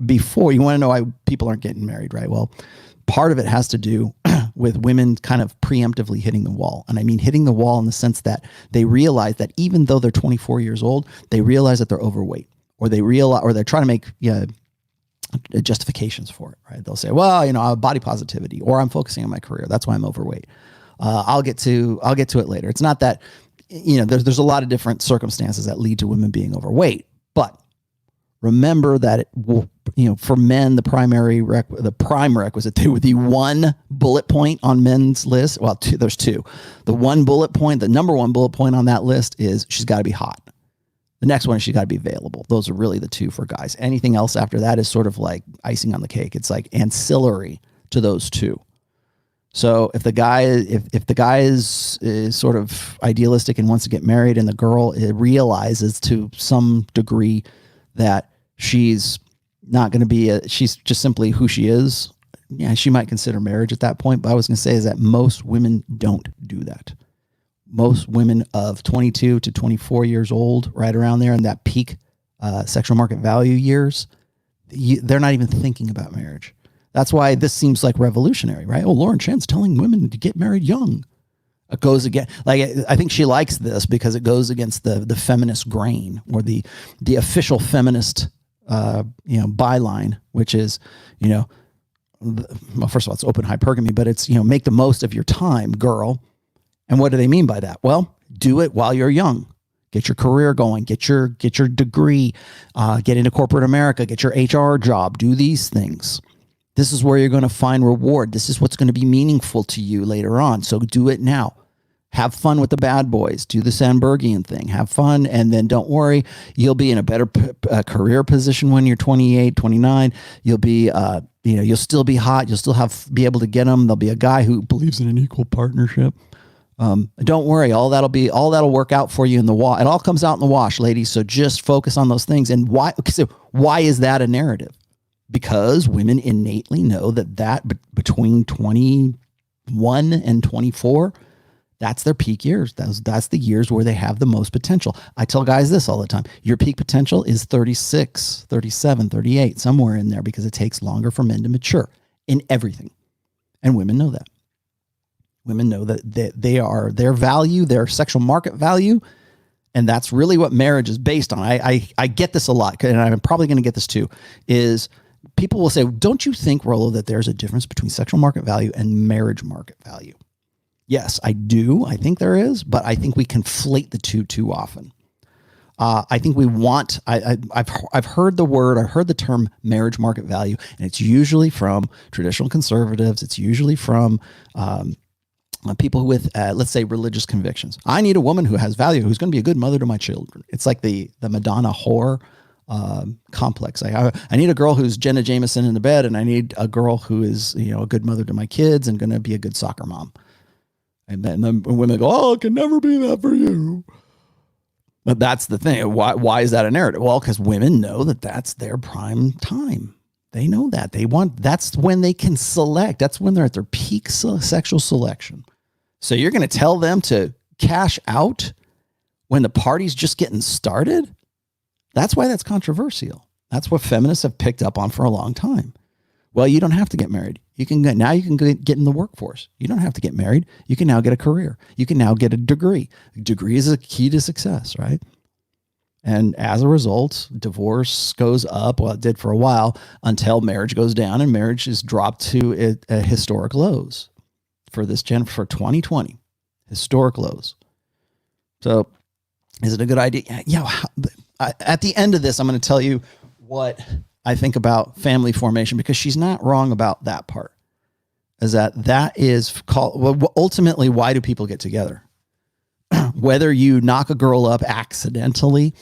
you want to know why people aren't getting married, right? Well, part of it has to do with women kind of preemptively hitting the wall. And I mean hitting the wall in the sense that they realize that even though they're 24 years old, they realize that they're overweight, or they're trying to make justifications for it, right? They'll say, well, I have body positivity, or I'm focusing on my career. That's why I'm overweight. I'll get to it later. It's not that, there's a lot of different circumstances that lead to women being overweight, but remember that it will, for men, the prime requisite, the one bullet point on men's list. Well, there's two. The number one bullet point on that list is she's got to be hot. The next one is she's got to be available. Those are really the two for guys. Anything else after that is sort of like icing on the cake. It's like ancillary to those two. So if the guy is sort of idealistic and wants to get married, and the girl realizes to some degree that she's not going to be she's just simply who she is, yeah, she might consider marriage at that point. But I was going to say is that most women don't do that. Most women of 22 to 24 years old, right around there in that peak sexual market value years, they're not even thinking about marriage. That's why this seems like revolutionary, right? Oh, Lauren Chen's telling women to get married young. It goes again. Like, I think she likes this because it goes against the feminist grain, or the official feminist, byline, which is, well, first of all, it's open hypergamy, but it's, make the most of your time, girl. And what do they mean by that? Well, do it while you're young. Get your career going, get your degree, get into corporate America, get your HR job, do these things. This is where you're going to find reward. This is what's going to be meaningful to you later on. So do it now. Have fun with the bad boys. Do the Sandbergian thing. Have fun. And then don't worry. You'll be in a better career position when you're 28, 29. You'll be, you'll still be hot. You'll still be able to get them. There'll be a guy who believes in an equal partnership. Don't worry. All that'll work out for you in the wash. It all comes out in the wash, ladies. So just focus on those things. And why? So why is that a narrative? Because women innately know that between 21 and 24, that's their peak years. That's the years where they have the most potential. I tell guys this all the time. Your peak potential is 36, 37, 38, somewhere in there, because it takes longer for men to mature in everything. And women know that. Women know that they are their value, their sexual market value. And that's really what marriage is based on. I get this a lot, and I'm probably going to get this too, is people will say, don't you think, Rollo, that there's a difference between sexual market value and marriage market value? Yes, I do. I think there is, but I think we conflate the two too often. I think we want, I've heard the term marriage market value, and it's usually from traditional conservatives. It's usually from people with, let's say, religious convictions. I need a woman who has value, who's going to be a good mother to my children. It's like the Madonna whore complex. I need a girl who's Jenna Jameson in the bed, and I need a girl who is, a good mother to my kids and going to be a good soccer mom. And then women go, oh, it can never be that for you. But that's the thing. Why is that a narrative? Well, because women know that that's their prime time. They know that. That's when they can select. That's when they're at their peak sexual selection. So you're going to tell them to cash out when the party's just getting started? That's why that's controversial. That's what feminists have picked up on for a long time. Well, you don't have to get married. You can get in the workforce. You don't have to get married. You can now get a career. You can now get a degree. A degree is a key to success, right? And as a result, divorce goes up. Well, it did for a while until marriage goes down, and marriage is dropped to historic lows for 2020. Historic lows. So is it a good idea? Yeah. At the end of this, I'm going to tell you what I think about family formation, because she's not wrong about that part. Is that is called, well, ultimately, why do people get together? Whether you knock a girl up accidentally,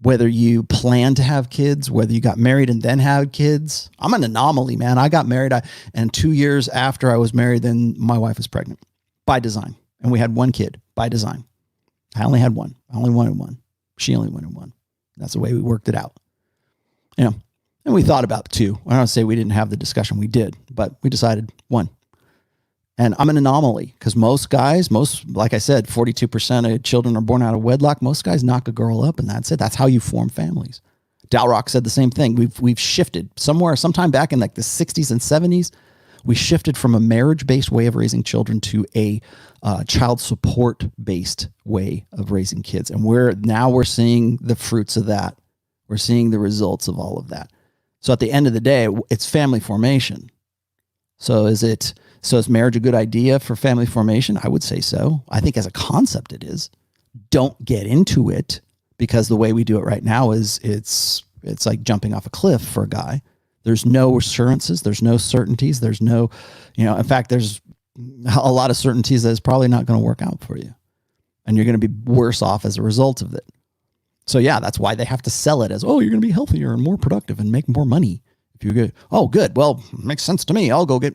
whether you plan to have kids, whether you got married and then had kids. I'm an anomaly, man. I got married, and 2 years after I was married, then my wife was pregnant by design. And we had one kid by design. I only had one. I only wanted one. She only wanted one. That's the way we worked it out. And we thought about two. I don't say we didn't have the discussion. We did, but we decided one. And I'm an anomaly, because most guys, like I said, 42% of children are born out of wedlock. Most guys knock a girl up, and that's it. That's how you form families. Dalrock said the same thing. We've shifted sometime back in like the 60s and 70s. We shifted from a marriage-based way of raising children to a child support-based way of raising kids. And we're seeing the fruits of that. We're seeing the results of all of that. So at the end of the day, it's family formation. So is marriage a good idea for family formation? I would say so. I think as a concept it is. Don't get into it, because the way we do it right now is it's like jumping off a cliff for a guy. There's no assurances. There's no certainties. There's no, in fact, there's a lot of certainties that it's probably not going to work out for you. And you're going to be worse off as a result of it. So yeah, that's why they have to sell it as, oh, you're going to be healthier and more productive and make more money if you're good. Oh, good. Well, makes sense to me. I'll go get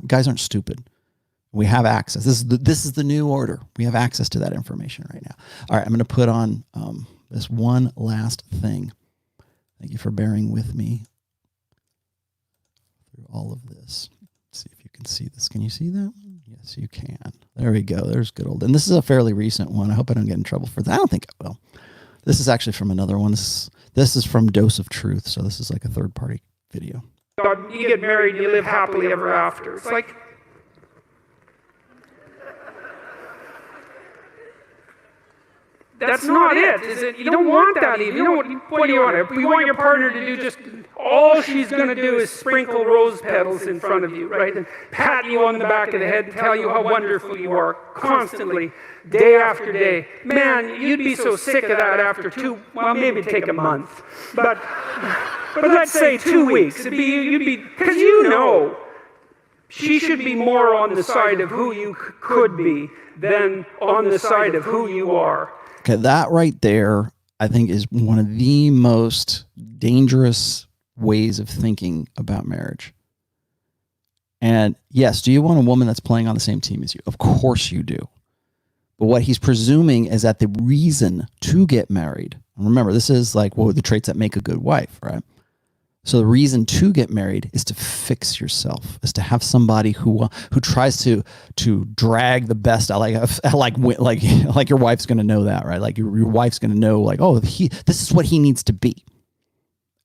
Guys aren't stupid. We have access. This is the new order. We have access to that information right now. All right, I'm going to put on this one last thing. Thank you for bearing with me through all of this. Let's see if you can see this. Can you see that one? Yes, you can. There we go. There's good old. And this is a fairly recent one. I hope I don't get in trouble for that. I don't think I will. This is actually from another one. This is from Dose of Truth. So this is like a third-party video. You get married, you live happily ever after. It's like, that's not it, is it? You don't want that even. You don't, what do you want? You want your partner to do just, all she's going to do is sprinkle rose petals in front of you, right? And pat you on the back of the head and tell you how wonderful you are constantly, day after day. Man, you'd be so sick of that after well, maybe take a month. But let's say 2 weeks. You'd be, because you know, she should be more on the side of who you could be than on the side of who you are. Okay, that right there, I think, is one of the most dangerous ways of thinking about marriage. And yes, do you want a woman that's playing on the same team as you? Of course you do. But what he's presuming is that the reason to get married, and remember, this is like what are the traits that make a good wife, right? So the reason to get married is to fix yourself, is to have somebody who tries to drag the best out, like your wife's going to know that, right? Like your wife's going to know, like, oh, this is what he needs to be.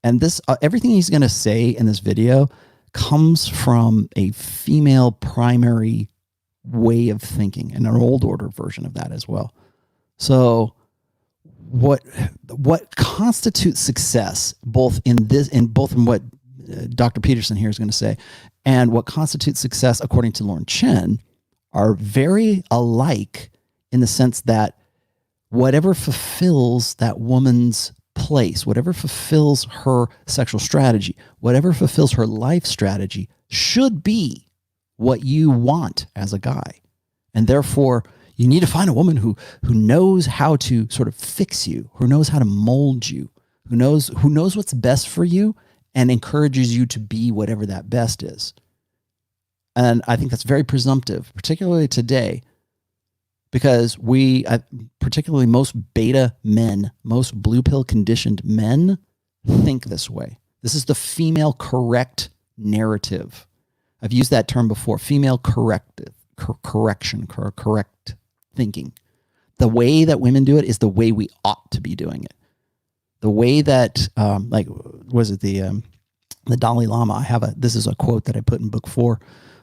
And this everything he's going to say in this video comes from a female primary way of thinking and an old order version of that as well. So what constitutes success, both in what Dr. Peterson here is going to say, and what constitutes success according to Lauren Chen, are very alike in the sense that whatever fulfills that woman's place, whatever fulfills her sexual strategy, whatever fulfills her life strategy, should be what you want as a guy. And therefore, you need to find a woman who knows how to sort of fix you, who knows how to mold you, who knows what's best for you and encourages you to be whatever that best is. And I think that's very presumptive, particularly today, because particularly most beta men, most blue pill conditioned men think this way. This is the female correct narrative. I've used that term before, female corrective, correction, correct thinking. The way that women do it is the way we ought to be doing it. The way that, the Dalai Lama, this is a quote that I put in book 4.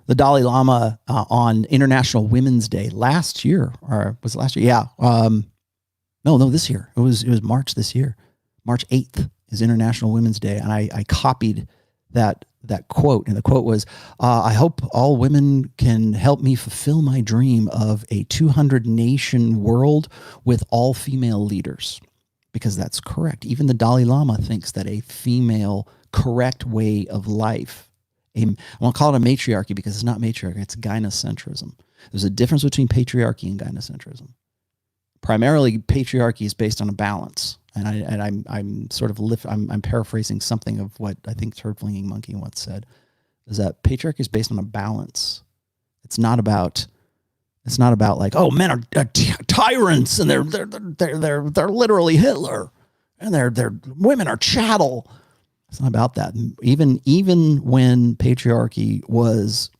The Dalai Lama on International Women's Day last year, or was it last year? Yeah. No, this year. It was March this year. March 8th is International Women's Day. And I copied that quote. And the quote was, I hope all women can help me fulfill my dream of a 200 nation world with all female leaders. Because that's correct. Even the Dalai Lama thinks that a female correct way of life, I won't call it a matriarchy because it's not matriarchy, it's gynocentrism. There's a difference between patriarchy and gynocentrism. Primarily, patriarchy is based on a balance. And I'm paraphrasing something of what I think Turd Flinging Monkey once said, is that patriarchy is based on a balance. It's not about like, oh, men are tyrants and they're literally Hitler and women are chattel. It's not about that. Even when patriarchy was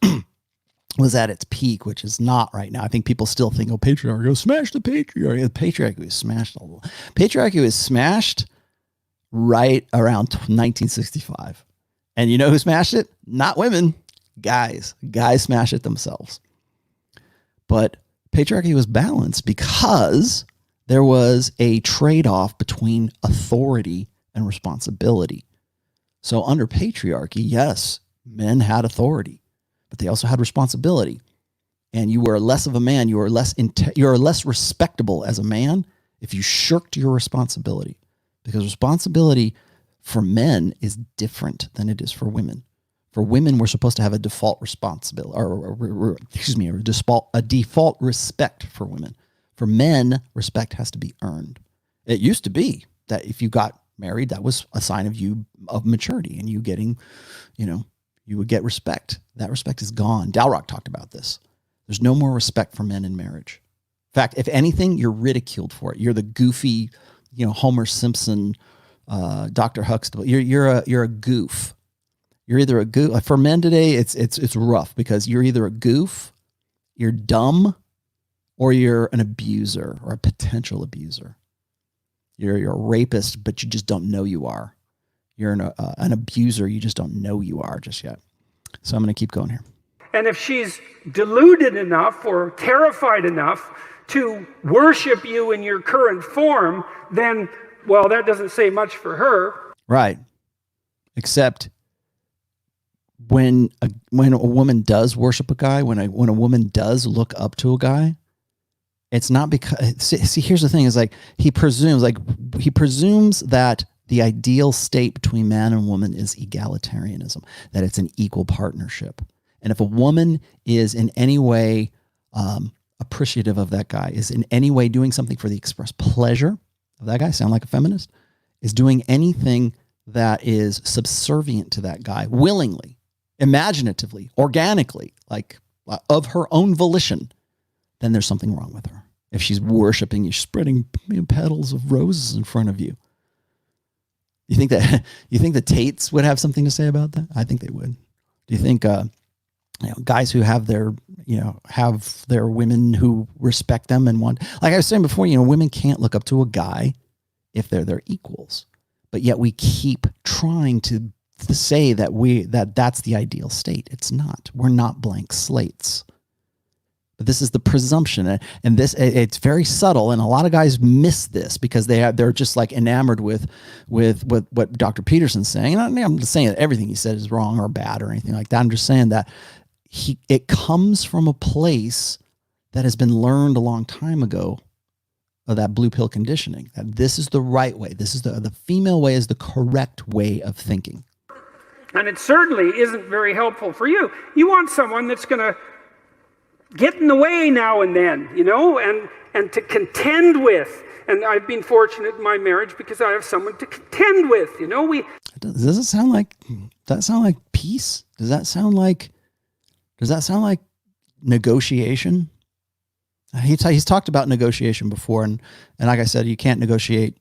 at its peak, which is not right now. I think people still think, oh, patriarchy, smash the patriarchy. The patriarchy was smashed. Patriarchy was smashed right around 1965. And you know who smashed it? Not women, guys. Guys smash it themselves. But patriarchy was balanced because there was a trade-off between authority and responsibility. So under patriarchy, yes, men had authority, but they also had responsibility. And you were less of a man. You were less respectable as a man if you shirked your responsibility, because responsibility for men is different than it is for women. For women, we're supposed to have a default responsibility, a default respect for women. For men, respect has to be earned. It used to be that if you got married, that was a sign of maturity and you getting, You would get respect. That respect is gone. Dalrock talked about this. There's no more respect for men in marriage. In fact, if anything, you're ridiculed for it. You're the goofy, Homer Simpson, Dr. Huxtable. You're a goof. You're either a goof. For men today, it's rough because you're either a goof, you're dumb, or you're an abuser or a potential abuser. You're a rapist, but you just don't know you are. You're an abuser. You just don't know you are just yet. So I'm going to keep going here. And if she's deluded enough or terrified enough to worship you in your current form, then, well, that doesn't say much for her. Right. Except when a woman does worship a guy, when a woman does look up to a guy, it's not because, see, here's the thing is he presumes that the ideal state between man and woman is egalitarianism, that it's an equal partnership. And if a woman is in any way appreciative of that guy, is in any way doing something for the express pleasure of that guy, sound like a feminist, is doing anything that is subservient to that guy willingly, imaginatively, organically, like of her own volition, then there's something wrong with her. If she's worshiping you, spreading petals of roses in front of you. You think the Tates would have something to say about that? I think they would. Do you think guys who have their women who respect them and want, like I was saying before, women can't look up to a guy if they're their equals, but yet we keep trying to say that that's the ideal state. It's not. We're not blank slates. But this is the presumption, and it's very subtle, and a lot of guys miss this because they're just like enamored with what Dr. Peterson's saying. And I'm just saying that everything he said is wrong or bad or anything like that. I'm just saying that it comes from a place that has been learned a long time ago of that blue pill conditioning. That this is the right way. This is the female way is the correct way of thinking. And it certainly isn't very helpful for you. You want someone that's going to get in the way now and then, and to contend with. And I've been fortunate in my marriage because I have someone to contend with, Does it sound like peace? Does that sound like negotiation? He's talked about negotiation before, and like I said, you can't negotiate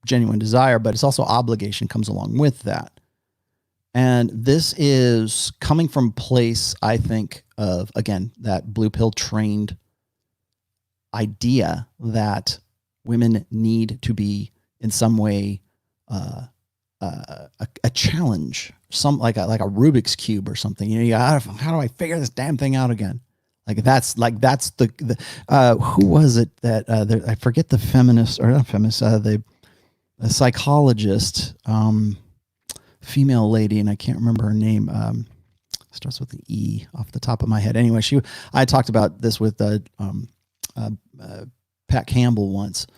genuine desire, but it's also obligation comes along with that. And this is coming from a place, I think, of, again, that blue pill trained idea that women need to be in some way a challenge, like a Rubik's Cube or something. How do I figure this damn thing out again? That's the who was it that I forget the feminist or not feminist, the psychologist, female lady, and I can't remember her name. Starts with an E off the top of my head. Anyway, I talked about this with Pat Campbell once,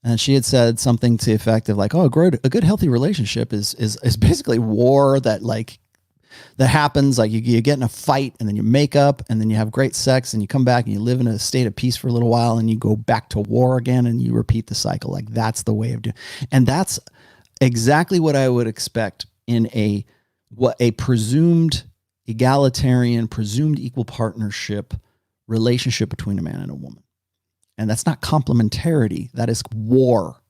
and she had said something to the effect of like, "Oh, a good healthy relationship is basically war that happens. Like you get in a fight, and then you make up, and then you have great sex, and you come back and you live in a state of peace for a little while, and you go back to war again, and you repeat the cycle. Like that's the way of doing, and that's exactly what I would expect in a presumed egalitarian, presumed equal partnership relationship between a man and a woman. And that's not complementarity. That is war.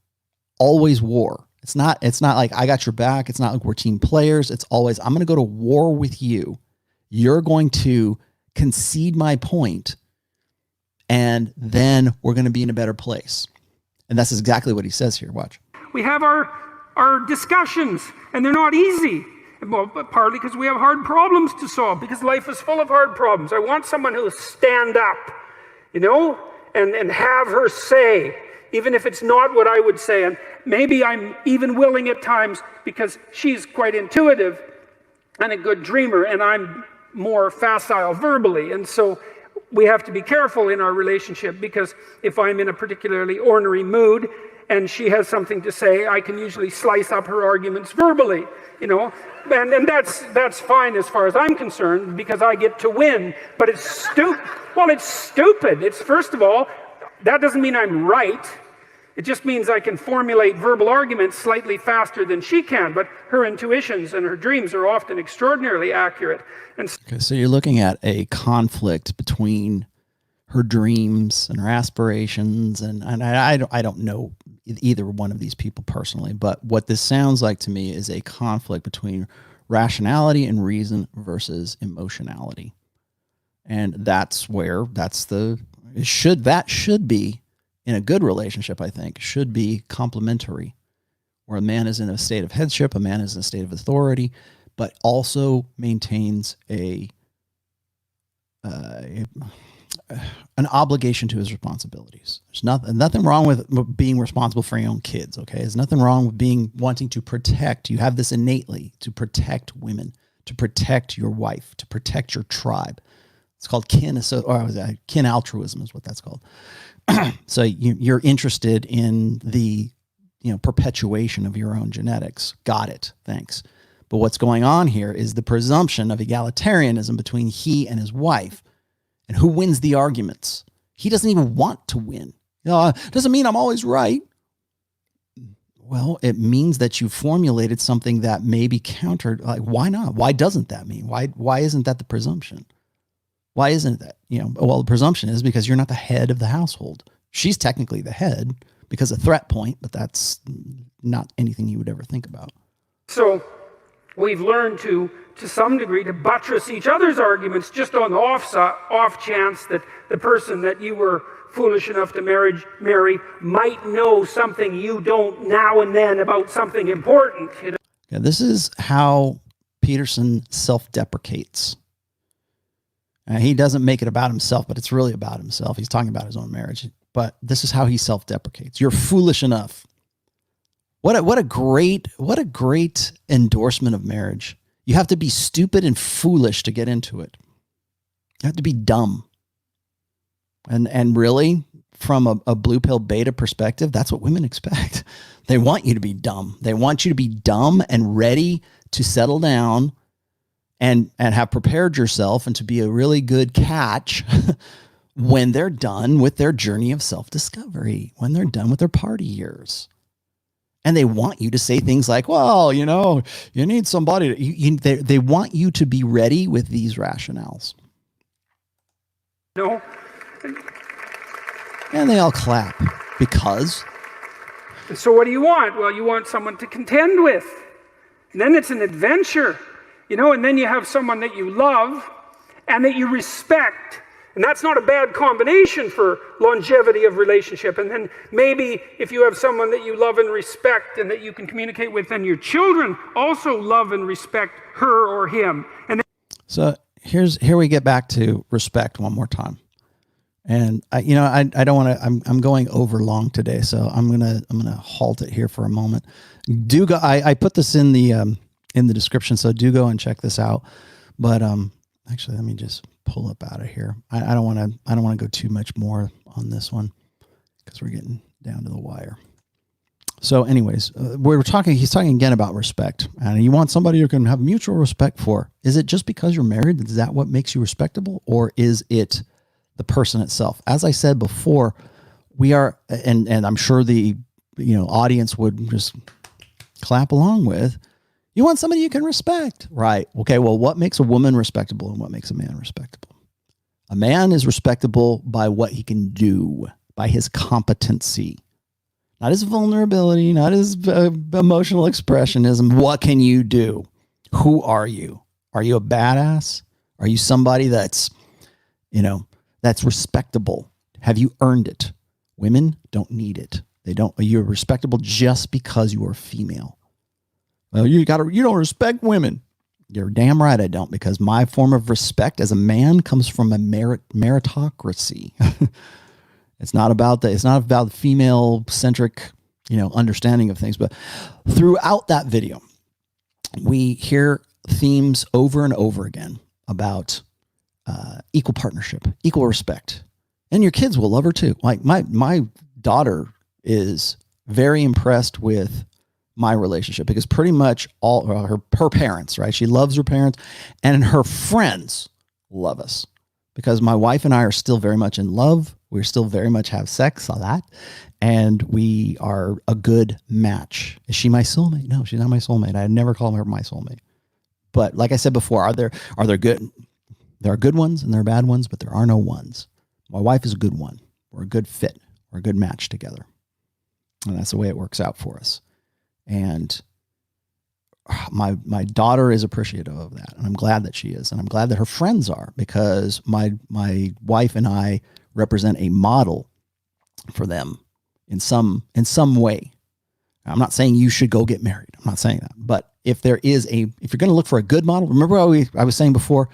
Always war. It's not like I got your back. It's not like we're team players. It's always, I'm going to go to war with you. You're going to concede my point, and then we're going to be in a better place. And that's exactly what he says here. Watch. We have our discussions, and they're not easy. Well, partly because we have hard problems to solve, because life is full of hard problems. I want someone who will stand up, and have her say, even if it's not what I would say. And maybe I'm even willing at times because she's quite intuitive and a good dreamer, and I'm more facile verbally. And so we have to be careful in our relationship, because if I'm in a particularly ornery mood and she has something to say, I can usually slice up her arguments verbally, and that's fine as far as I'm concerned, because I get to win. But it's stupid. Well, it's stupid. It's, first of all, that doesn't mean I'm right. It just means I can formulate verbal arguments slightly faster than she can, but her intuitions and her dreams are often extraordinarily accurate. And okay, so you're looking at a conflict between her dreams and her aspirations, and I don't know either one of these people personally, but what this sounds like to me is a conflict between rationality and reason versus emotionality. And that should be in a good relationship, I think, should be complementary, where a man is in a state of headship, a man is in a state of authority, but also maintains an obligation to his responsibilities. There's nothing wrong with being responsible for your own kids, okay? There's nothing wrong with wanting to protect. You have this innately to protect women, to protect your wife, to protect your tribe. It's called kin altruism is what that's called. So you're interested in the perpetuation of your own genetics. Got it. Thanks. But what's going on here is the presumption of egalitarianism between he and his wife. And who wins the arguments? He doesn't even want to win. Doesn't mean I'm always right. Well, it means that you formulated something that may be countered. Like, why not? Why doesn't that mean? Why isn't that the presumption? Why isn't that? Well, the presumption is because you're not the head of the household. She's technically the head because of threat point, but that's not anything you would ever think about. So we've learned to some degree, to buttress each other's arguments just on the off chance that the person that you were foolish enough to marry might know something you don't now and then about something important. Yeah, this is how Peterson self-deprecates. He doesn't make it about himself, but it's really about himself. He's talking about his own marriage, but this is how he self-deprecates. You're foolish enough. What a great endorsement of marriage. You have to be stupid and foolish to get into it. You have to be dumb. And really, from a blue pill beta perspective, that's what women expect. They want you to be dumb. They want you to be dumb and ready to settle down and have prepared yourself and to be a really good catch when they're done with their journey of self-discovery, when they're done with their party years. And they want you to say things like, well, you need somebody. They want you to be ready with these rationales. No. And they all clap because. And so what do you want? Well, you want someone to contend with. And then it's an adventure, and then you have someone that you love and that you respect. And that's not a bad combination for longevity of relationship. And then maybe if you have someone that you love and respect and that you can communicate with, then your children also love and respect her or him. And then so here we get back to respect one more time. And I don't want to. I'm going over long today, so I'm gonna halt it here for a moment. Do go. I put this in the description, so do go and check this out. But actually, let me just pull up out of here. I don't want to go too much more on this one because we're getting down to the wire. So anyways, he's talking again about respect, and you want somebody you can have mutual respect for. Is it just because you're married? Is that what makes you respectable, or is it the person itself? As I said before, we are, and I'm sure the audience would just clap along with, you want somebody you can respect, right? Okay, well, what makes a woman respectable and what makes a man respectable? A man is respectable by what he can do, by his competency, not his vulnerability, not his emotional expressionism. What can you do? Who are you? Are you a badass? Are you somebody that's respectable? Have you earned it? Women don't need it. You're respectable just because you are female. Well, you don't respect women. You're damn right I don't, because my form of respect as a man comes from a meritocracy. It's not about the female centric, understanding of things. But throughout that video, we hear themes over and over again about equal partnership, equal respect, and your kids will love her too. Like my daughter is very impressed with my relationship because pretty much all her parents, right? She loves her parents, and her friends love us because my wife and I are still very much in love We still very much have sex a lot, and we are a good match. Is she my soulmate? No, she's not my soulmate. I'd never call her my soulmate. But like I said before, are there good? There are good ones and there are bad ones, but there are no ones. My wife is a good one. We're a good fit. We're a good match together. And that's the way it works out for us. And my daughter is appreciative of that. And I'm glad that she is. And I'm glad that her friends are, because my wife and I represent a model for them in some way. I'm not saying you should go get married. I'm not saying that. But if you're going to look for a good model, remember I was saying before,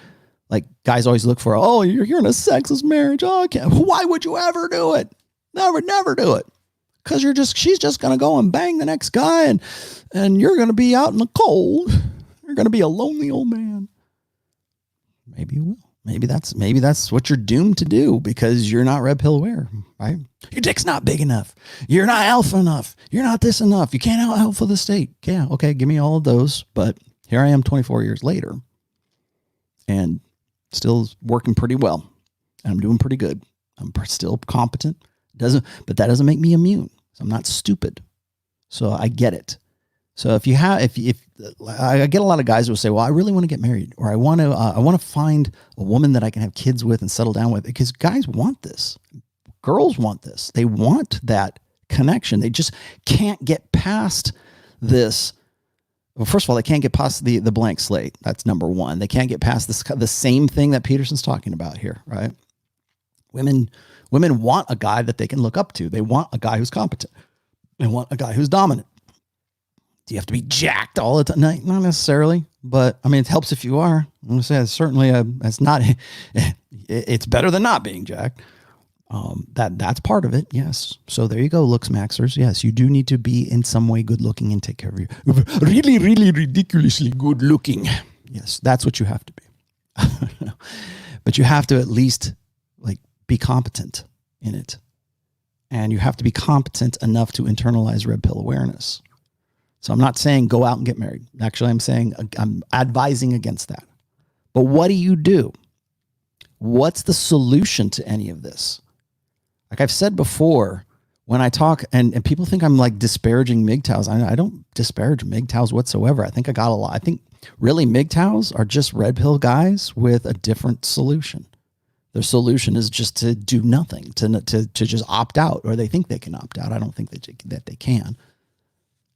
like guys always look for, oh, you're in a sexless marriage. Oh, I can't. Why would you ever do it? Never do it. Because she's just going to go and bang the next guy, and you're going to be out in the cold. You're going to be a lonely old man. Maybe you will. Maybe that's what you're doomed to do, because you're not red pill aware, right? Your dick's not big enough. You're not alpha enough. You're not this enough. You can't out alpha the state. Yeah, okay, give me all of those. But here I am 24 years later, and still working pretty well. And I'm doing pretty good. I'm still competent. But that doesn't make me immune. So I'm not stupid. So I get it. So if I get a lot of guys who will say, well, I really want to get married, or I want to find a woman that I can have kids with and settle down with, because guys want this. Girls want this. They want that connection. They just can't get past this. Well, first of all, they can't get past the blank slate. That's number one. They can't get past the same thing that Peterson's talking about here, right? Women want a guy that they can look up to. They want a guy who's competent. They want a guy who's dominant. Do you have to be jacked all the time? Not necessarily, but I mean, it helps if you are. I'm going to say certainly that's not, it's better than not being jacked. That's part of it. Yes. So there you go. Looks maxers. Yes. You do need to be in some way good looking and take care of you. Really, really ridiculously good looking. Yes. That's what you have to be. But you have to at least be competent in it. And you have to be competent enough to internalize red pill awareness. So I'm not saying go out and get married. Actually, I'm advising against that. But what do you do? What's the solution to any of this? Like I've said before, when I talk, and people think I'm like disparaging MGTOWs. I don't disparage MGTOWs whatsoever. I think I got a lot. I think really MGTOWs are just red pill guys with a different solution. Their solution is just to do nothing, to just opt out, or they think they can opt out. I don't think that they can.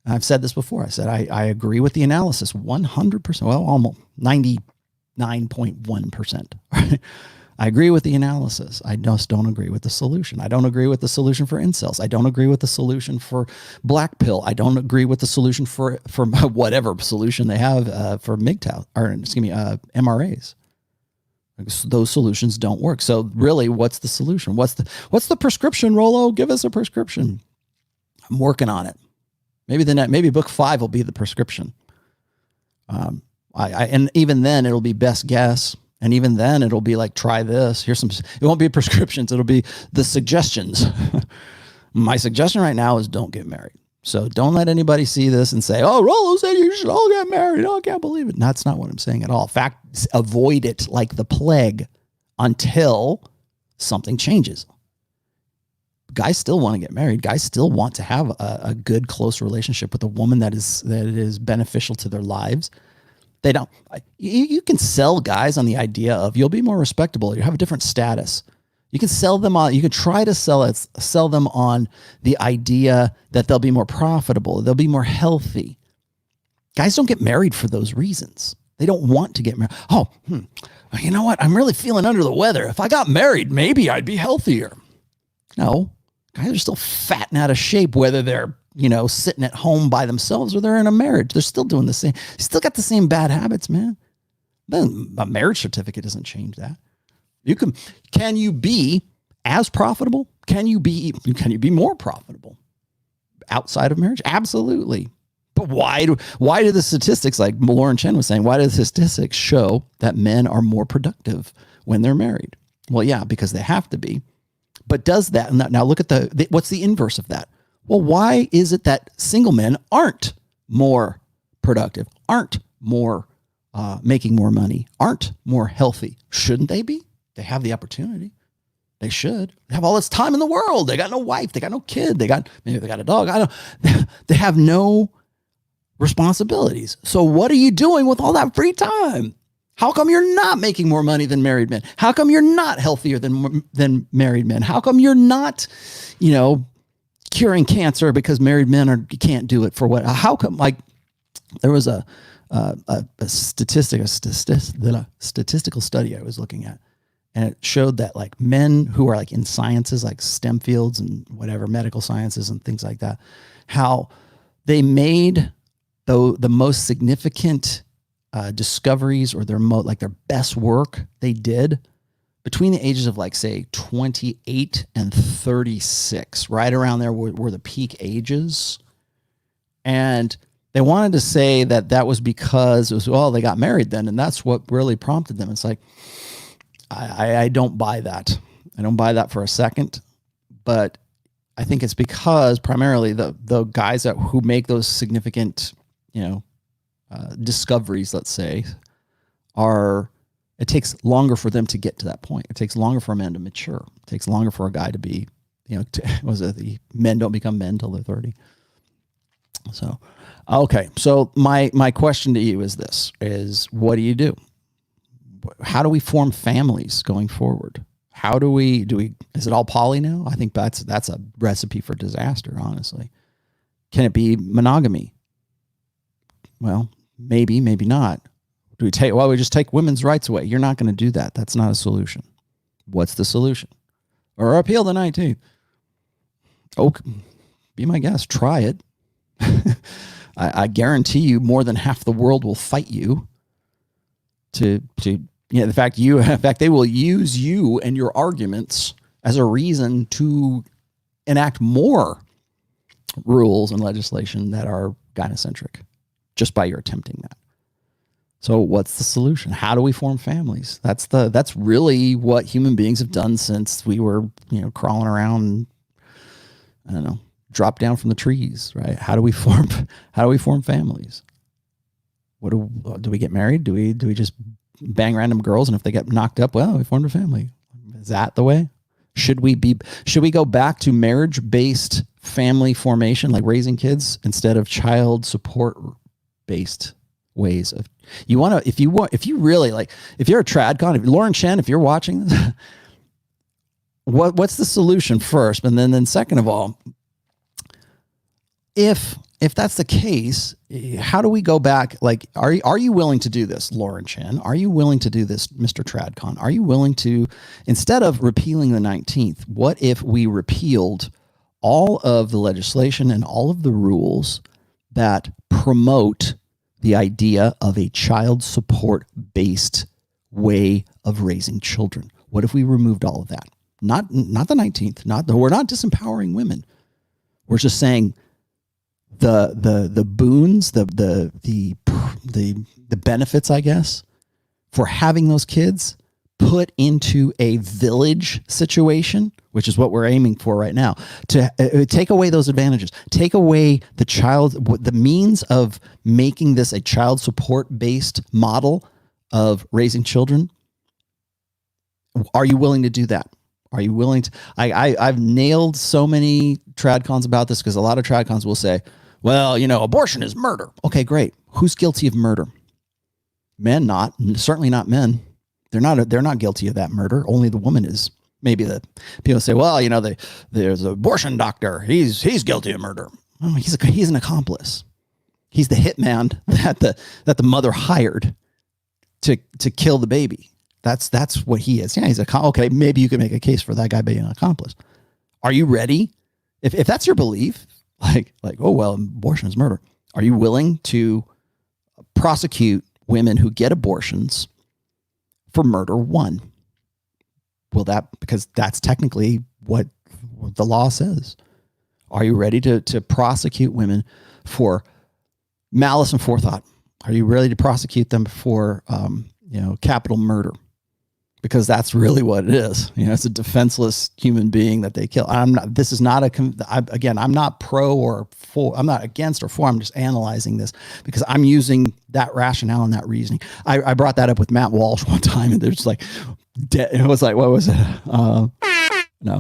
I've said this before. I said I agree with the analysis 100%. Well, almost 99.1%. Right? I agree with the analysis. I just don't agree with the solution. I don't agree with the solution for incels. I don't agree with the solution for black pill. I don't agree with the solution for whatever solution they have for MGTOW, or MRAs. Those solutions don't work. So really, what's the solution? What's the prescription, Rollo? Give us a prescription. I'm working on it. Maybe book 5 will be the prescription. And even then it'll be best guess. And even then it'll be like, try this. It won't be prescriptions. It'll be the suggestions. My suggestion right now is don't get married. So don't let anybody see this and say, oh, Rollo said you should all get married. Oh, I can't believe it. That's not what I'm saying at all. In fact, avoid it like the plague until something changes. Guys still want to get married. Guys still want to have a good, close relationship with a woman that is beneficial to their lives. They don't. You can sell guys on the idea of you'll be more respectable. You have a different status. You can sell them on. You can try to sell them on the idea that they'll be more profitable. They'll be more healthy. Guys don't get married for those reasons. They don't want to get married. Oh, you know what? I'm really feeling under the weather. If I got married, maybe I'd be healthier. No, guys are still fat and out of shape, whether they're sitting at home by themselves or they're in a marriage. They're still doing the same. Still got the same bad habits, man. Then a marriage certificate doesn't change that. Can you be as profitable? Can you be more profitable outside of marriage? Absolutely. But why do the statistics, like Lauren Chen was saying, why do the statistics show that men are more productive when they're married? Well, yeah, because they have to be. But does that, now look at what's the inverse of that? Well, why is it that single men aren't more productive, aren't more making more money, aren't more healthy? Shouldn't they be? They have the opportunity. They should. They have all this time in the world. They got no wife. They got no kid. Maybe they got a dog. I don't. They have no responsibilities. So what are you doing with all that free time? How come you're not making more money than married men? How come you're not healthier than married men? How come you're not, curing cancer because married men you can't do it for what? How come? Like, there was a statistical study I was looking at, and it showed that like men who are like in sciences, like STEM fields and whatever, medical sciences and things like that, how they made the most significant discoveries or their best work they did between the ages of like, say, 28 and 36, right around there were the peak ages. And they wanted to say that was because it was, they got married then, and that's what really prompted them. It's like, I don't buy that. I don't buy that for a second, but I think it's because primarily the guys who make those significant, discoveries, let's say, it takes longer for them to get to that point. It takes longer for a man to mature. It takes longer for a guy to be, the men don't become men till they're 30. So, okay. So my question to you is what do you do? How do we form families going forward? How do we, is it all poly now? I think that's a recipe for disaster, honestly. Can it be monogamy? Well, maybe not. Do we just take women's rights away? You're not going to do that. That's not a solution. What's the solution? Or appeal the 19th. Oh, be my guest. Try it. I guarantee you more than half the world will fight you in fact, they will use you and your arguments as a reason to enact more rules and legislation that are gynocentric just by your attempting that. So what's the solution? How do we form families? That's really what human beings have done since we were, crawling around, I don't know, drop down from the trees, right? How do we form families? What do we get married? Do we just bang random girls, and if they get knocked up, well, we formed a family? Is that the way? Should we go back to marriage-based family formation, like raising kids, instead of child support-based ways of? If you really like, if you're a tradcon, if Lauren Chen, if you're watching this, what's the solution first, and then second of all, if that's the case, how do we go back? Like, are you willing to do this, Lauren Chen? Are you willing to do this, Mr. Tradcon? Are you willing to, instead of repealing the 19th, what if we repealed all of the legislation and all of the rules that promote the idea of a child support-based way of raising children? What if we removed all of that? Not the 19th. We're not disempowering women. We're just saying the boons, the benefits, I guess, for having those kids put into a village situation, which is what we're aiming for right now, to take away those advantages, take away the means of making this a child support based model of raising children. Are you willing to do that? Are you willing to? I've nailed so many tradcons about this, because a lot of tradcons will say, well, abortion is murder. Okay, great. Who's guilty of murder? Men, certainly not men. They're not guilty of that murder. Only the woman is. Maybe the people say, well, there's an abortion doctor. He's guilty of murder. Oh, he's an accomplice. He's the hitman that the mother hired to kill the baby. That's what he is. Yeah, he's okay. Maybe you could make a case for that guy being an accomplice. Are you ready? If that's your belief, like, oh, well, abortion is murder. Are you willing to prosecute women who get abortions for murder one? Because that's technically what the law says. Are you ready to prosecute women for malice and forethought? Are you ready to prosecute them for, capital murder? Because that's really what it is. It's a defenseless human being that they kill. I'm not pro or for, I'm not against or for, I'm just analyzing this because I'm using that rationale and that reasoning. I brought that up with Matt Walsh one time, and they're just like, it was like, what was it? No.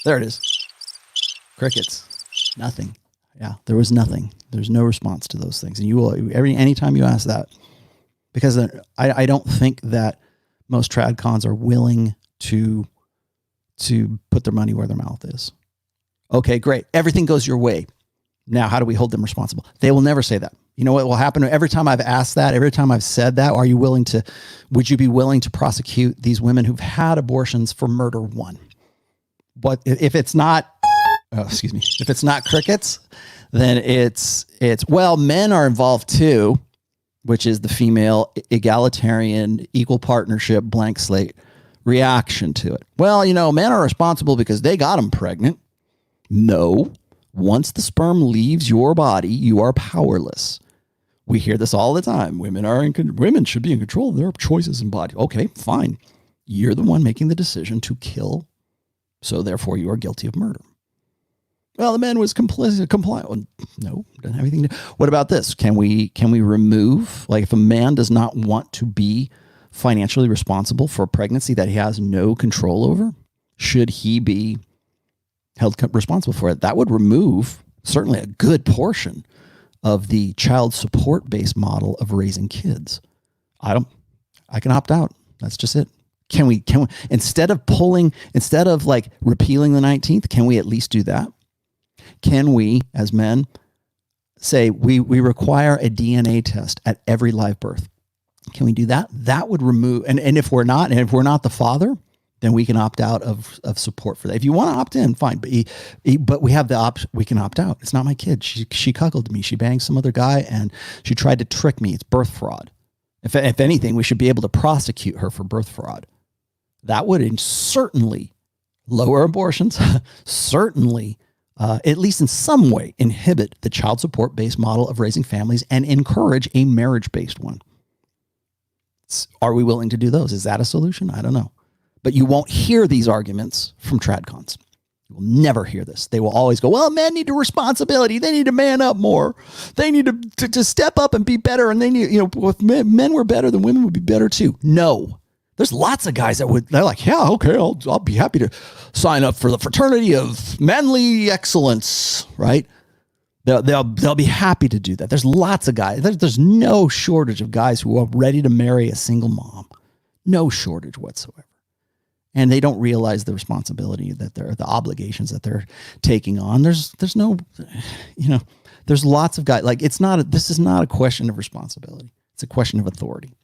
There it is. Crickets. Nothing. Yeah, there was nothing. There's no response to those things. And you will, anytime you ask that, because I don't think that most trad cons are willing to put their money where their mouth is. Okay, great. Everything goes your way. Now, how do we hold them responsible? They will never say that. You know what will happen? Every time I've asked that, every time I've said that, would you be willing to prosecute these women who've had abortions for murder one? But if it's not, if it's not crickets, then it's, well, men are involved too, which is the female egalitarian equal partnership blank slate reaction to it. Well, men are responsible because they got them pregnant. No, once the sperm leaves your body, you are powerless. We hear this all the time. Women should be in control of their choices in body. Okay, fine. You're the one making the decision to kill. So therefore you are guilty of murder. Well, the man was compliant. Well, no, doesn't have anything to. What about this? Can we remove, like, if a man does not want to be financially responsible for a pregnancy that he has no control over, should he be held responsible for it? That would remove certainly a good portion of the child support based model of raising kids. I can opt out. That's just it. Can we instead of like repealing the 19th, can we at least do that? Can we, as men, say we require a DNA test at every live birth? Can we do that? That would remove, and if we're not the father, then we can opt out of support for that. If you want to opt in, fine. But we have the option. We can opt out. It's not my kid. She cuckolded me. She banged some other guy, and she tried to trick me. It's birth fraud. If anything, we should be able to prosecute her for birth fraud. That would certainly lower abortions. Certainly, at least in some way, inhibit the child support-based model of raising families and encourage a marriage-based one. Are we willing to do those? Is that a solution? I don't know. But you won't hear these arguments from tradcons. You will never hear this. They will always go, well, men need a responsibility. They need to man up more. They need to step up and be better. And they need, if men were better, then women would be better too. No. There's lots of guys they're like, yeah, okay, I'll be happy to sign up for the fraternity of manly excellence, right? They'll be happy to do that. There's lots of guys. There's no shortage of guys who are ready to marry a single mom. No shortage whatsoever. And they don't realize the responsibility that the obligations that they're taking on. There's no, there's lots of guys. Like, this is not a question of responsibility. It's a question of authority.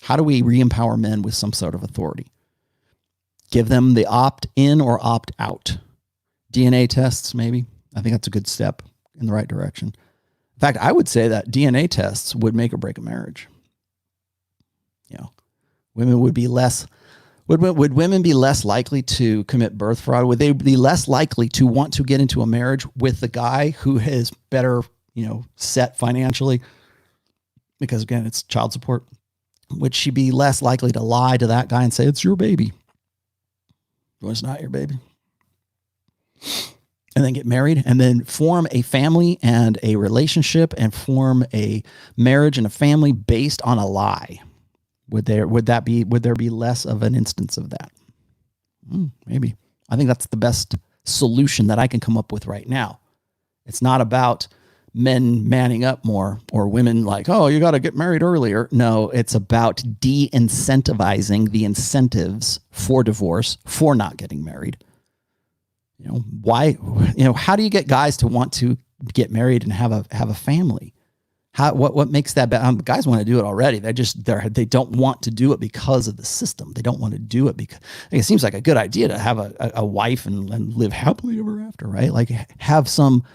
How do we re-empower men with some sort of authority? Give them the opt-in or opt-out. DNA tests, maybe. I think that's a good step in the right direction. In fact, I would say that DNA tests would make or break a marriage. Women would be less... Would women be less likely to commit birth fraud? Would they be less likely to want to get into a marriage with the guy who is better, set financially? Because again, it's child support. Would she be less likely to lie to that guy and say, it's your baby? Well, it's not your baby. And then get married and then form a family and a relationship and form a marriage and a family based on a lie. Would there be less of an instance of that? Maybe. I think that's the best solution that I can come up with right now. It's not about men manning up more or women like, oh, you got to get married earlier. No, it's about de-incentivizing the incentives for divorce, for not getting married. Why? How do you get guys to want to get married and have a family? What makes that bad? Guys want to do it already. They don't want to do it because of the system. They don't want to do it because it seems like a good idea to have a wife and live happily ever after, right? Like have some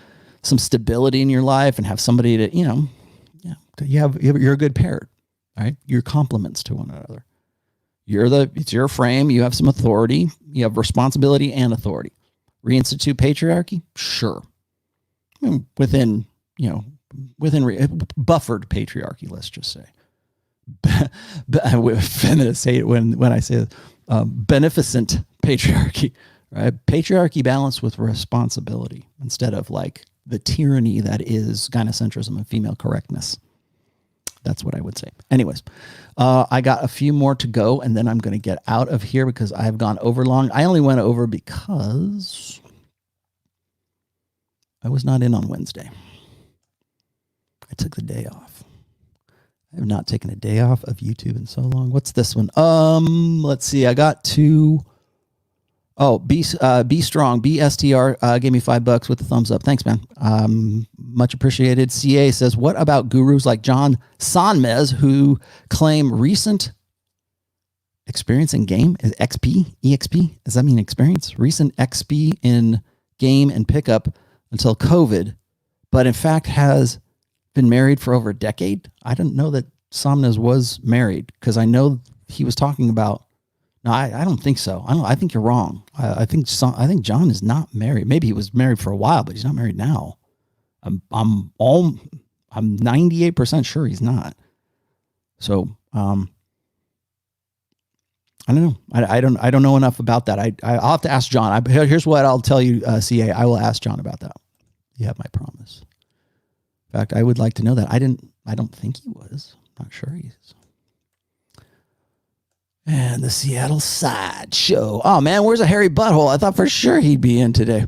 stability in your life and have somebody to, you're a good pair, right? You're complements to one another. It's your frame. You have some authority. You have responsibility and authority. Reinstitute patriarchy? Sure. Within buffered patriarchy, let's just say. Feminists hate it when I say beneficent patriarchy, right? Patriarchy balanced with responsibility instead of like the tyranny that is gynocentrism and female correctness. That's what I would say. Anyways, I got a few more to go, and then I'm going to get out of here because I've gone over long. I only went over because I was not in on Wednesday. I took the day off. I have not taken a day off of YouTube in so long. What's this one? Let's see. I got to... Oh, Be Strong, BSTR gave me $5 with the thumbs up. Thanks, man. Much appreciated. CA says, what about gurus like John Sonmez who claim recent experience in game? Is EXP? Does that mean experience? Recent XP in game and pickup until COVID, but in fact has been married for over a decade? I didn't know that Sonmez was married because I know he was talking about... No, I don't think so. I think you're wrong. I think John is not married. Maybe he was married for a while, but he's not married now. I'm 98% sure he's not. So I don't know. I don't know enough about that. I'll have to ask John. Here's what I'll tell you, CA. I will ask John about that. You have my promise. In fact, I would like to know that. I don't think he was. I'm not sure he is. And the Seattle Sideshow. Oh, man, where's a hairy butthole? I thought for sure he'd be in today.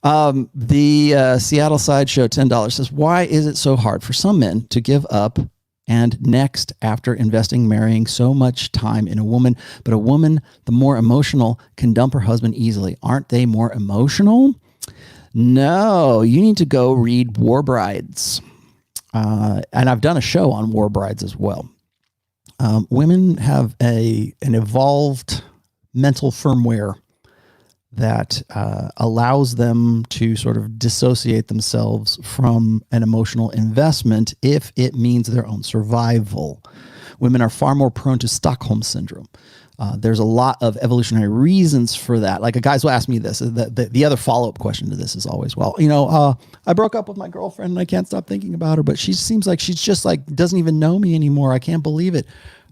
The Seattle Sideshow, $10, says, why is it so hard for some men to give up and next after investing, marrying so much time in a woman, but a woman, the more emotional, can dump her husband easily? Aren't they more emotional? No, you need to go read War Brides. And I've done a show on War Brides as well. Women have an evolved mental firmware that allows them to sort of dissociate themselves from an emotional investment if it means their own survival. Women are far more prone to Stockholm syndrome. There's a lot of evolutionary reasons for that. Like, guys will ask me this. The other follow-up question to this is always, well, I broke up with my girlfriend and I can't stop thinking about her, but she seems like she's just like doesn't even know me anymore. I can't believe it.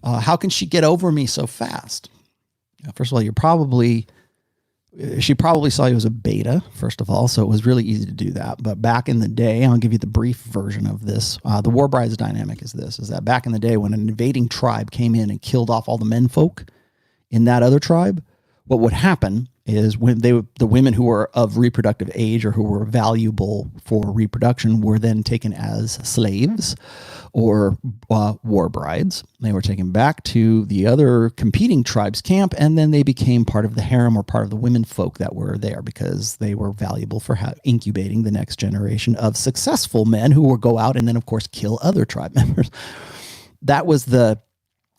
How can she get over me so fast? First of all, she probably saw you as a beta, first of all, so it was really easy to do that. But back in the day, I'll give you the brief version of this. The War Brides dynamic is that back in the day when an invading tribe came in and killed off all the menfolk in that other tribe, what would happen is when the women who were of reproductive age or who were valuable for reproduction were then taken as slaves or war brides. They were taken back to the other competing tribe's camp, and then they became part of the harem or part of the women folk that were there because they were valuable for incubating the next generation of successful men who would go out and then, of course, kill other tribe members.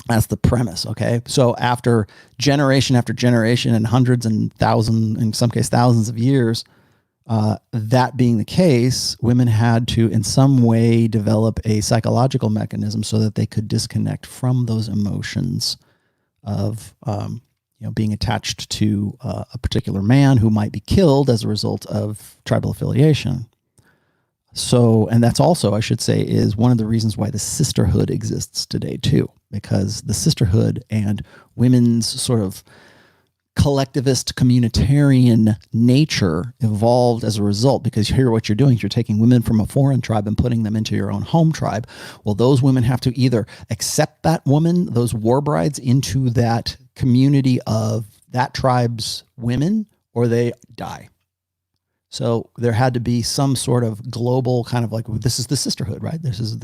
That's the premise, okay? So after generation after generation and hundreds and thousands, in some case thousands of years, that being the case, women had to in some way develop a psychological mechanism so that they could disconnect from those emotions of being attached to a particular man who might be killed as a result of tribal affiliation. So, and that's also, I should say, is one of the reasons why the sisterhood exists today too, because the sisterhood and women's sort of collectivist communitarian nature evolved as a result, because here what you're doing is you're taking women from a foreign tribe and putting them into your own home tribe. Well, those women have to either accept that woman, those war brides, into that community of that tribe's women, or they die. So there had to be some sort of global kind of like, this is the sisterhood, right? This is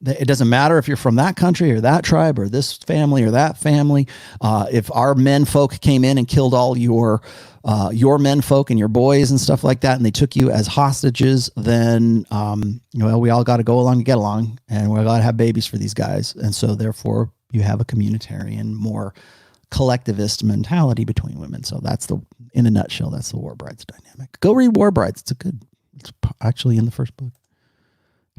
it doesn't matter if you're from that country or that tribe or this family or that family. If our men folk came in and killed all your men folk and your boys and stuff like that, and they took you as hostages, then, we all got to go along to get along, and we got to have babies for these guys. And so therefore you have a communitarian, more collectivist mentality between women. So in a nutshell, that's the War Brides dynamic. Go read War Brides. It's actually in the first book.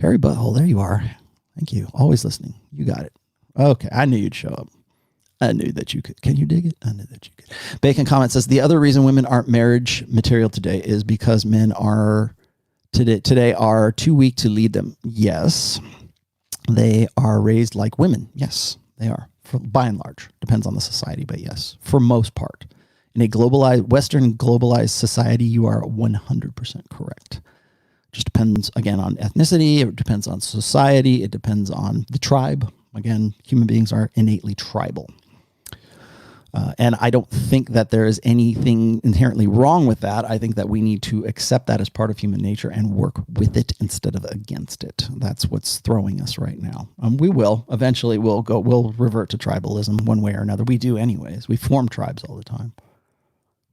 Hairy Butthole, there you are. Thank you. Always listening. You got it. Okay, I knew you'd show up. I knew that you could. Can you dig it? I knew that you could. Bacon comment says, the other reason women aren't marriage material today is because men are today are too weak to lead them. Yes. They are raised like women. Yes, they are. By and large. Depends on the society, but yes, for most part. In a Western globalized society, you are 100% correct. Just depends, again, on ethnicity. It depends on society. It depends on the tribe. Again, human beings are innately tribal. And I don't think that there is anything inherently wrong with that. I think that we need to accept that as part of human nature and work with it instead of against it. That's what's throwing us right now. We will eventually we'll revert to tribalism one way or another. We do anyways. We form tribes all the time.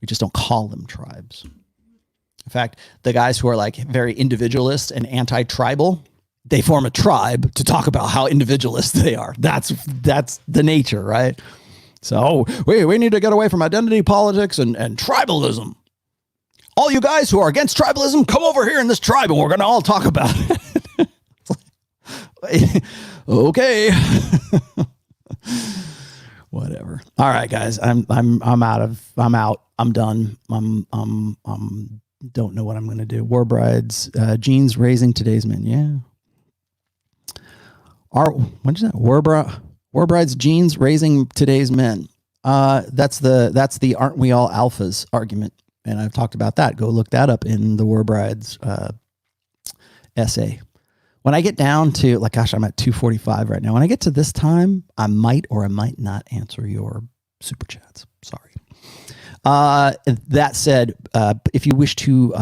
We just don't call them tribes. In fact, the guys who are like very individualist and anti-tribal, they form a tribe to talk about how individualist they are. That's the nature, right? So we need to get away from identity politics and tribalism. All you guys who are against tribalism, come over here in this tribe and we're going to all talk about it. Okay. Whatever. All right, guys. I'm out. I'm done. Don't know what I'm going to do. War brides, genes raising today's men. Yeah. What is that? War brides, genes raising today's men. That's the aren't we all alphas argument. And I've talked about that. Go look that up in the War brides essay. When I get down to, like, gosh, I'm at 2:45 right now. When I get to this time, I might or I might not answer your super chats. Sorry. That said, if you wish to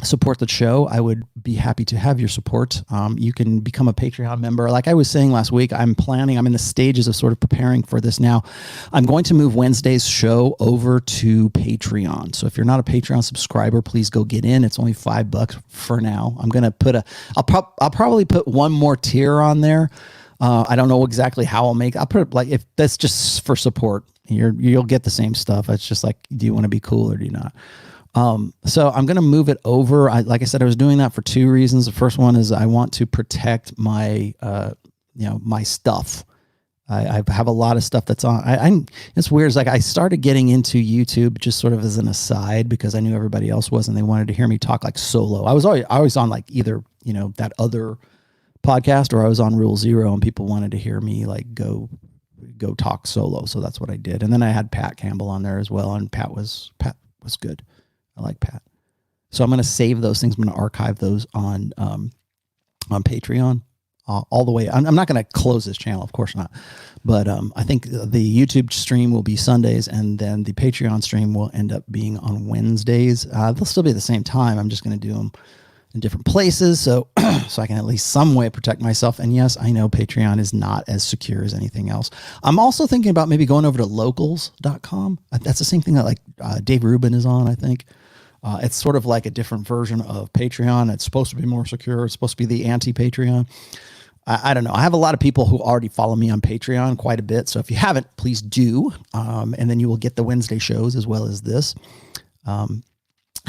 support the show, I would be happy to have your support. You can become a Patreon member. Like I was saying last week, I'm in the stages of sort of preparing for this now. I'm going to move Wednesday's show over to Patreon. So if you're not a Patreon subscriber, please go get in. It's only $5 for now. I'm going to I'll probably put one more tier on there. I don't know exactly how I'll put it, like, if that's just for support, you'll get the same stuff. It's just like, do you want to be cool or do you not? So I'm going to move it over. Like I said, I was doing that for two reasons. The first one is I want to protect my, my stuff. I have a lot of stuff that's on. It's weird. It's like I started getting into YouTube just sort of as an aside because I knew everybody else was, and they wanted to hear me talk like solo. I was always on like either, that other podcast, or I was on Rule Zero, and people wanted to hear me like go talk solo. So that's what I did. And then I had Pat Campbell on there as well. And Pat was good. I like Pat. So I'm going to save those things. I'm going to archive those on Patreon all the way. I'm not going to close this channel, of course not. But I think the YouTube stream will be Sundays, and then the Patreon stream will end up being on Wednesdays. They'll still be at the same time. I'm just going to do them in different places, so I can at least some way protect myself. And yes, I know Patreon is not as secure as anything else. I'm also thinking about maybe going over to locals.com. That's the same thing that like Dave Rubin is on, I think. It's sort of like a different version of Patreon. It's supposed to be more secure. It's supposed to be the anti-Patreon. I don't know. I have a lot of people who already follow me on Patreon quite a bit. So if you haven't, please do. And then you will get the Wednesday shows as well as this. I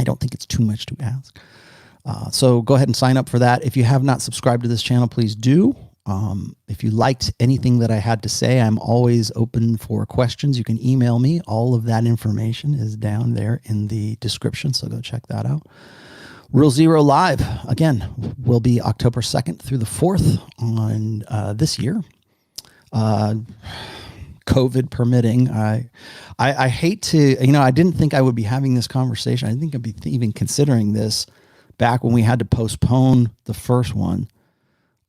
don't think it's too much to ask. So go ahead and sign up for that. If you have not subscribed to this channel, please do. If you liked anything that I had to say, I'm always open for questions. You can email me. All of that information is down there in the description, so go check that out. Rule Zero Live, again, will be October 2nd through the 4th on this year. COVID permitting. I hate to, I didn't think I would be having this conversation. I didn't think I'd be even considering this back when we had to postpone the first one.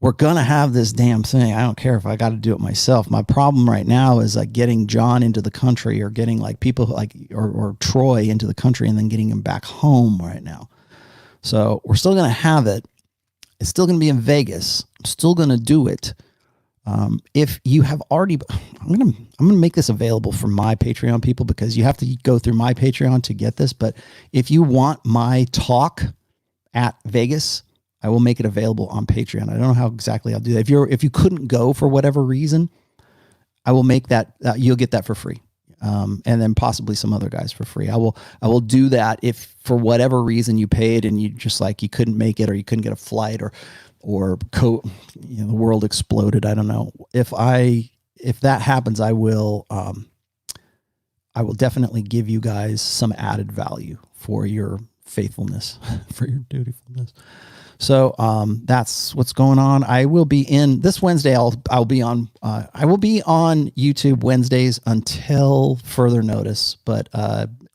We're going to have this damn thing. I don't care if I got to do it myself. My problem right now is like getting John into the country, or getting like people like, or Troy into the country, and then getting him back home right now. So we're still going to have it. It's still going to be in Vegas. I'm still going to do it. If you have already, I'm going to make this available for my Patreon people, because you have to go through my Patreon to get this. But if you want my talk at Vegas, I will make it available on Patreon. I don't know how exactly I'll do that. If you couldn't go for whatever reason, I will make that, you'll get that for free. And then possibly some other guys for free. I will do that if for whatever reason you paid and you just like, you couldn't make it, or you couldn't get a flight, or the world exploded. I don't know. If that happens, I will definitely give you guys some added value for your faithfulness, for your dutifulness. So that's what's going on. I will be in this Wednesday. I will be on YouTube Wednesdays until further notice. But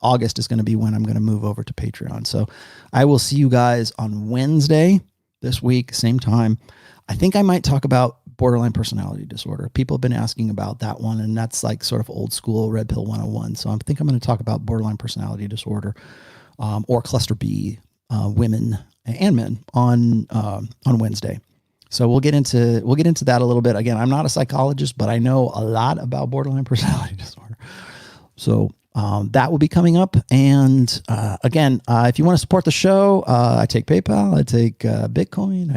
August is going to be when I'm going to move over to Patreon. So I will see you guys on Wednesday this week, same time. I think I might talk about borderline personality disorder. People have been asking about that one, and that's like sort of old school Red Pill 101. So I think I'm going to talk about borderline personality disorder, or cluster B, women and men on Wednesday. So we'll get into that a little bit. Again, I'm not a psychologist, but I know a lot about borderline personality disorder. So that will be coming up. And again, if you want to support the show, I take PayPal, I take Bitcoin,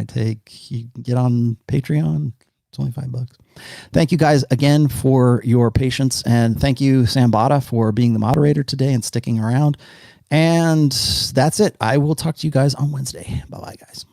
you can get on Patreon. It's only $5. Thank you guys again for your patience. And thank you, Sambata, for being the moderator today and sticking around. And that's it. I will talk to you guys on Wednesday. Bye-bye, guys.